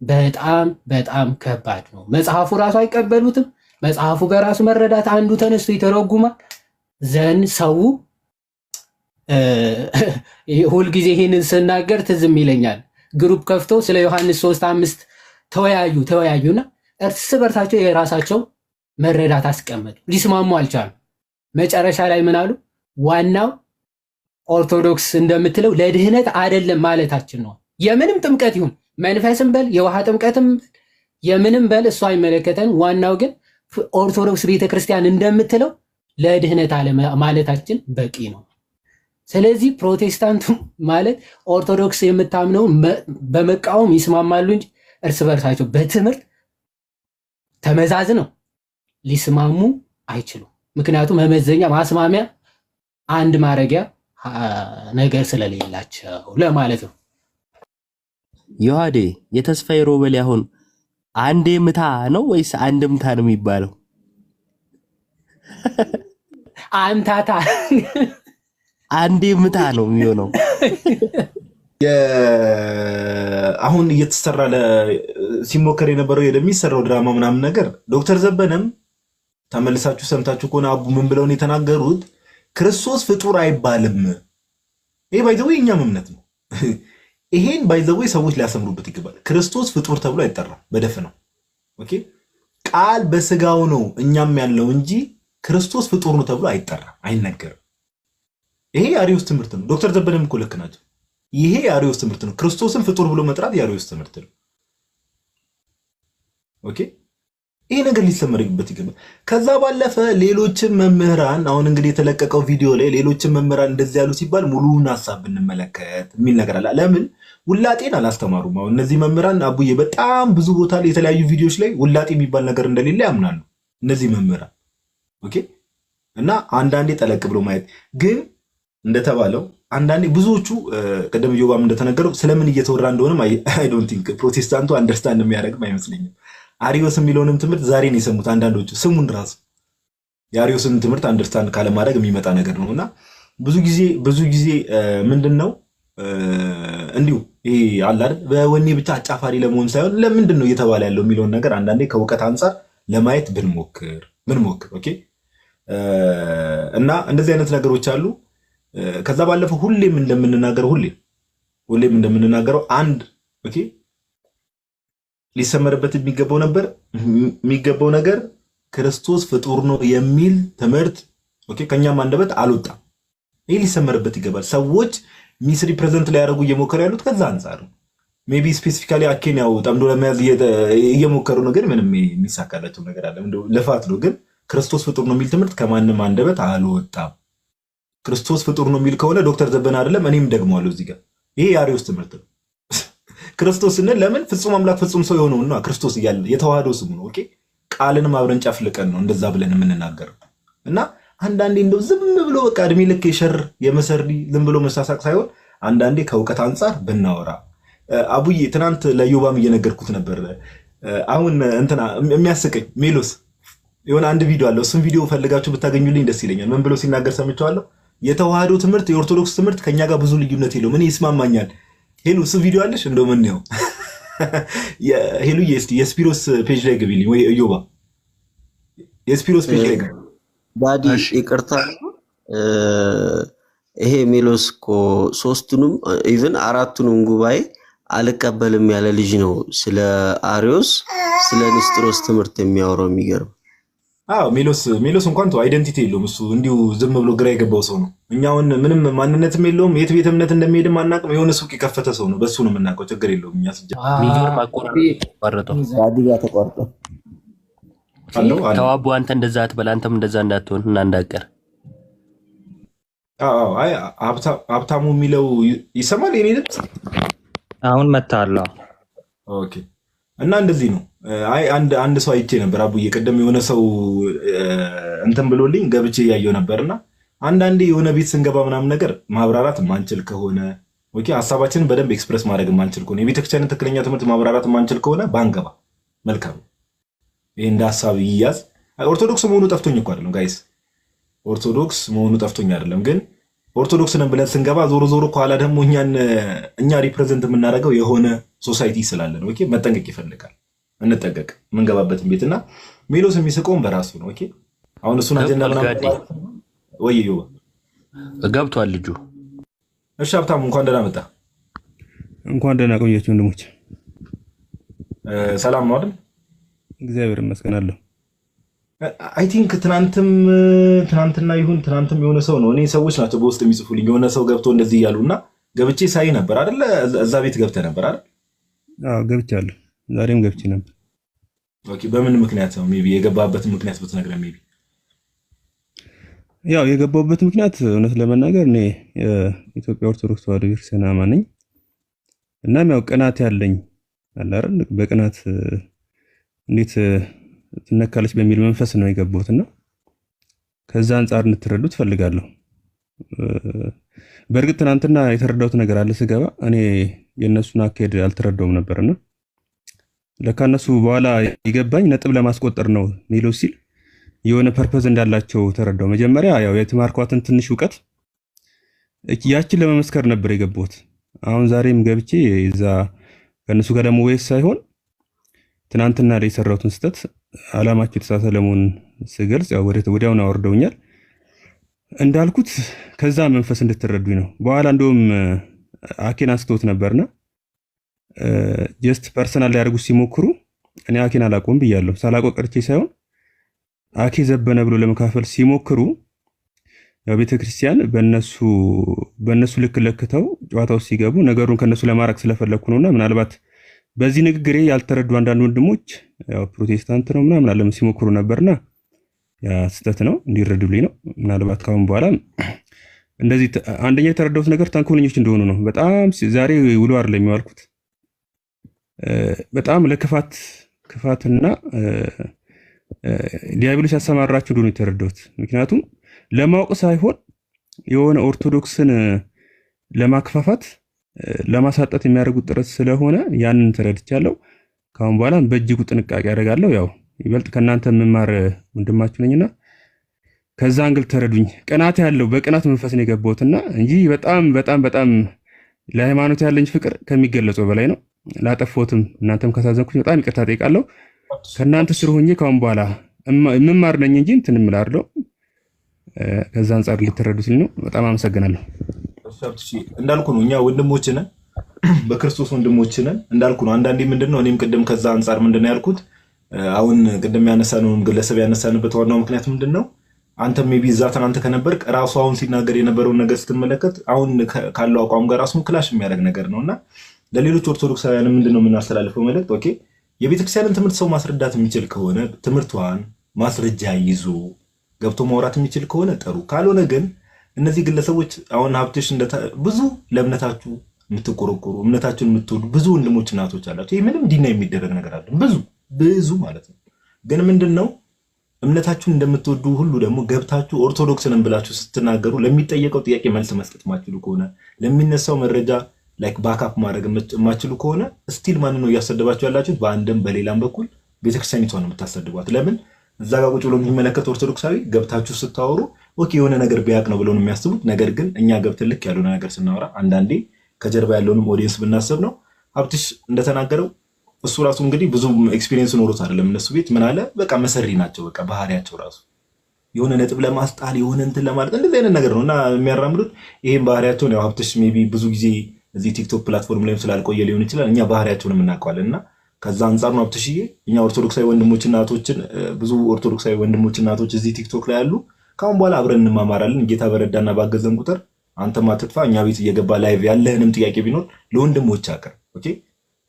በጣም በጣም ከባድ ነው። መጽሐፉ ራሱ አይቀበሉትም። መጽሐፉ በራሱ መረዳት አንዱ ተነስቶ ይተረጉማል። ዘን ሰው ሁልጊዜ ይሄንን ስናገር ትዝም ይለኛል። ግሩፕ ከፍቶ ስለ ዮሐንስ 3:5 ተወያዩና እርስ በርሳቸው የራሳቸው መረዳት አስቀመጡ። ሊስማሙ አልቻሉ። መጨረሻ ላይ ምን አሉ? ዋናው ኦርቶዶክስ እንደምትለው ለድህነት አይደለም ማለታችን ነው። የምንም ጥምቀት ይሁን መንፈስም በል የውሃ ጥምቀትም የምንም በል እሱ አይመለከተን። ዋናው ግን ኦርቶዶክስ ቤተክርስቲያን እንደምትለው ለድህነት አለ ማለታችን በቂ ነው። ስለዚህ ፕሮቴስታንቱ ማለት ኦርቶዶክስ የምታምነው በመቃወም ይስማማሉ እንጂ እርስ በርሳቸው በትምህርት ተመዛዝነው ሊስማሙ አይችሉም። ምክንያቱም መመዘኛ ማስማሚያ አንድ ማረጊያ ነገር ስለሌላቸው ለማለት ነው። ዮሐዴ የተስፋዬ ሮበሌ አሁን አንዴ ምታ ነው ወይስ አንድምታ ነው የሚባለው? አምታታ አንዴ ምታ ነው የሚሆነው። አሁን እየተሰራ ሲሞከር የነበረው የሚሰራው ድራማ ምናምን ነገር ዶክተር ዘበነም ተመልሳችሁ ሰምታችሁ ከሆነ አቡ ምን ብለው ነው የተናገሩት? ክርስቶስ ፍጡር አይባልም። ይሄ ባይዘው የኛም እምነት ነው። ይሄን ባይዘው ሰዎች ሊያሰምሩበት ይገባል። ክርስቶስ ፍጡር ተብሎ አይጠራም በደፈናው። ኦኬ ቃል በስጋው ነው እኛም ያለው እንጂ ክርስቶስ ፍጡር ነው ተብሎ አይጠራም፣ አይነገርም። ይሄ የአሪዮስ ትምህርት ነው። ዶክተር ዘበነም እኮ ልክ ናቸው። ይሄ የአሪዮስ ትምህርት ነው። ክርስቶስን ፍጡር ብሎ መጥራት የአሪዮስ ትምህርት ነው። ኦኬ፣ ይሄ ነገር ሊሰመርበት ይገባል። ከዛ ባለፈ ሌሎችም መምህራን አሁን እንግዲህ የተለቀቀው ቪዲዮ ላይ ሌሎችም መምህራን እንደዚህ ያሉ ሲባል ሙሉውን ሀሳብ ብንመለከት የሚል ነገር አለ። ለምን ውላጤን አላስተማሩም? አሁን እነዚህ መምህራን አቡዬ በጣም ብዙ ቦታ ላይ የተለያዩ ቪዲዮዎች ላይ ውላጤ የሚባል ነገር እንደሌለ ያምናሉ እነዚህ መምህራን። ኦኬ፣ እና አንዳንዴ ጠለቅ ብሎ ማየት ግን እንደተባለው አንዳንዴ ብዙዎቹ ቀደም ዮባም እንደተነገረው ስለምን እየተወራ እንደሆነም አይ ዶንት ቲንክ ፕሮቴስታንቱ አንደርስታንድ የሚያደርግም አይመስለኝም። አሪዮስ የሚለውንም ትምህርት ዛሬ ነው የሰሙት አንዳንዶቹ። ስሙን ራሱ የአሪዮስን ትምህርት አንደርስታንድ ካለማድረግ የሚመጣ ነገር ነው እና ብዙ ጊዜ ምንድን ነው እንዲሁ ይሄ አለ አይደል በወኔ ብቻ አጫፋሪ ለመሆን ሳይሆን ለምንድን ነው እየተባለ ያለው የሚለውን ነገር አንዳንዴ ከእውቀት አንጻር ለማየት ብንሞክር ኦኬ። እና እንደዚህ አይነት ነገሮች አሉ። ከዛ ባለፈው ሁሌም እንደምንናገረው አንድ ኦኬ ሊሰመርበት የሚገባው ነገር ክርስቶስ ፍጡር ነው የሚል ትምህርት ኦኬ ከኛም አንደበት አልወጣም። ይህ ሊሰመርበት ይገባል። ሰዎች ሚስ ሪፕሬዘንት ላይ ያደርጉ እየሞከሩ ያሉት ከዛ አንጻር ነው። ሜቢ ስፔሲፊካሊ አኬን ያው ጠምዶ ለመያዝ እየሞከሩ ነው፣ ግን ምንም የሚሳካላቸው ነገር አለ ልፋት ነው። ግን ክርስቶስ ፍጡር ነው የሚል ትምህርት ከማንም አንደበት አልወጣም። ክርስቶስ ፍጡር ነው የሚል ከሆነ ዶክተር ዘበነ አይደለም እኔም ደግመዋለሁ እዚህ ጋር ይሄ የአሪዮስ ትምህርት ነው። ክርስቶስ ስንል ለምን ፍጹም አምላክ ፍጹም ሰው የሆነውና ክርስቶስ እያለ የተዋህዶ ስሙ ነው። ኦኬ ቃልንም አብረን ጨፍልቀን ነው እንደዛ ብለን የምንናገረው። እና አንዳንዴ እንደው ዝም ብሎ በቃ እድሜ ልክ የሸር የመሰሪ ዝም ብሎ መሳሳቅ ሳይሆን አንዳንዴ ከእውቀት አንጻር ብናወራ። አቡዬ ትናንት ለዮባም እየነገርኩት ነበር። አሁን እንትና የሚያስቀኝ ሜሎስ የሆነ አንድ ቪዲዮ አለው። እሱም ቪዲዮ ፈልጋችሁ ብታገኙልኝ ደስ ይለኛል። ምን ብሎ ሲናገር ሰምቼዋለሁ። የተዋህዶ ትምህርት የኦርቶዶክስ ትምህርት ከኛ ጋር ብዙ ልዩነት የለውም፣ እኔ ይስማማኛል። ሄሉ እሱ ቪዲዮ አለሽ እንደው ምን ነው ሄሉ የስፒሮስ ፔጅ ላይ ግቢልኝ ወይ እዮባ የስፒሮስ ፔጅ ላይ ግቢ ዳዲ ይቅርታ። ይሄ ሜሎስ እኮ ሶስቱንም ኢቭን አራቱንም ጉባኤ አልቀበልም ያለ ልጅ ነው። ስለ አሪዮስ ስለ ንስጥሮስ ትምህርት የሚያወራው የሚገርም። አዎ ሜሎስ እንኳን ተው አይደንቲቲ የለውም እሱ እንዲሁ ዝም ብሎ ግራ የገባው ሰው ነው። እኛውን ምንም ማንነትም የለውም። የት ቤተ እምነት እንደሚሄድም አናውቅም። የሆነ ሱቅ የከፈተ ሰው ነው። በሱ ነው የምናውቀው። ችግር የለውም። እኛ ሚሊዮን ማቆራረጠው ዳዲ ጋር ተቋርጦ ተዋቡ አንተ እንደዛ አትበል፣ አንተም እንደዛ እንዳትሆን እና እንዳቀር። አይ ሀብታሙ የሚለው ይሰማል የኔ ድምፅ አሁን መታለ። ኦኬ እና እንደዚህ ነው። አይ አንድ ሰው አይቼ ነበር አቡዬ ቅድም የሆነ ሰው እንትን ብሎልኝ ገብቼ ያየው ነበርና አንዳንዴ የሆነ ቤት ስንገባ ምናምን ነገር ማብራራት ማንችል ከሆነ ኦኬ ሐሳባችንን በደንብ ኤክስፕረስ ማድረግ ማንችል ከሆነ የቤተክርስቲያንን ትክክለኛ ትምህርት ማብራራት ማንችል ከሆነ ባንገባ መልካም። ይሄ እንደ ሐሳብ ይያዝ። ኦርቶዶክስ መሆኑ ጠፍቶኝ እኮ አይደለም ጋይስ፣ ኦርቶዶክስ መሆኑ ጠፍቶኝ አይደለም። ግን ኦርቶዶክስ ነን ብለን ስንገባ ዞሮ ከኋላ ደግሞ እኛ ሪፕሬዘንት የምናደርገው የሆነ ሶሳይቲ ስላለ ነው። ኦኬ መጠንቀቅ ይፈልጋል። እንጠንቀቅ የምንገባበትን ቤትና ሜሎስ የሚስቀውን በራሱ ነው። ኦኬ አሁን እሱን አጀንዳ ምናምን ወይ ገብቷል ልጁ። እሺ ሀብታሙ እንኳን ደህና መጣ። እንኳን ደህና ቆያችሁ ወንድሞች። ሰላም ነው አይደል? እግዚአብሔር ይመስገን አለሁ። አይ ቲንክ ትናንትና የሆነ ሰው ነው እኔ ሰዎች ናቸው በውስጥ የሚጽፉልኝ የሆነ ሰው ገብቶ እንደዚህ እያሉና ገብቼ ሳይ ነበር አይደል? እዛ ቤት ገብተህ ነበር አይደል? አዎ ገብቻለሁ። ዛሬም ገብቼ ነበር። ኦኬ በምን ምክንያት ነው? ሜቢ የገባበትን ምክንያት ብትነግረን። ሜቢ ያው የገባበት ምክንያት እውነት ለመናገር እኔ የኢትዮጵያ ኦርቶዶክስ ተዋሕዶ ቤተክርስቲያን አማኝ ነኝ። እናም ያው ቅናት ያለኝ አለ አይደል? በቅናት እንዴት ትነካለች በሚል መንፈስ ነው የገባሁትና ከዛ አንጻር እንድትረዱት ፈልጋለሁ። በእርግጥ ትናንትና የተረዳሁት ነገር አለ ስገባ እኔ የነሱን አካሄድ አልተረዳውም ነበርና ለካ እነሱ በኋላ ይገባኝ ነጥብ ለማስቆጠር ነው ሜሎስ ሲል የሆነ ፐርፐዝ እንዳላቸው ተረዳው። መጀመሪያ ያው የተማርኳትን ትንሽ ዕውቀት ያችን ለመመስከር ነበር የገባሁት። አሁን ዛሬም ገብቼ እዛ ከነሱ ጋር ደግሞ ወይስ ሳይሆን ትናንትና ላይ የሰራሁትን ስህተት ዓላማቸው የተሳሳተ ለመሆን ስገልጽ ያው ወዲያውኑ አወርደውኛል። እንዳልኩት ከዛ መንፈስ እንድትረዱኝ ነው። በኋላ እንደውም አኬን አንስቶት ነበርና ጀስት ፐርሰናል ላይ ያደርጉት ሲሞክሩ እኔ አኬን አላውቀውም ብያለሁ። ሳላውቀው ቀርቼ ሳይሆን አኬ ዘበነ ብሎ ለመካፈል ሲሞክሩ ያው ቤተክርስቲያን በእነሱ ልክ ለክተው ጨዋታ ውስጥ ሲገቡ ነገሩን ከነሱ ለማራቅ ስለፈለኩ ነውና ምናልባት በዚህ ንግግሬ ያልተረዱ አንዳንድ ወንድሞች ያው ፕሮቴስታንት ነው ምናምን አለም ሲሞክሩ ነበርና ያ ስህተት ነው እንዲረዱልኝ ነው። ምናልባት ካሁን በኋላ እንደዚህ አንደኛ የተረዳሁት ነገር ተንኮለኞች እንደሆኑ ነው። በጣም ዛሬ ውሎ አይደለም የሚዋልኩት በጣም ክፋትና ዲያብሎስ ያሰማራቸው እንደሆነ የተረዳሁት። ምክንያቱም ለማወቅ ሳይሆን የሆነ ኦርቶዶክስን ለማክፋፋት ለማሳጣት የሚያደርጉት ጥረት ስለሆነ ያንን ተረድቻለሁ። ካሁን በኋላ በእጅጉ ጥንቃቄ ያደርጋለሁ። ያው ይበልጥ ከእናንተ መማር ወንድማችሁ ነኝና ከዛ አንግል ተረዱኝ። ቅናት ያለው በቅናት መንፈስ ነው የገባሁትና እንጂ በጣም ለሃይማኖት ያለኝ ፍቅር ከሚገለጸው በላይ ነው። ላጠፋሁትም እናንተም ከታዘንኩኝ በጣም ይቅርታ ጠይቃለሁ። ከእናንተ ስር ሆኜ ካሁን በኋላ መማር ነኝ እንጂ እንትን እምላለሁ። ከዛ አንጻር ልትረዱትልኝ ነው። በጣም አመሰግናለሁ። እንዳልኩ ነው እኛ ወንድሞች ነን፣ በክርስቶስ ወንድሞች ነን እንዳልኩ ነው። አንዳንዴ ምንድነው እኔም ቅድም ከዛ አንጻር ምንድነው ያልኩት አሁን ቅድም ያነሳነው ግለሰብ ያነሳንበት ዋናው ምክንያት ምንድነው አንተ ሜቢ እዛ ትናንት ከነበርክ ራሱ አሁን ሲናገር የነበረውን ነገር ስትመለከት አሁን ካለው አቋም ጋር ራሱን ክላሽ የሚያደርግ ነገር ነውና ለሌሎች ኦርቶዶክሳውያን ምንድነው የምናስተላልፈው መልእክት ኦኬ የቤተክርስቲያንን ትምህርት ሰው ማስረዳት የሚችል ከሆነ ትምህርቷን ማስረጃ ይዞ ገብቶ ማውራት የሚችል ከሆነ ጥሩ፣ ካልሆነ ግን እነዚህ ግለሰቦች አሁን ሀብትሽ ብዙ ለእምነታችሁ የምትቆረቆሩ እምነታችሁን የምትወዱ ብዙ ወንድሞች እናቶች አላችሁ። ይሄ ምንም ዲና የሚደረግ ነገር አለ ብዙ ማለት ነው። ግን ምንድነው እምነታችሁን እንደምትወዱ ሁሉ ደግሞ ገብታችሁ ኦርቶዶክስን ብላችሁ ስትናገሩ ለሚጠየቀው ጥያቄ መልስ መስጠት ማችሉ ከሆነ ለሚነሳው መረጃ ላይክ ባክአፕ ማድረግ ማችሉ ከሆነ ስቲል ማን ነው እያሰደባችሁ ያላችሁት? በአንድም በሌላም በኩል ቤተክርስቲያኒቷን ነው የምታሰድቧት። ለምን እዛ ጋር ቁጭ ብሎ የሚመለከት ኦርቶዶክሳዊ ገብታችሁ ስታወሩ ኦኬ የሆነ ነገር ቢያቅ ነው ብለው ነው የሚያስቡት። ነገር ግን እኛ ገብተን ልክ ያልሆነ ነገር ስናወራ አንዳንዴ ከጀርባ ያለውንም ኦዲየንስ ብናስብ ነው። ሀብትሽ እንደተናገረው እሱ ራሱ እንግዲህ ብዙ ኤክስፒሪየንስ ኖሮት አይደለም እነሱ ቤት ምን አለ በቃ መሰሪ ናቸው። በቃ ባህሪያቸው ራሱ የሆነ ነጥብ ለማስጣል የሆነ እንትን ለማለት እንደዚህ አይነት ነገር ነውና የሚያራምዱት ይሄን ባህሪያቸውን ያው ሀብትሽ ሜቢ ብዙ ጊዜ እዚህ ቲክቶክ ፕላትፎርም ላይም ስላልቆየ ሊሆን ይችላል። እኛ ባህሪያቸውን እናውቀዋለንና ከዛ አንፃር ነው ሀብትሽዬ እኛ ኦርቶዶክሳዊ ወንድሞችና እህቶችን ብዙ ኦርቶዶክሳዊ ወንድሞችና እህቶች እዚህ ቲክቶክ ላይ ያሉ ካሁን በኋላ አብረን እንማማራለን። ጌታ በረዳና ባገዘን ቁጥር አንተም አትጥፋ፣ እኛ ቤት እየገባ ላይቭ ያለህንም ጥያቄ ቢኖር ለወንድሞች አቅርብ። ኦኬ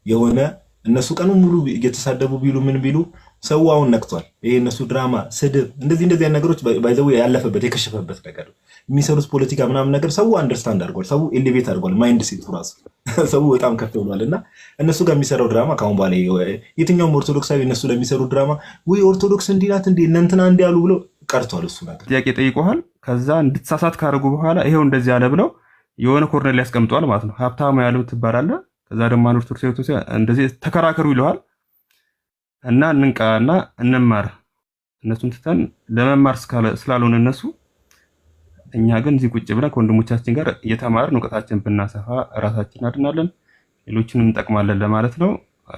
የሆነ እነሱ ቀኑን ሙሉ እየተሳደቡ ቢሉ ምን ቢሉ ሰው አሁን ነክቷል። ይሄ እነሱ ድራማ፣ ስድብ እንደዚህ ነገሮች ባይዘው ያለፈበት የከሸፈበት ነገር የሚሰሩት ፖለቲካ ምናምን ነገር ሰው አንደርስታንድ አድርጓል። ሰው ኤሌቬት አድርጓል። ማይንድ ሴቱ ራሱ ሰው በጣም ከፍ ብሏልና እነሱ ጋር የሚሰራው ድራማ ካሁን በኋላ የትኛውም ኦርቶዶክሳዊ እነሱ ለሚሰሩ ድራማ ወይ ኦርቶዶክስ እንዲናት እንዴ እንትና እንዲያሉ ብለው ቀርቷል። እሱ ነገር ጥያቄ ጠይቀዋል። ከዛ እንድትሳሳት ካደረጉ በኋላ ይሄው እንደዚህ ያለ ብለው የሆነ ኮርነር ያስቀምጧል ማለት ነው። ሀብታሙ ያለው ትባላለህ። ከዛ ደግሞ ኦርቶዶክስ እንደዚህ ተከራከሩ ይለዋል እና እንንቃና እንማር። እነሱን ትተን ለመማር ስላልሆነ እነሱ እኛ ግን እዚህ ቁጭ ብለን ከወንድሞቻችን ጋር እየተማርን እውቀታችን ብናሰፋ ራሳችን አድናለን፣ ሌሎችን እንጠቅማለን ለማለት ነው።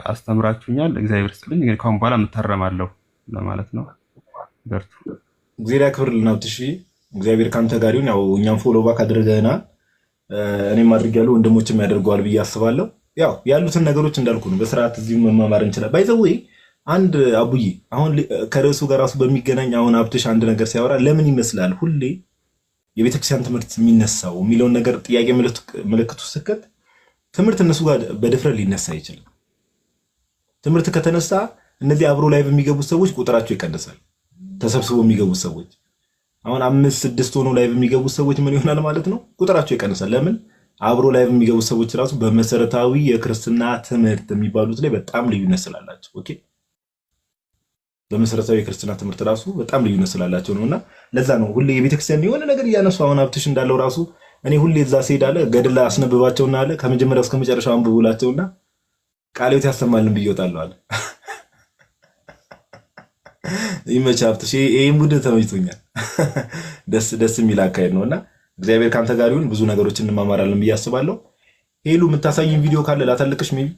አስተምራችሁኛል፣ እግዚአብሔር ይስጥልኝ። እንግዲህ ካሁን በኋላ የምታረማለሁ ለማለት ነው። በርቱ። እግዚአብሔር ያክብርልን ሀብትሽ፣ እግዚአብሔር ካንተ ጋር ይሁን። ያው እኛም ፎሎ ባክ አድርገናል፣ እኔም አድርጌያለሁ፣ ወንድሞችም ያደርገዋል ብዬ አስባለሁ። ያው ያሉትን ነገሮች እንዳልኩ ነው፣ በስርዓት እዚሁ መማማር እንችላለን። ባይዘው አንድ አቡዬ አሁን ከርዕሱ ጋር ራሱ በሚገናኝ አሁን ሀብትሽ አንድ ነገር ሲያወራ ለምን ይመስላል ሁሌ የቤተክርስቲያን ትምህርት የሚነሳው የሚለውን ነገር ጥያቄ ምልክቱ ስከት ትምህርት እነሱ ጋር በድፍረት ሊነሳ ይችላል። ትምህርት ከተነሳ እነዚህ አብሮ ላይ በሚገቡት ሰዎች ቁጥራቸው ይቀንሳል። ተሰብስበው የሚገቡት ሰዎች አሁን 5-6 ሆኖ ላይ በሚገቡት ሰዎች ምን ይሆናል ማለት ነው? ቁጥራቸው ይቀንሳል። ለምን? አብሮ ላይ በሚገቡት ሰዎች ራሱ በመሰረታዊ የክርስትና ትምህርት የሚባሉት ላይ በጣም ልዩነት ስላላቸው ኦኬ በመሰረታዊ የክርስትና ትምህርት ራሱ በጣም ልዩነት ስላላቸው ነውና ለዛ ነው ሁሌ የቤተክርስቲያን የሆነ ነገር እያነሱ አሁን ሀብትሽ እንዳለው ራሱ እኔ ሁሌ እዛ ስሄድ አለ ገድል አስነብባቸውና አለ ከመጀመሪያው እስከ መጨረሻው አንብቡላቸውና ቃሌት ያሰማልን ብዬ እወጣለሁ አለ። ይመች ሀብትሽ፣ ይሄ ሙድ ተመችቶኛል። ደስ የሚል አካሄድ ነውና እግዚአብሔር ካንተ ጋር ይሁን። ብዙ ነገሮችን እንማማራለን ብዬ አስባለሁ። ሄሉ የምታሳይን ቪዲዮ ካለ ላታልቅሽ ሜቢ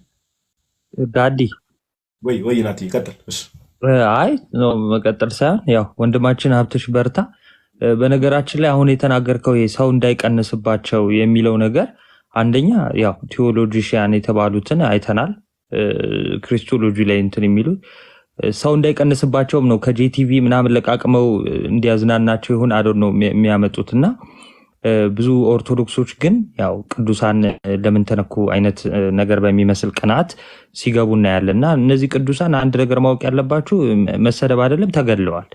ዳዲ ወይ ናቲ ቀጥል። እሺ አይ ነው መቀጠል ሳይሆን ያው ወንድማችን ሀብትሽ በርታ። በነገራችን ላይ አሁን የተናገርከው ሰው እንዳይቀንስባቸው የሚለው ነገር አንደኛ ያው ቴዎሎጂያን የተባሉትን አይተናል። ክሪስቶሎጂ ላይ እንትን የሚሉት ሰው እንዳይቀንስባቸውም ነው ከጄቲቪ ምናምን ለቃቅመው እንዲያዝናናቸው ይሁን አዶ ነው የሚያመጡትና ብዙ ኦርቶዶክሶች ግን ያው ቅዱሳን ለምን ተነኩ አይነት ነገር በሚመስል ቅናት ሲገቡ እናያለና እነዚህ ቅዱሳን አንድ ነገር ማወቅ ያለባችሁ መሰደብ አይደለም ተገድለዋል።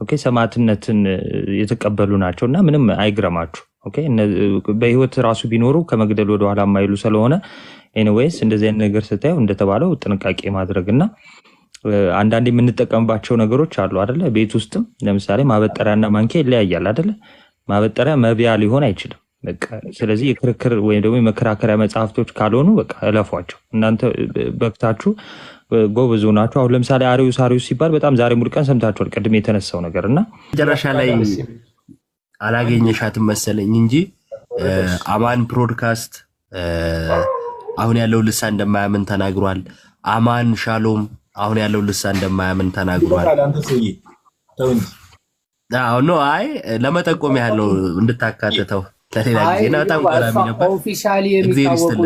ኦኬ ሰማዕትነትን የተቀበሉ ናቸውና ምንም አይግረማችሁ። ኦኬ በህይወት ራሱ ቢኖሩ ከመግደል ወደ ኋላ ማይሉ ስለሆነ ኤኒዌይስ እንደዚህ አይነት ነገር ስታዩ እንደተባለው ጥንቃቄ ማድረግና አንዳንዴ የምንጠቀምባቸው ነገሮች አሉ አይደለ? ቤት ውስጥም ለምሳሌ ማበጠሪያና ማንኪያ ይለያያል አይደለ? ማበጠሪያ መብያ ሊሆን አይችልም። በቃ ስለዚህ የክርክር ወይም ደግሞ የመከራከሪያ መጽሐፍቶች ካልሆኑ በቃ እለፏቸው። እናንተ በክታችሁ ጎበዝ ሆናችሁ አሁን ለምሳሌ አሪዩስ ሲባል በጣም ዛሬ ሙሉ ቀን ሰምታችኋል። ቅድም የተነሳው ነገርና መጨረሻ ላይ አላገኘሻትም መሰለኝ እንጂ አማን ብሮድካስት አሁን ያለው ልሳን እንደማያምን ተናግሯል። አማን ሻሎም አሁን ያለው ልሳን እንደማያምን ተናግሯል። ኖ አይ ለመጠቆም ያለው እንድታካተተው ለሌላ ጊዜ ነው። በጣም ገራሚ ነበር። ኦፊሻሊ የሚታወቁ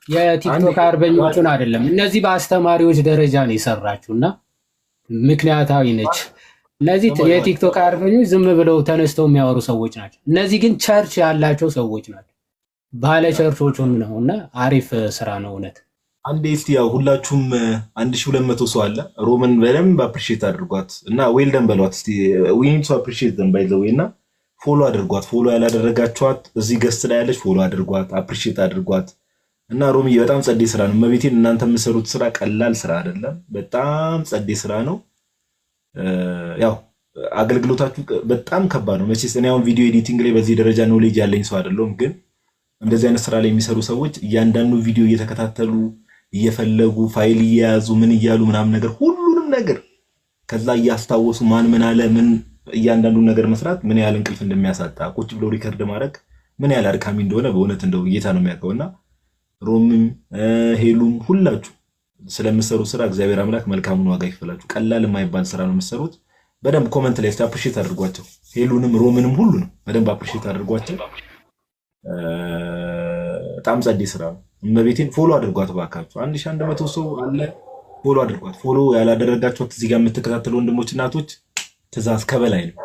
የቲክቶክ አርበኞቹን አይደለም። እነዚህ በአስተማሪዎች ደረጃ ነው የሰራችውና ምክንያታዊ ነች። እነዚህ የቲክቶክ አርበኞች ዝም ብለው ተነስተው የሚያወሩ ሰዎች ናቸው። እነዚህ ግን ቸርች ያላቸው ሰዎች ናቸው። ባለ ቸርቾቹም ነውና አሪፍ ስራ ነው እውነት። አንዴ እስቲ ያው ሁላችሁም 1200 ሰው አለ። ሮምን በደንብ አፕሪሺየት አድርጓት እና ዌልደን በሏት እስቲ። we need to appreciate them by the way እና ፎሎ አድርጓት። ፎሎ ያላደረጋችኋት እዚህ ገስት ላይ ያለች ፎሎ አድርጓት፣ አፕሪሺየት አድርጓት እና ሮሚ በጣም ጸዴ ስራ ነው። መቤቴን እናንተ የምትሰሩት ስራ ቀላል ስራ አይደለም። በጣም ጸዴ ስራ ነው። ያው አገልግሎታችሁ በጣም ከባድ ነው። መቼስ እኔ አሁን ቪዲዮ ኤዲቲንግ ላይ በዚህ ደረጃ ኖሌጅ ያለኝ ሰው አይደለሁም፣ ግን እንደዚህ አይነት ስራ ላይ የሚሰሩ ሰዎች እያንዳንዱ ቪዲዮ እየተከታተሉ እየፈለጉ ፋይል እየያዙ ምን እያሉ ምናምን ነገር ሁሉንም ነገር ከዛ እያስታወሱ ማን ምን አለ ምን እያንዳንዱ ነገር መስራት ምን ያህል እንቅልፍ እንደሚያሳጣ ቁጭ ብሎ ሪከርድ ማድረግ ምን ያህል አድካሚ እንደሆነ በእውነት እንደው ጌታ ነው የሚያውቀውና ሮምም ሄሉም ሁላችሁ ስለምትሰሩ ስራ እግዚአብሔር አምላክ መልካሙን ዋጋ ይክፈላችሁ። ቀላል የማይባል ስራ ነው የምትሰሩት። በደንብ ኮሜንት ላይ አፕሪሺየት አድርጓቸው። ሄሉንም ሮምንም ሁሉንም በደንብ አፕሪሺየት አድርጓቸው። በጣም ጸዴ ስራ ነው። እመቤቴን ፎሎ አድርጓት ባካችሁ። 1100 ሰው አለ። ፎሎ አድርጓት። ፎሎ ያላደረጋችሁት እዚህ ጋር የምትከታተሉ ወንድሞች እናቶች ትእዛዝ ከበላይ ነው።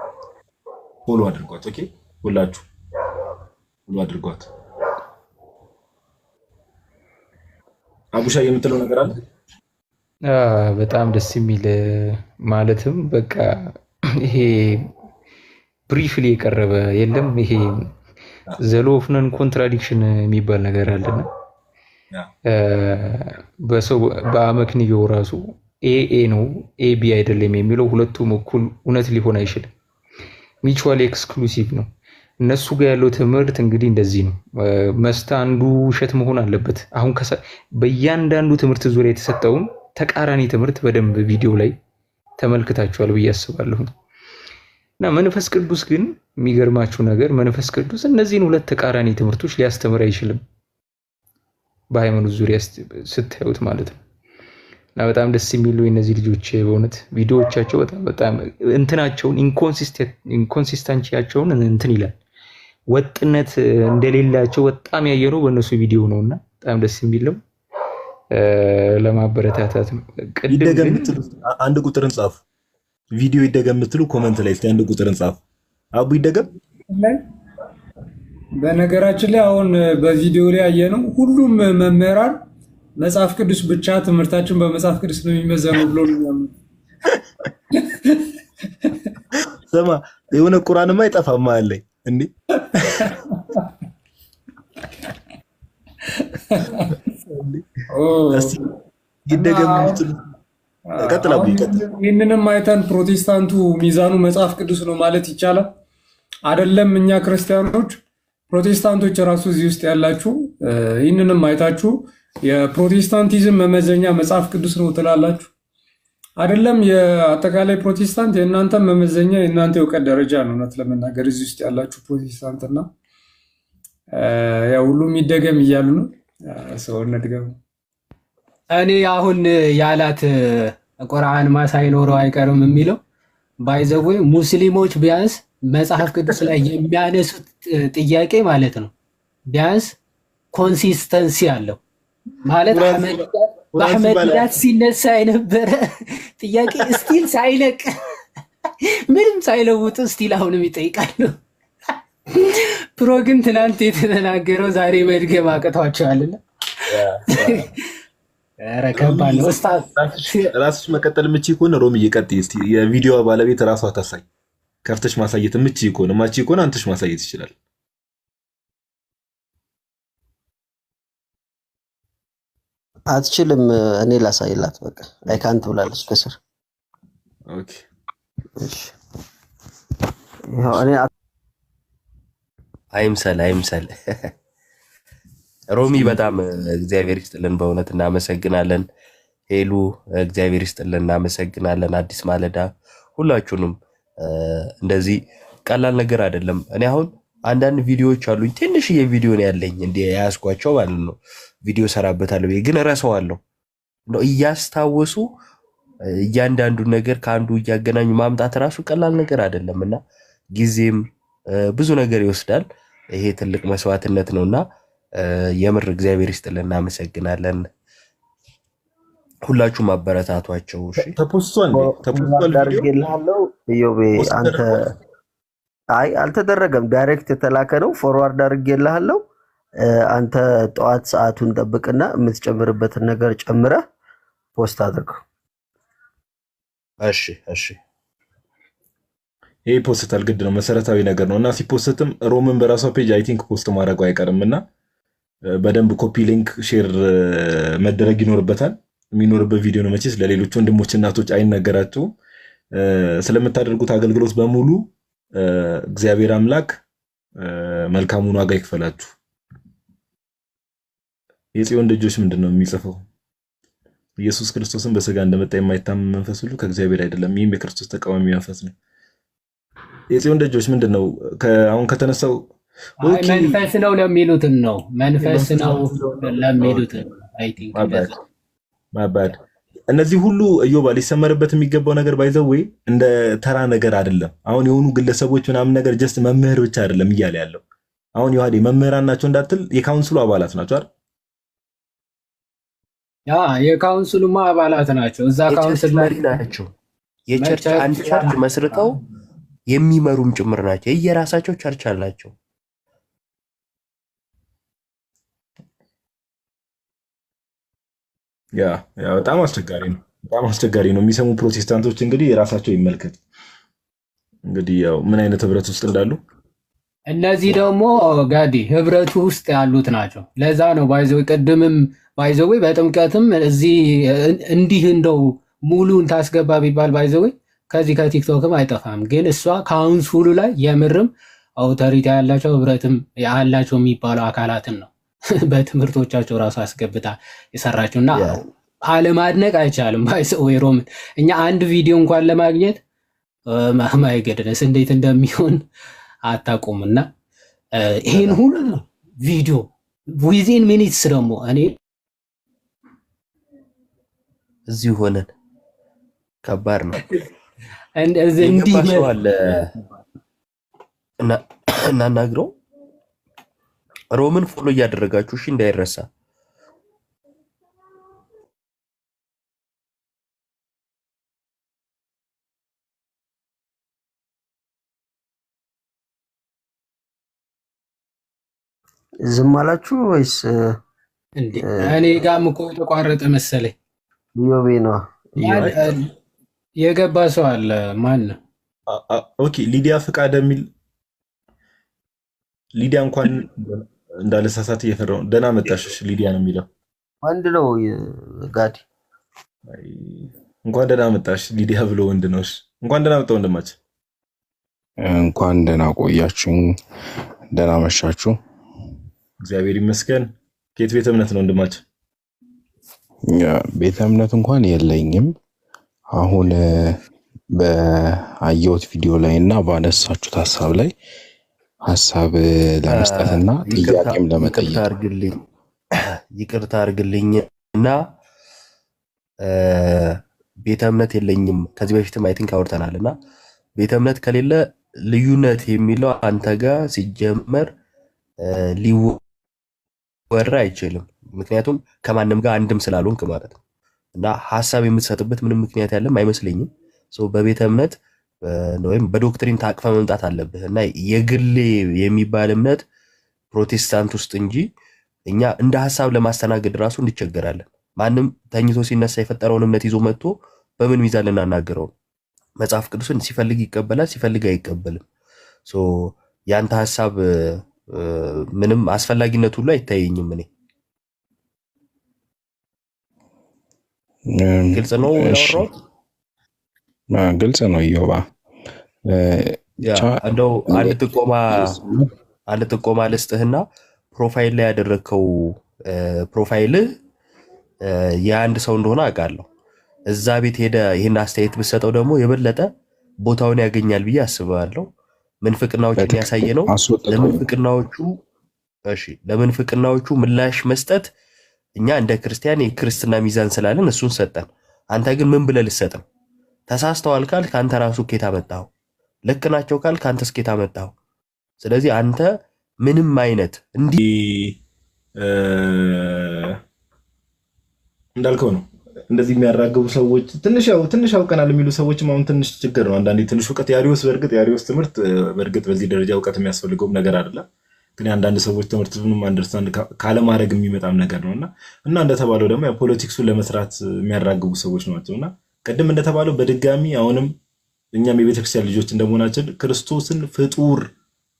ፎሎ አድርጓት። ኦኬ ሁላችሁ ፎሎ አድርጓት። አቡሻ የምትለው ነገር አለ? በጣም ደስ የሚል ማለትም በቃ ይሄ ብሪፍሊ የቀረበ የለም። ይሄ ዘሎፍነን ኮንትራዲክሽን የሚባል ነገር አለና በሰው በአመክንዮ ራሱ ኤ ነው ኤቢ አይደለም የሚለው ሁለቱም እኩል እውነት ሊሆን አይችልም። ሚቹዋሊ ኤክስክሉሲቭ ነው። እነሱ ጋር ያለው ትምህርት እንግዲህ እንደዚህ ነው። መስታ አንዱ ውሸት መሆን አለበት። አሁን በእያንዳንዱ ትምህርት ዙሪያ የተሰጠውን ተቃራኒ ትምህርት በደንብ ቪዲዮ ላይ ተመልክታችኋል ብዬ አስባለሁ። እና መንፈስ ቅዱስ ግን የሚገርማችሁ ነገር መንፈስ ቅዱስ እነዚህን ሁለት ተቃራኒ ትምህርቶች ሊያስተምር አይችልም። በሃይማኖት ዙሪያ ስታዩት ማለት ነው። እና በጣም ደስ የሚሉ እነዚህ ልጆች በእውነት ቪዲዮዎቻቸው በጣም እንትናቸውን ኢንኮንሲስተንሲያቸውን እንትን ይላል። ወጥነት እንደሌላቸው በጣም ያየነው በእነሱ ቪዲዮ ነውና በጣም ደስ የሚለው ለማበረታታት ነው። ይደገም የምትሉ አንድ ቁጥርን ጻፉ። ቪዲዮ ይደገም የምትሉ ኮሜንት ላይ እስቲ አንድ ቁጥርን ጻፉ። አቡ ይደገም። በነገራችን ላይ አሁን በቪዲዮ ላይ ያየነው ሁሉም መምህራን መጽሐፍ ቅዱስ ብቻ ትምህርታችን በመጽሐፍ ቅዱስ ነው የሚመዘነው ብሎ ነው የሚያምኑ። ስማ የሆነ ቁርአንማ አይጠፋም አለኝ እንዴ? እስቲ ይደገም የምትሉ ቀጥላ ቢቀጥል ይህንንም አይተን ፕሮቴስታንቱ ሚዛኑ መጽሐፍ ቅዱስ ነው ማለት ይቻላል አይደለም? እኛ ክርስቲያኖች ፕሮቴስታንቶች ራሱ እዚህ ውስጥ ያላችሁ ይህንንም አይታችሁ የፕሮቴስታንቲዝም መመዘኛ መጽሐፍ ቅዱስ ነው ትላላችሁ አይደለም? የአጠቃላይ ፕሮቴስታንት የእናንተ መመዘኛ የእናንተ የእውቀት ደረጃ ነው። እውነት ለመናገር እዚህ ውስጥ ያላችሁ ፕሮቴስታንትና ያው ሁሉም ይደገም እያሉ ነው። ሰውነት ገም እኔ አሁን ያላት ቁርአን ሳይኖረው አይቀርም የሚለው ባይዘው ሙስሊሞች ቢያንስ መጽሐፍ ቅዱስ ላይ የሚያነሱት ጥያቄ ማለት ነው ቢያንስ ኮንሲስተንሲ አለው ማለት በአህመድ ዳት ሲነሳ የነበረ ጥያቄ ስቲል ሳይለቅ ምንም ሳይለውጡ ስቲል አሁንም ይጠይቃሉ። ፕሮ ግን ትናንት የተናገረው ዛሬ መድገም አቅቷቸዋልና ኧረ ከባድ ነው። ራስሽ መቀጠል የምችይ ከሆነ ሮሚ እየቀጥይ እስቲ የቪዲዮ ባለቤት ራሷ ታሳይ። ከፍተሽ ማሳየት የምችይ ከሆነ ማችይ ከሆነ አንተሽ ማሳየት ይችላል። አትችልም። እኔ ላሳይላት በቃ አይካንት ብላለች ከስር። ኦኬ እሺ ይሄው እኔ አይምሰል ሮሚ በጣም እግዚአብሔር ይስጥልን፣ በእውነት እናመሰግናለን። ሄሉ እግዚአብሔር ይስጥልን፣ እናመሰግናለን። አዲስ ማለዳ ሁላችሁንም እንደዚህ ቀላል ነገር አይደለም። እኔ አሁን አንዳንድ ቪዲዮዎች አሉኝ፣ ትንሽዬ ቪዲዮ ነው ያለኝ እንደ ያያዝኳቸው ማለት ነው። ቪዲዮ ሰራበታለሁ ግን እረሳዋለሁ። እንደው እያስታወሱ እያንዳንዱን ነገር ከአንዱ እያገናኙ ማምጣት ራሱ ቀላል ነገር አይደለም እና ጊዜም ብዙ ነገር ይወስዳል። ይሄ ትልቅ መስዋዕትነት ነውና የምር እግዚአብሔር ይስጥልን፣ እናመሰግናለን። ሁላችሁም አበረታቷቸው። እሺ ተፖስቷል አድርጌልሃለሁ። ኢዮቤ አንተ አይ አልተደረገም፣ ዳይሬክት የተላከ ነው። ፎርዋርድ አድርጌልሃለሁ። አንተ ጠዋት ሰዓቱን ጠብቅና የምትጨምርበትን ነገር ጨምረህ ፖስት አድርገው። እሺ ይሄ ፖስታል ግድ ነው፣ መሰረታዊ ነገር ነው እና ሲፖስትም ሮምን በራሷ ፔጅ አይ ቲንክ ፖስት ማድረጉ አይቀርም እና በደንብ ኮፒ ሊንክ ሼር መደረግ ይኖርበታል። የሚኖርበት ቪዲዮ ነው መቼስ ለሌሎች ወንድሞች እናቶች አይነገራቸውም። ስለምታደርጉት አገልግሎት በሙሉ እግዚአብሔር አምላክ መልካሙን ዋጋ ይክፈላችሁ። የጽዮን ልጆች ምንድን ነው የሚጽፈው? ኢየሱስ ክርስቶስን በስጋ እንደመጣ የማይታመን መንፈስ ሁሉ ከእግዚአብሔር አይደለም፣ ይህም የክርስቶስ ተቃዋሚ መንፈስ ነው። የጽዮን ልጆች ምንድን ነው አሁን ከተነሳው መንፈስ ነው ለሚሉትን ነው፣ መንፈስ ነው ለሚሉትን አይ ቲንክ ማባድ እነዚህ ሁሉ እዮባ ሊሰመርበት የሚገባው ነገር ባይዘው ወይ እንደ ተራ ነገር አይደለም። አሁን የሆኑ ግለሰቦች ምናምን ነገር ጀስት መምህር ብቻ አይደለም እያለ ያለው። አሁን ዮሐዴ መምህራን ናቸው እንዳትል የካውንስሉ አባላት ናቸው አይደል? ያ የካውንስሉማ አባላት ናቸው። እዛ ካውንስል መሪ ናቸው። የቸርች አንድ ቸርች መስርተው የሚመሩም ጭምር ናቸው። የየራሳቸው ቸርች አላቸው። ያ በጣም አስቸጋሪ ነው። የሚሰሙ ፕሮቴስታንቶች እንግዲህ የራሳቸው ይመልከት እንግዲህ ያው ምን አይነት ህብረት ውስጥ እንዳሉ። እነዚህ ደግሞ ጋዲ ህብረቱ ውስጥ ያሉት ናቸው። ለዛ ነው ባይዘው ቅድምም ባይዘው በጥምቀትም እዚህ እንዲህ እንደው ሙሉን ታስገባ ቢባል ባይዘው ከዚህ ከቲክቶክም አይጠፋም። ግን እሷ ካውንስሉ ላይ የምርም አውቶሪቲ ያላቸው ህብረትም ያላቸው የሚባለው አካላትን ነው በትምህርቶቻቸው ራሱ አስገብታ የሰራችውና አለማድነቅ አይቻልም። ባይሰው ሮምን እኛ አንድ ቪዲዮ እንኳን ለማግኘት ማይ ገደነስ እንዴት እንደሚሆን አታውቁምና ይሄን ሁሉ ቪዲዮ ዊዚን ሚኒትስ ደግሞ እኔ እዚህ ሆነን ከባድ ነው እንዲህ አለ እና ናግረው ሮምን ፎሎ እያደረጋችሁ እሺ እንዳይረሳ። ዝም አላችሁ ወይስ እንዴ? እኔ ጋርም እኮ ተቋረጠ መሰለኝ። ኢዮቤ ነው የገባ ሰው አለ። ማን ነው? ኦኬ ሊዲያ ፍቃድ የሚል ሊዲያ እንኳን እንዳለሳሳት እየፈራው ደህና መጣሽ። ሊዲያ ነው የሚለው ወንድ ነው ጋዲ። እንኳን ደህና መጣሽ ሊዲያ ብሎ ወንድ ነው። እንኳን ደህና መጣ ወንድማችን። እንኳን ደህና ቆያችሁ፣ ደህና መሻችሁ። እግዚአብሔር ይመስገን። ከየት ቤተ እምነት ነው ወንድማችን? ቤተ እምነት እንኳን የለኝም። አሁን በአየሁት ቪዲዮ ላይ እና ባነሳችሁት ሀሳብ ላይ ሀሳብ ለመስጠትና ጥያቄም ለመጠየቅ ይቅርታ አድርግልኝ እና ቤተ እምነት የለኝም። ከዚህ በፊትም አይ ቲንክ አውርተናል እና ቤተ እምነት ከሌለ ልዩነት የሚለው አንተ ጋር ሲጀመር ሊወራ አይችልም። ምክንያቱም ከማንም ጋር አንድም ስላልሆንክ ማለት ነው። እና ሐሳብ የምትሰጥበት ምንም ምክንያት ያለም አይመስለኝም። በቤተ እምነት ወይም በዶክትሪን ታቅፈ መምጣት አለብህ እና የግሌ የሚባል እምነት ፕሮቴስታንት ውስጥ እንጂ እኛ እንደ ሐሳብ ለማስተናገድ ራሱ እንቸገራለን። ማንም ተኝቶ ሲነሳ የፈጠረውን እምነት ይዞ መጥቶ በምን ሚዛን ልናናገረው? መጽሐፍ ቅዱስን ሲፈልግ ይቀበላል፣ ሲፈልግ አይቀበልም። ያንተ ሐሳብ ምንም አስፈላጊነት ሁሉ አይታየኝም። እኔ ግልጽ ነው ያወራው፣ ግልጽ ነው ኢዮባ። እንደው አንድ ጥቆማ ልስጥህና ፕሮፋይል ላይ ያደረግከው ፕሮፋይልህ የአንድ ሰው እንደሆነ አውቃለሁ። እዛ ቤት ሄደ ይህን አስተያየት ብትሰጠው ደግሞ የበለጠ ቦታውን ያገኛል ብዬ አስባለሁ። ምንፍቅናዎችን ያሳየ ነው። ለምንፍቅናዎቹ ምላሽ መስጠት እኛ እንደ ክርስቲያን የክርስትና ሚዛን ስላለን እሱን ሰጠን። አንተ ግን ምን ብለህ ልትሰጥ ነው? ተሳስተዋል ካልክ አንተ ራሱ ከየት አመጣኸው? ልክ ናቸው ካልክ አንተስ ከየት አመጣኸው? ስለዚህ አንተ ምንም አይነት እንዲህ እንዳልከው ነው። እንደዚህ የሚያራግቡ ሰዎች ትንሽ አውቀናል የሚሉ ሰዎችም አሁን ትንሽ ችግር ነው። አንዳንዴ ትንሽ እውቀት የአሪዎስ ትምህርት በእርግጥ በዚህ ደረጃ እውቀት የሚያስፈልገውም ነገር አይደለም። ግን አንዳንድ ሰዎች ትምህርቱንም አንደርስታንድ ካለማድረግ የሚመጣም ነገር ነውና እና እንደተባለው ደግሞ ፖለቲክሱን ለመስራት የሚያራግቡ ሰዎች ናቸውና ቅድም እንደተባለው በድጋሚ አሁንም እኛም የቤተክርስቲያን ልጆች እንደመሆናችን ክርስቶስን ፍጡር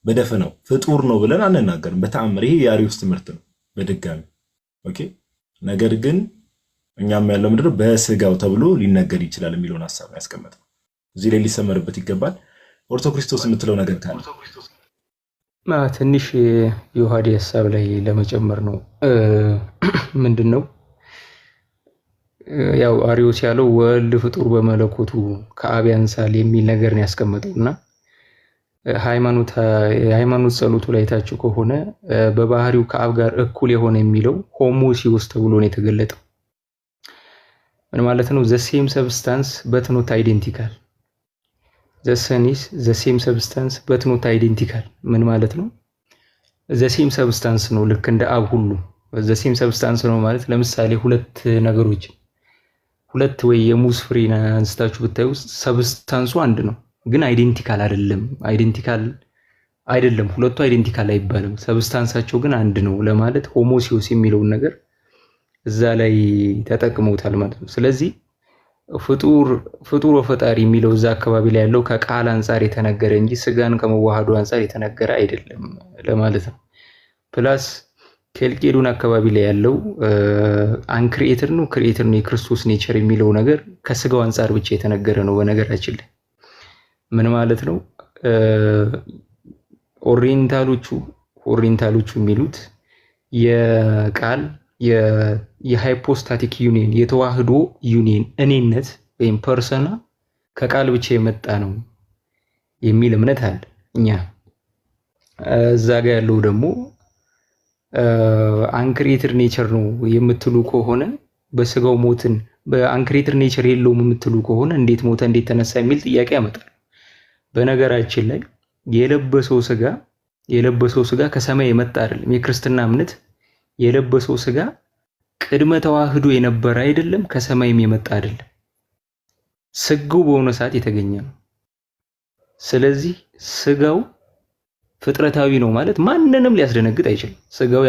በደፈነው ፍጡር ነው ብለን አንናገርም በተአምር። ይሄ የአሪዎስ ትምህርት ነው በድጋሚ ኦኬ። ነገር ግን እኛም ያለው ምድር በስጋው ተብሎ ሊነገር ይችላል የሚለውን ሐሳብ ያስቀመጠው እዚህ ላይ ሊሰመርበት ይገባል። ኦርቶክሪስቶስ የምትለው ነገር ካለ ትንሽ የዮሐዴ ሐሳብ ላይ ለመጨመር ነው። ምንድነው ያው አሪዮስ ያለው ወልድ ፍጡር በመለኮቱ ከአብ ያንሳል የሚል ነገር ነው ያስቀመጠውና ሃይማኖት ጸሎቱ ላይ ታችሁ ከሆነ በባህሪው ከአብ ጋር እኩል የሆነ የሚለው ሆሞሲዮስ ተብሎ ነው የተገለጠው። ምን ማለት ነው? the same substance but not identical the son is the same substance but not identical ምን ማለት ነው? the same substance ነው ልክ እንደ አብ ሁሉ the same substance ነው ማለት ለምሳሌ ሁለት ወይ የሙዝ ፍሬን አንስታችሁ ብታዩ ሰብስታንሱ አንድ ነው ግን አይዴንቲካል አይደለም። ሁለቱ አይዴንቲካል አይባልም። ሰብስታንሳቸው ግን አንድ ነው ለማለት ሆሞሲዮስ የሚለውን ነገር እዛ ላይ ተጠቅመውታል ማለት ነው። ስለዚህ ፍጡር ወፈጣሪ የሚለው እዛ አካባቢ ላይ ያለው ከቃል አንፃር የተነገረ እንጂ ስጋን ከመዋሃዱ አንፃር የተነገረ አይደለም ለማለት ነው። ፕላስ ኬልቄዶን አካባቢ ላይ ያለው አንክሪኤተር ነው ክሪኤተር ነው የክርስቶስ ኔቸር የሚለው ነገር ከስጋው አንፃር ብቻ የተነገረ ነው። በነገራችን ላይ ምን ማለት ነው? ኦሪየንታሎቹ የሚሉት የቃል የሃይፖስታቲክ ዩኒየን የተዋህዶ ዩኒየን እኔነት ወይም ፐርሰና ከቃል ብቻ የመጣ ነው የሚል እምነት አለ። እኛ እዛ ጋር ያለው ደግሞ አንክሪኤተር ኔቸር ነው የምትሉ ከሆነ በስጋው ሞትን በአንክሪኤተር ኔቸር የለውም የምትሉ ከሆነ እንዴት ሞተ እንዴት ተነሳ የሚል ጥያቄ ያመጣል። በነገራችን ላይ የለበሰው ስጋ ከሰማይ የመጣ አይደለም። የክርስትና እምነት የለበሰው ስጋ ቅድመ ተዋህዶ የነበረ አይደለም፣ ከሰማይም የመጣ አይደለም። ስጋው በሆነ ሰዓት የተገኘ ነው። ስለዚህ ስጋው ፍጥረታዊ ነው ማለት ማንንም ሊያስደነግጥ አይችልም። ስጋው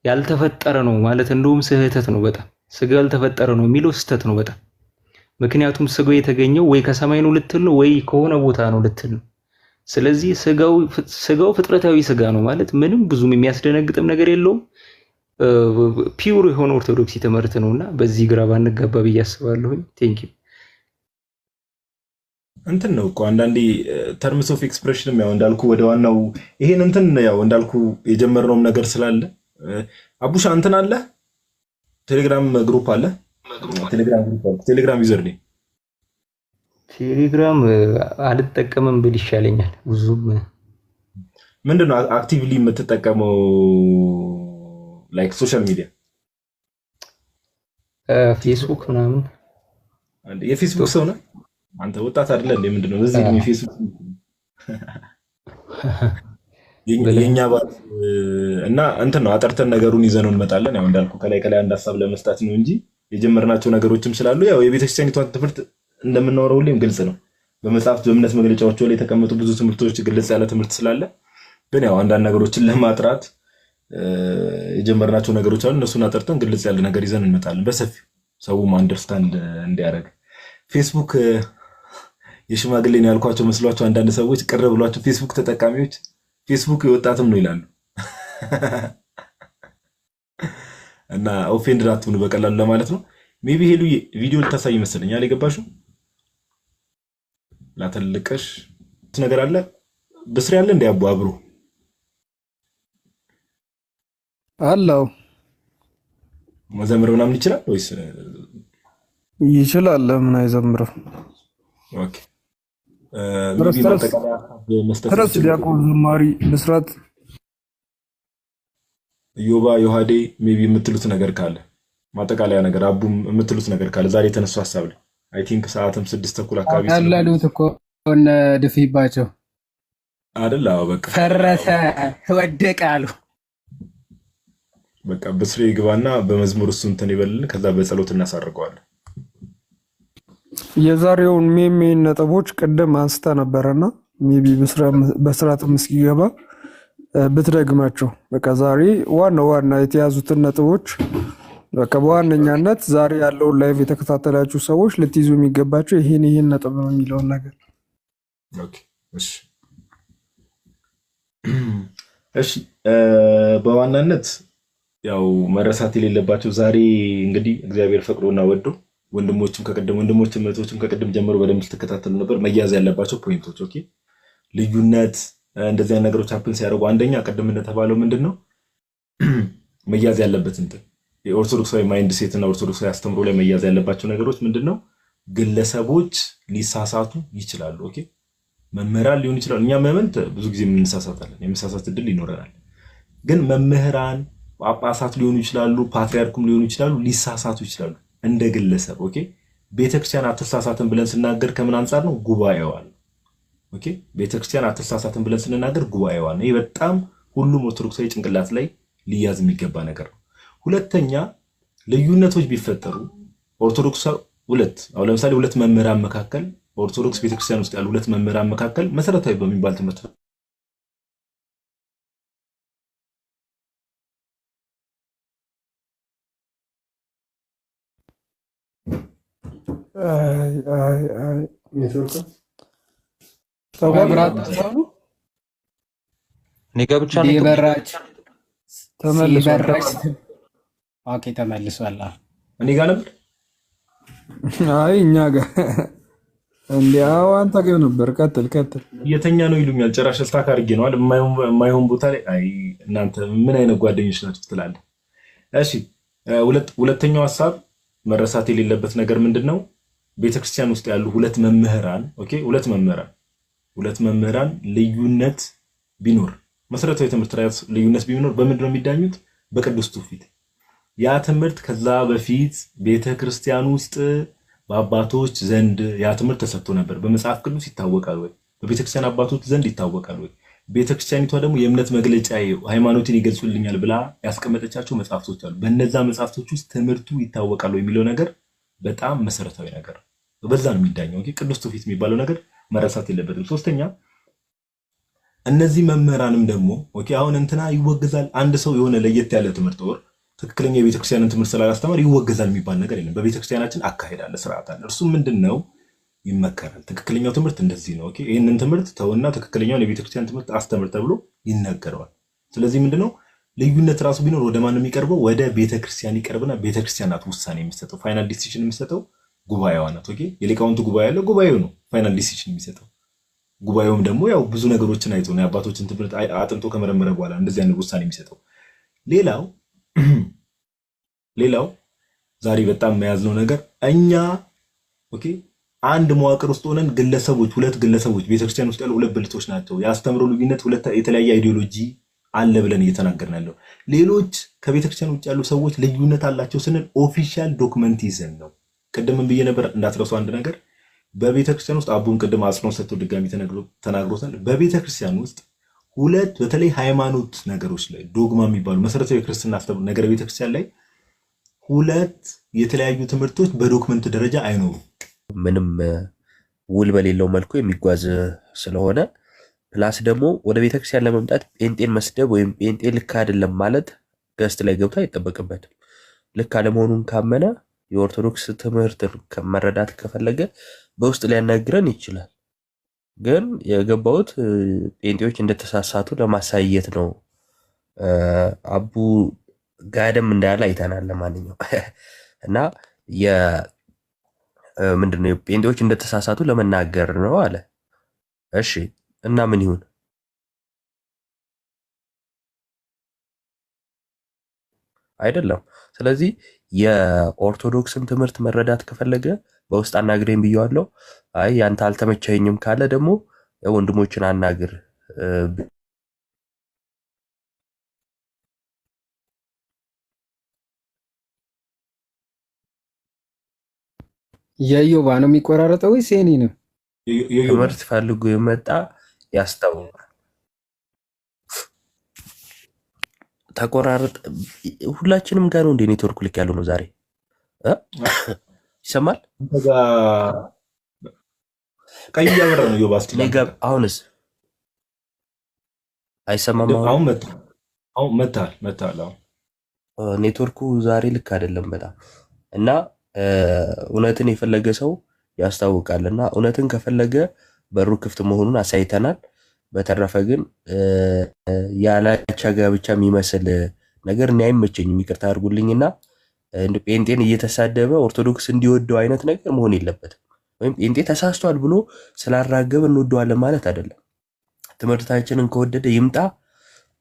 ያልተፈጠረ ነው ማለት እንደውም ስህተት ነው በጣም። ስጋው ያልተፈጠረ ነው የሚለው ስህተት ነው በጣም። ምክንያቱም ስጋው የተገኘው ወይ ከሰማይ ነው ልትል ነው ወይ ከሆነ ቦታ ነው ልትል ነው። ስለዚህ ስጋው ፍጥረታዊ ስጋ ነው ማለት ምንም ብዙም የሚያስደነግጥም ነገር የለውም። ፒውር የሆነ ኦርቶዶክስ ትምህርት ነውና በዚህ ግራ ባንገባ ብዬ አስባለሁ። ቴንክ ዩ እንትን ነው እኮ አንዳንዴ ተርምስ ኦፍ ኤክስፕሬሽንም ያው እንዳልኩ ወደ ዋናው ይሄን እንትን ያው እንዳልኩ የጀመርነውም ነገር ስላለ አቡሻ እንትን አለ ቴሌግራም ግሩፕ አለ ቴሌግራም ዩዘር ነኝ ቴሌግራም አልጠቀምም ብል ይሻለኛል። ብዙም ምንድነው አክቲቭሊ የምትጠቀመው ላይክ ሶሻል ሚዲያ ፌስቡክ ምናምን? የፌስቡክ ሰው ነህ አንተ? ወጣት አይደለ እንዴ? ምንድነው በዚህ ፌስቡክ የኛ ባል እና እንትን ነው አጠርተን ነገሩን ይዘነው እንመጣለን። ያው እንዳልኩ ከላይ አንድ ሀሳብ ለመስጠት ነው እንጂ የጀመርናቸው ነገሮችም ስላሉ ያው የቤተክርስቲያኒቷን ትምህርት እንደምናወራው ሁሌም ግልጽ ነው። በመጽሐፍት በእምነት መግለጫዎች ላይ የተቀመጡ ብዙ ትምህርቶች ግልጽ ያለ ትምህርት ስላለ ግን ያው አንዳንድ ነገሮችን ለማጥራት የጀመርናቸው ነገሮች አሉ። እነሱን አጥርተን ግልጽ ያለ ነገር ይዘን እንመጣለን በሰፊው ሰውም አንደርስታንድ እንዲያደርግ። ፌስቡክ የሽማግሌ ነው ያልኳቸው መስሏቸው አንዳንድ ሰዎች ቅር ብሏቸው ፌስቡክ ተጠቃሚዎች ፌስቡክ የወጣትም ነው ይላሉ። እና ኦፌንድ አትሁኑ በቀላሉ ለማለት ነው። ሜቢ ሄሉ ቪዲዮ ልታሳይ መሰለኛል የገባሽው ላተልቀሽ ነገር አለ በስሪ ያለ እንደ አቡ አብሮ አለው መዘምር ምናምን ይችላል ወይስ ይችላል? ለምን አይዘምርም? ኦኬ ተረስ ዲያቆን ዝማሪ ብስራት ዮባ ዮሐዴ ሜቢ የምትሉት ነገር ካለ ማጠቃለያ ነገር አቡም የምትሉት ነገር ካለ ዛሬ የተነሱ ሐሳብ ላይ አይ ቲንክ ሰዓትም 6:30 አካባቢ ያላሉት እኮ እነ ድፍይባቸው አይደል? አዎ በቃ ፈረሰ ወደቀ አሉ። በቃ በስሬ ይግባና በመዝሙር እሱ እንትን ይበልን፣ ከዛ በጸሎት እናሳርገዋለን። የዛሬውን ሜሜን ነጥቦች ቅድም አንስታ ነበርና ሜቢ በስርዓትም እስኪገባ ብትደግማቸው በቃ ዛሬ ዋና የተያዙትን ነጥቦች በቃ በዋነኛነት ዛሬ ያለውን ላይቭ የተከታተላችሁ ሰዎች ልትይዙ የሚገባቸው ይሄን ነጥብ ነው የሚለውን ነገር። ኦኬ እሺ በዋናነት ያው መረሳት የሌለባቸው ዛሬ እንግዲህ እግዚአብሔር ፈቅዶና ወዶ ወንድሞችም እህቶችም ከቀደም ጀምሮ በደንብ ተከታተሉ ነበር መያዝ ያለባቸው ፖይንቶች። ኦኬ ልዩነት እንደዚህ አይነት ነገሮች ሀፕን ሲያደርጉ አንደኛ ቀደም እንደተባለው ምንድነው መያዝ ያለበት እንትን የኦርቶዶክሳዊ ማይንድ ሴት እና ኦርቶዶክሳዊ አስተምሮ ላይ መያዝ ያለባቸው ነገሮች ምንድነው? ግለሰቦች ሊሳሳቱ ይችላሉ። ኦኬ መምህራን ሊሆን ይችላል። እኛ መመንት ብዙ ጊዜ እንሳሳታለን፣ የመሳሳት እድል ይኖረናል። ግን መምህራን ጳጳሳት ሊሆኑ ይችላሉ፣ ፓትሪያርኩም ሊሆኑ ይችላሉ፣ ሊሳሳቱ ይችላሉ እንደ ግለሰብ። ኦኬ ቤተክርስቲያን አትሳሳትን ብለን ስናገር ከምን አንፃር ነው? ጉባኤዋ ነው። ኦኬ ቤተክርስቲያን አትሳሳትን ብለን ስንናገር ጉባኤዋ ነው። ይሄ በጣም ሁሉም ኦርቶዶክሳዊ ጭንቅላት ላይ ሊያዝ የሚገባ ነገር ነው። ሁለተኛ ልዩነቶች ቢፈጠሩ ኦርቶዶክስ አሁን ለምሳሌ ሁለት መምህራን መካከል ኦርቶዶክስ ቤተክርስቲያን ውስጥ ያሉ ሁለት መምህራን መካከል መሰረታዊ በሚባል ትምህርት ተመልሷል። እኔ ጋር ነበር። አይ እኛ ጋር እንዲያው አንተ ጋር ነበር። ቀጥል እየተኛ ነው ይሉኛል። ጭራሽ ስታክ አድርጌ ነው አይደል? የማይሆን ቦታ ላይ አይ እናንተ ምን አይነት ጓደኞች ናችሁ ትላለህ። እሺ ሁለተኛው ሐሳብ መረሳት የሌለበት ነገር ምንድነው? ቤተክርስቲያን ውስጥ ያሉ ሁለት መምህራን ሁለት መምህራን ልዩነት ቢኖር መሰረታዊ ትምህርት ላይ ልዩነት ቢኖር በምንድን ነው የሚዳኙት? በቅዱስ ትውፊት። ያ ትምህርት ከዛ በፊት ቤተክርስቲያን ውስጥ በአባቶች ዘንድ ያ ትምህርት ተሰጥቶ ነበር። በመጽሐፍ ቅዱስ ይታወቃል ወይ? በቤተክርስቲያን አባቶች ዘንድ ይታወቃል ወይ? ቤተክርስቲያኒቷ ደግሞ የእምነት መግለጫ ሃይማኖትን ይገልጹልኛል ብላ ያስቀመጠቻቸው መጽሐፍቶች አሉ። በእነዛ መጽሐፍቶች ውስጥ ትምህርቱ ይታወቃል ወይ የሚለው ነገር በጣም መሰረታዊ ነገር ነው። በዛ ነው የሚዳኘው። ኦኬ ቅዱስ ትውፊት የሚባለው ነገር መረሳት የለበትም። ሶስተኛ እነዚህ መምህራንም ደግሞ ኦኬ አሁን እንትና ይወገዛል፣ አንድ ሰው የሆነ ለየት ያለ ትምህርት ወር ትክክለኛ የቤተክርስቲያንን ትምህርት ስላላስተማር ይወገዛል የሚባል ነገር የለም። በቤተክርስቲያናችን አካሄድ አለ፣ ስርዓት አለ። እርሱ ምንድነው? ይመከራል። ትክክለኛው ትምህርት እንደዚህ ነው። ኦኬ ይሄንን ትምህርት ተውና ትክክለኛውን የቤተክርስቲያን ትምህርት አስተምር ተብሎ ይነገረዋል። ስለዚህ ምንድነው ልዩነት ራሱ ቢኖር ወደ ማን ነው የሚቀርበው? ወደ ቤተክርስቲያን ይቀርብና ቤተክርስቲያን ናት ውሳኔ የሚሰጠው፣ ፋይናል ዲሲዥን የሚሰጠው ጉባኤዋ ናት። ኦኬ የሊቃውንቱ ጉባኤ አለ፣ ጉባኤው ነው ፋይናል ዲሲዥን የሚሰጠው። ጉባኤውም ደግሞ ያው ብዙ ነገሮችን አይቶ ነው የአባቶችን ትምህርት አጥንቶ ከመረመረ በኋላ እንደዚህ አይነት ውሳኔ የሚሰጠው። ሌላው ዛሬ በጣም መያዝነው ነገር እኛ ኦኬ አንድ መዋቅር ውስጥ ሆነን ሁለት ግለሰቦች ቤተክርስቲያን ውስጥ ያሉ ሁለት ብልቶች ናቸው፣ የአስተምሮ ልዩነት፣ ሁለት የተለያየ አይዲዮሎጂ አለ ብለን እየተናገርን ያለው። ሌሎች ከቤተክርስቲያን ውጭ ያሉ ሰዎች ልዩነት አላቸው ስንል ኦፊሻል ዶክመንት ይዘን ነው። ቅድምም ብዬ ነበር እንዳትረሱ አንድ ነገር በቤተክርስቲያን ውስጥ አቡን ቅድም አጽንኦት ሰጥቶ ድጋሚ ተናግሮታል። በቤተክርስቲያን ውስጥ ሁለት በተለይ ሃይማኖት ነገሮች ላይ ዶግማ የሚባሉ መሰረታዊ ክርስትና አስተምሮ ነገር ቤተክርስቲያን ላይ ሁለት የተለያዩ ትምህርቶች በዶክመንት ደረጃ አይኖሩም። ምንም ውል በሌለው መልኩ የሚጓዝ ስለሆነ ፕላስ ደግሞ ወደ ቤተክርስቲያን ለመምጣት ጴንጤን መስደብ ወይም ጴንጤ ልክ አይደለም ማለት ገስት ላይ ገብቶ አይጠበቅበትም። ልክ አለመሆኑን ካመነ የኦርቶዶክስ ትምህርትን መረዳት ከፈለገ በውስጥ ሊያናግረን ይችላል። ግን የገባሁት ጴንጤዎች እንደተሳሳቱ ለማሳየት ነው። አቡ ጋደም እንዳለ አይተናል። ለማንኛውም እና ምንድነው ጴንጤዎች እንደተሳሳቱ ለመናገር ነው አለ። እሺ እና ምን ይሁን? አይደለም። ስለዚህ የኦርቶዶክስን ትምህርት መረዳት ከፈለገ በውስጥ አናግረኝ ብየዋለሁ። አይ ያንተ አልተመቸኝም ካለ ደግሞ ወንድሞችን አናግር። የዮባ ነው የሚቆራረጠው ወይስ የኔ ነው? ትምህርት ፈልጎ የመጣ ያስታውቃል። ተቆራረጥ። ሁላችንም ጋር ነው እንደ ኔትወርክ ልክ ያለው ነው ዛሬ ይሰማል። ቀይ ያበራ ነው ዮባ። እስቲ አሁንስ አይሰማም? አሁን መታል። ኔትወርኩ ዛሬ ልክ አይደለም በጣም እና እውነትን የፈለገ ሰው ያስታውቃል። እና እውነትን ከፈለገ በሩ ክፍት መሆኑን አሳይተናል። በተረፈ ግን ያላቻ ጋብቻ የሚመስል ነገር እኔ አይመቸኝም። ይቅርታ አድርጉልኝና ጴንጤን እየተሳደበ ኦርቶዶክስ እንዲወደው አይነት ነገር መሆን የለበትም። ወይም ጴንጤ ተሳስቷል ብሎ ስላራገበ እንወደዋለን ማለት አይደለም። ትምህርታችንን ከወደደ ይምጣ፣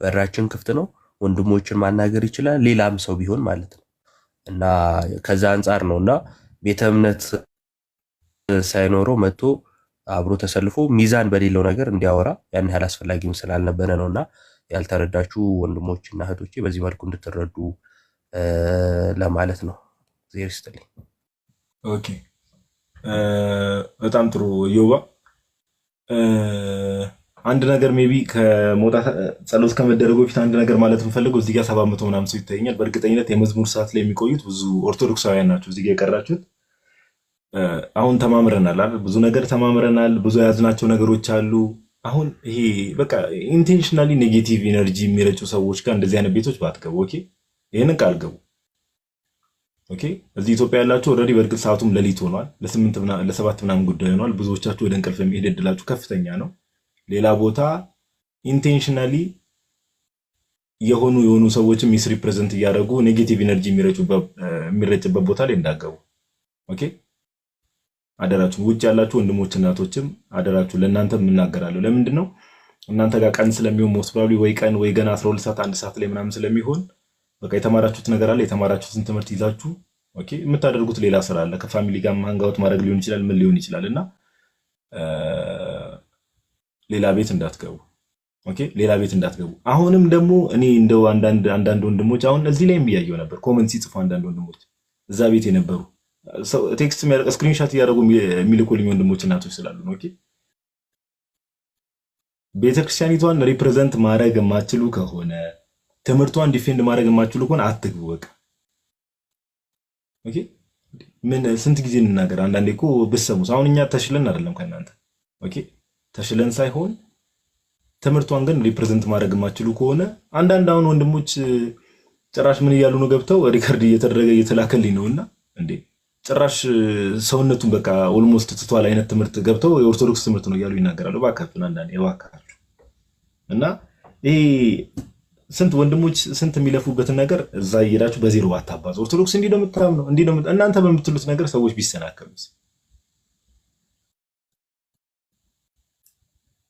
በራችን ክፍት ነው። ወንድሞችን ማናገር ይችላል፣ ሌላም ሰው ቢሆን ማለት ነው። እና ከዛ አንጻር ነው እና ቤተ እምነት ሳይኖረው መጥቶ አብሮ ተሰልፎ ሚዛን በሌለው ነገር እንዲያወራ ያን ያህል አስፈላጊም ስላልነበረ ነው። እና ያልተረዳችሁ ወንድሞችና እህቶቼ በዚህ መልኩ እንድትረዱ ለማለት ነው። ዜር ይስጥልኝ። ኦኬ፣ በጣም ጥሩ ዮባ። አንድ ነገር ሜቢ ከመውጣት ጸሎት ከመደረጉ በፊት አንድ ነገር ማለት የምፈልገው እዚህ ጋር 700 ምናምን ሰው ይታየኛል። በእርግጠኝነት የመዝሙር ሰዓት ላይ የሚቆዩት ብዙ ኦርቶዶክሳውያን ናቸው እዚህ ጋር የቀራችሁት። አሁን ተማምረናል አይደል? ብዙ ነገር ተማምረናል። ብዙ የያዝናቸው ነገሮች አሉ። አሁን ይሄ በቃ ኢንቴንሽናሊ ኔጌቲቭ ኢነርጂ የሚረጩ ሰዎች ጋር እንደዚህ አይነት ቤቶች ባትገቡ። ኦኬ፣ ይሄንን ቃል ገቡ። ኦኬ፣ እዚህ ኢትዮጵያ ያላችሁ ኦልሬዲ በእርግጥ ሰዓቱም ሌሊት ሆኗል። ለ7 ምናምን ጉዳይ ሆኗል። ብዙዎቻችሁ ወደ እንቅልፍ የሚሄድ እድላችሁ ከፍተኛ ነው። ሌላ ቦታ ኢንቴንሽናሊ የሆኑ ሰዎችም ሚስ ሪፕሬዘንት እያደረጉ ኔጌቲቭ ኢነርጂ የሚረጭበት ቦታ ላይ እንዳገቡ። ኦኬ፣ አደራችሁ። ውጭ ያላችሁ ወንድሞች እናቶችም አደራችሁ። ለእናንተም እናገራለሁ። ለምንድን ነው እናንተ ጋር ቀን ስለሚሆን ሞስት ፕሮባብሊ ወይ ቀን ወይ ገና 12 ሰዓት 1 ሰዓት ላይ ምናምን ስለሚሆን በቃ የተማራችሁት ነገር አለ። የተማራችሁትን ትምህርት ይዛችሁ ኦኬ የምታደርጉት ሌላ ስራ አለ። ከፋሚሊ ጋር ሃንጋውት ማድረግ ሊሆን ይችላል፣ ምን ሊሆን ይችላል። እና ሌላ ቤት እንዳትገቡ። ኦኬ፣ ሌላ ቤት እንዳትገቡ። አሁንም ደግሞ እኔ እንደው አንዳንድ ወንድሞች አሁን እዚህ ላይ የሚያየው ነበር ኮመንት ሲጽፉ አንዳንድ ወንድሞች እዛ ቤት የነበሩ ቴክስት የሚያደርግ ስክሪንሾት እያደረጉ የሚልኩልኝ ወንድሞች እናቶች ስላሉ ነው። ኦኬ፣ ቤተክርስቲያኒቷን ሪፕሬዘንት ማድረግ የማትችሉ ከሆነ ትምህርቷን ዲፌንድ ማድረግ የማትችሉ ከሆነ አትግቡ በቃ። ኦኬ፣ ምን ስንት ጊዜ እንናገር? አንዳንዴ እኮ ብትሰሙስ። አሁን እኛ ተሽለን አይደለም ከእናንተ ኦኬ፣ ተሽለን ሳይሆን ትምህርቷን ግን ሪፕሬዘንት ማድረግ የማትችሉ ከሆነ አንዳንድ አሁን ወንድሞች ጭራሽ ምን እያሉ ነው ገብተው ሪከርድ እየተደረገ እየተላከልኝ ነውና እንዴ ጭራሽ ሰውነቱን በቃ ኦልሞስት ትቷል አይነት ትምህርት ገብተው የኦርቶዶክስ ትምህርት ነው እያሉ ይናገራሉ። እባካችሁን አንዳንዴ እባካችሁ። እና ይሄ ስንት ወንድሞች ስንት የሚለፉበትን ነገር እዛ እየሄዳችሁ በዜሮ ባታባዙ። ኦርቶዶክስ እንዲህ ነው የምታምነው እንዲህ ነው እናንተ በምትሉት ነገር ሰዎች ቢሰናከሉስ?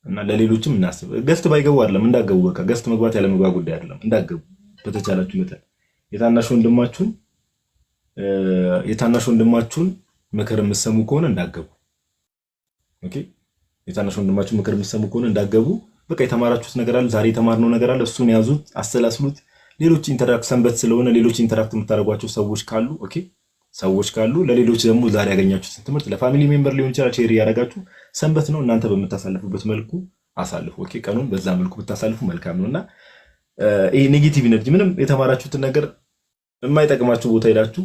እና ለሌሎችም እናስብ። ገስት ባይገቡ አይደለም እንዳገቡ፣ በቃ ገስት መግባት ያለ መግባት ጉዳይ አይደለም። እንዳገቡ በተቻላችሁ መጠን የታናሽ ወንድማችሁን ምክር የምትሰሙ ከሆነ እንዳገቡ። ኦኬ፣ የታናሽ ወንድማችሁን ምክር የምትሰሙ ከሆነ እንዳገቡ። በቃ የተማራችሁት ነገር አለ፣ ዛሬ የተማርነው ነገር አለ፣ እሱን ያዙት፣ አሰላስሉት። ሌሎች ኢንተራክት ሰንበት ስለሆነ ሌሎች ኢንተራክት የምታደርጓቸው ሰዎች ካሉ ኦኬ ሰዎች ካሉ ለሌሎች ደግሞ ዛሬ ያገኛችሁትን ትምህርት ለፋሚሊ ሜምበር ሊሆን ይችላል ሼር ያደረጋችሁ ሰንበት ነው እናንተ በምታሳልፉበት መልኩ አሳልፉ። ኦኬ፣ ቀኑን በዛ መልኩ ብታሳልፉ መልካም ነውና ይሄ ኔጌቲቭ ኢነርጂ ምንም የተማራችሁትን ነገር የማይጠቅማችሁ ቦታ ሄዳችሁ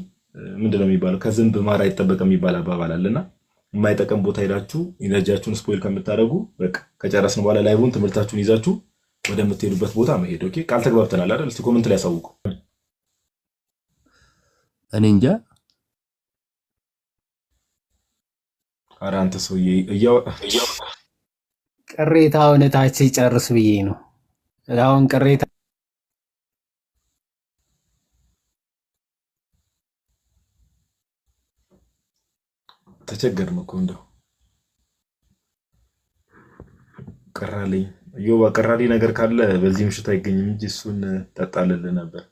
ምንድነው የሚባለው ከዝንብ ማር አይጠበቅም የሚባል አባባል አለና የማይጠቅም ቦታ ሄዳችሁ ኢነርጂያችሁን ስፖይል ከምታደርጉ በቃ ከጨረስን በኋላ ላይቡን ትምህርታችሁን ይዛችሁ ወደምትሄዱበት ቦታ መሄድ። ኦኬ ቃል ተግባብተናል አይደል? እስቲ ኮሜንት ላይ ያሳውቁ። እኔ እንጃ። ኧረ አንተ ሰውዬ ቅሬታውን ታች ሲጨርስ ብዬ ነው። አሁን ቅሬታ ተቸገርን እኮ እንደው ቀራልኝ እዮባ ቀራልኝ ነገር ካለ በዚህ ምሽት አይገኝም እንጂ እሱን ጠጣልል ነበር።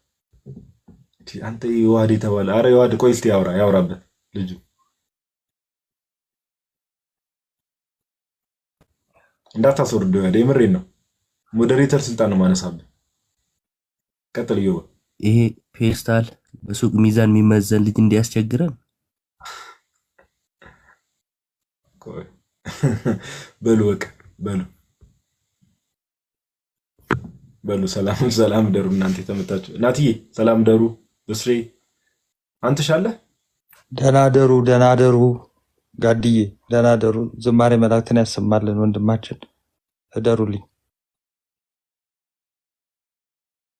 አንተ ይዋዲ ተባለ። አረ ይዋዲ ቆይ እስቲ ያውራበት ልጁ እንዳታስወርደው ያደ የምሬን ነው። ሞዴሬተር ስልጣን ነው ማነሳብህ። ቀጥል እዮባ። ይሄ ፔስታል በሱቅ ሚዛን የሚመዘን ልጅ እንዲያስቸግረን በሉ በቃ በሉ ሰላም ደሩ። እናንተ የተመታችሁ ናትዬ ሰላም ደሩ። ብስሬ አንተሻለ ደህና ደሩ ጋድዬ ደህና ደሩ። ዝማሬ መላእክትን ያሰማልን ወንድማችን እደሩልኝ።